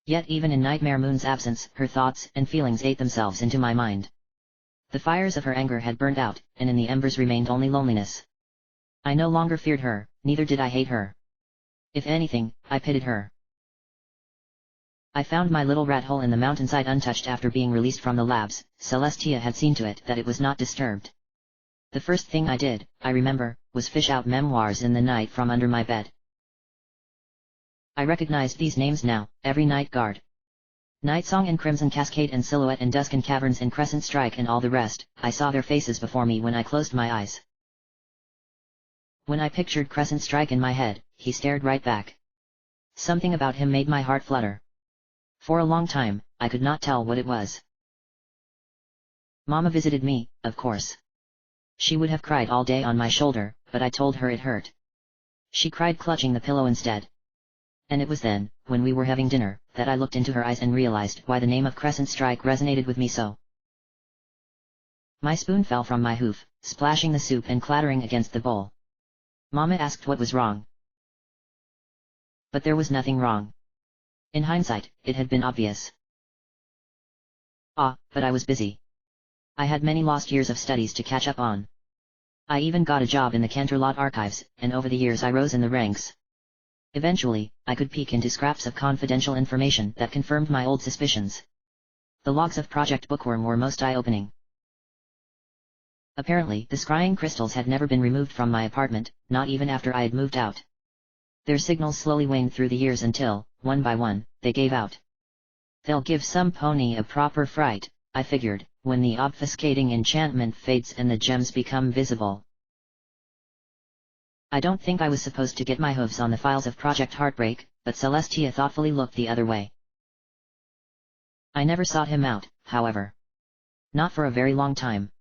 A: Yet even in Nightmare Moon's absence, her thoughts and feelings ate themselves into my mind. The fires of her anger had burnt out, and in the embers remained only loneliness. I no longer feared her, neither did I hate her. If anything, I pitied her. I found my little rat hole in the mountainside untouched after being released from the labs. Celestia had seen to it that it was not disturbed. The first thing I did, I remember, was fish out memoirs in the night from under my bed. I recognized these names now: Every Night Guard, Night Song and Crimson Cascade and Silhouette and Dusk and Caverns and Crescent Strike and all the rest. I saw their faces before me when I closed my eyes. When I pictured Crescent Strike in my head, he stared right back. Something about him made my heart flutter. For a long time, I could not tell what it was. Mama visited me, of course. She would have cried all day on my shoulder, but I told her it hurt. She cried clutching the pillow instead. And it was then, when we were having dinner, that I looked into her eyes and realized why the name of Crescent Strike resonated with me so. My spoon fell from my hoof, splashing the soup and clattering against the bowl. Mama asked what was wrong. But there was nothing wrong. In hindsight, it had been obvious. But I was busy. I had many lost years of studies to catch up on. I even got a job in the Canterlot archives, and over the years I rose in the ranks. Eventually, I could peek into scraps of confidential information that confirmed my old suspicions. The logs of Project Bookworm were most eye-opening. Apparently, the scrying crystals had never been removed from my apartment, not even after I had moved out. Their signals slowly waned through the years until, one by one, they gave out. They'll give some pony a proper fright, I figured, when the obfuscating enchantment fades and the gems become visible. I don't think I was supposed to get my hooves on the files of Project Heartbreak, but Celestia thoughtfully looked the other way. I never sought him out, however. Not for a very long time.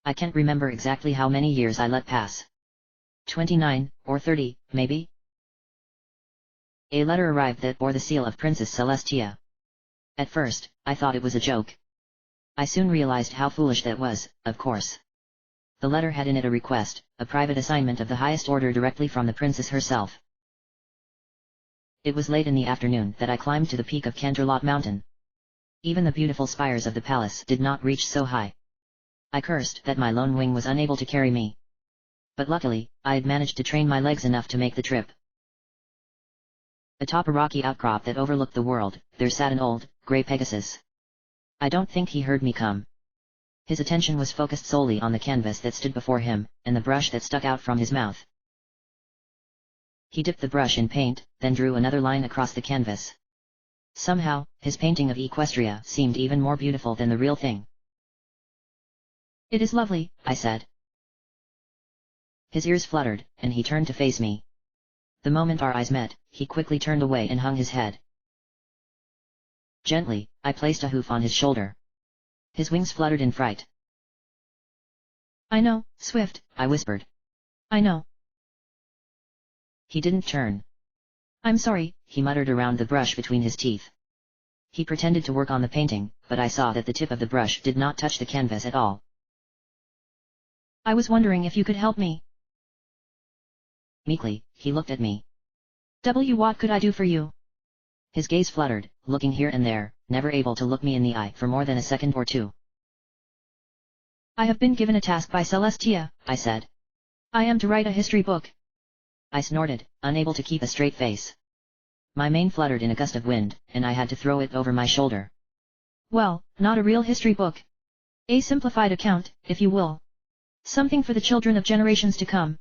A: I can't remember exactly how many years I let pass. 29, or 30, maybe? A letter arrived that bore the seal of Princess Celestia. At first, I thought it was a joke. I soon realized how foolish that was, of course. The letter had in it a request, a private assignment of the highest order directly from the princess herself. It was late in the afternoon that I climbed to the peak of Canterlot Mountain. Even the beautiful spires of the palace did not reach so high. I cursed that my lone wing was unable to carry me. But luckily, I had managed to train my legs enough to make the trip. Atop a rocky outcrop that overlooked the world, there sat an old, grey Pegasus. I don't think he heard me come. His attention was focused solely on the canvas that stood before him, and the brush that stuck out from his mouth. He dipped the brush in paint, then drew another line across the canvas. Somehow, his painting of Equestria seemed even more beautiful than the real thing.
B: It is lovely,
A: I said. His ears fluttered, and he turned to face me. The moment our eyes met, he quickly turned away and hung his head. Gently, I placed a hoof on his shoulder. His wings fluttered in fright.
B: I know, Swift,
A: I whispered.
B: I know.
A: He didn't turn.
B: I'm sorry,
A: he muttered around the brush between his teeth. He pretended to work on the painting, but I saw that the tip of the brush did not touch the canvas at all.
B: I was wondering if you could help me.
A: Meekly, he looked at me.
B: What could I do for you?
A: His gaze fluttered, looking here and there, never able to look me in the eye for more than a second or two.
B: I have been given a task by Celestia,
A: I said.
B: I am to write a history book.
A: I snorted, unable to keep a straight face. My mane fluttered in a gust of wind, and I had to throw it over my shoulder.
B: Well, not a real history book. A simplified account, if you will. Something for the children of generations to come.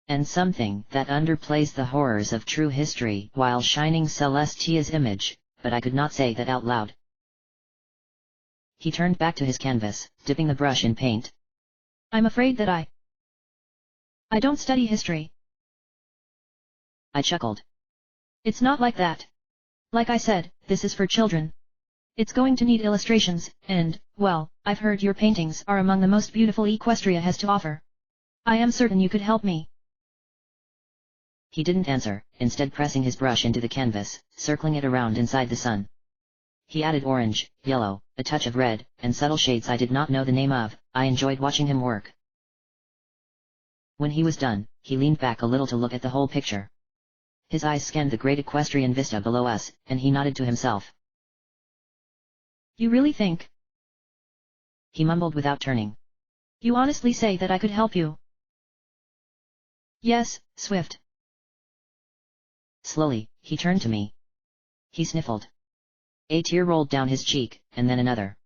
A: And something that underplays the horrors of true history while shining Celestia's image, but I could not say that out loud. He turned back to his canvas, dipping the brush in paint.
B: I'm afraid that I don't study history.
A: I chuckled.
B: It's not like that. Like I said, this is for children. It's going to need illustrations, and, well, I've heard your paintings are among the most beautiful Equestria has to offer. I am certain you could help me.
A: He didn't answer, instead pressing his brush into the canvas, circling it around inside the sun. He added orange, yellow, a touch of red, and subtle shades I did not know the name of. I enjoyed watching him work. When he was done, he leaned back a little to look at the whole picture. His eyes scanned the great equestrian vista below us, and he nodded to himself.
B: You really think?
A: He mumbled without turning.
B: You honestly say that I could help you? Yes, Swift.
A: Slowly, he turned to me. He sniffled. A tear rolled down his cheek, and then another.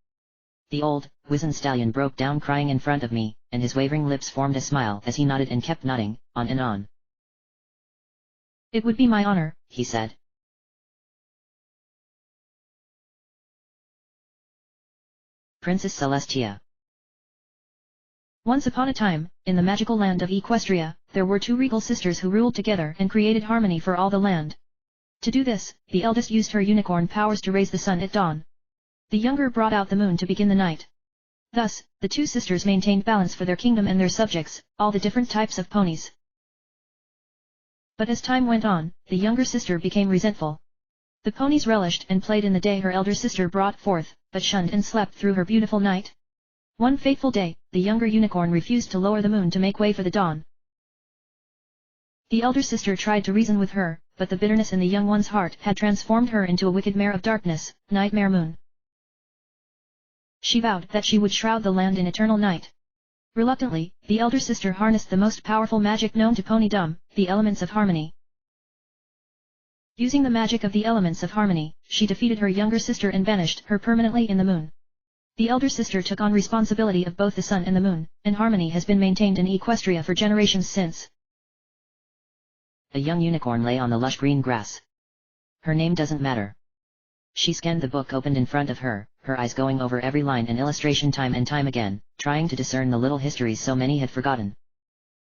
A: The old, wizened stallion broke down crying in front of me, and his wavering lips formed a smile as he nodded and kept nodding, on and on.
B: It would be my honor,
A: he said. Princess Celestia.
B: Once upon a time, in the magical land of Equestria, there were two regal sisters who ruled together and created harmony for all the land. To do this, the eldest used her unicorn powers to raise the sun at dawn. The younger brought out the moon to begin the night. Thus, the two sisters maintained balance for their kingdom and their subjects, all the different types of ponies. But as time went on, the younger sister became resentful. The ponies relished and played in the day her elder sister brought forth, but shunned and slept through her beautiful night. One fateful day, the younger unicorn refused to lower the moon to make way for the dawn. The elder sister tried to reason with her, but the bitterness in the young one's heart had transformed her into a wicked mare of darkness, Nightmare Moon. She vowed that she would shroud the land in eternal night. Reluctantly, the elder sister harnessed the most powerful magic known to ponydom, the elements of harmony. Using the magic of the elements of harmony, she defeated her younger sister and banished her permanently in the moon. The elder sister took on responsibility of both the sun and the moon, and harmony has been maintained in Equestria for generations since.
A: A young unicorn lay on the lush green grass. Her name doesn't matter. She scanned the book opened in front of her, her eyes going over every line and illustration time and time again, trying to discern the little histories so many had forgotten.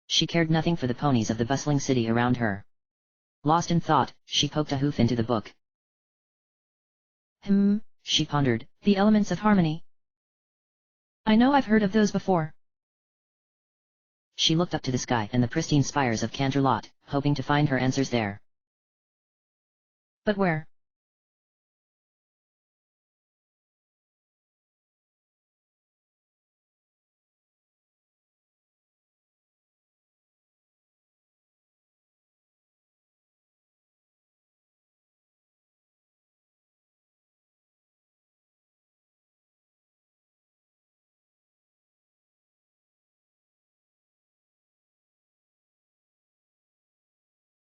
A: She cared nothing for the ponies of the bustling city around her. Lost in thought, she poked a hoof into the book.
B: She pondered, the elements of harmony. I know I've heard of those before.
A: She looked up to the sky and the pristine spires of Canterlot, hoping to find her answers there.
B: But where?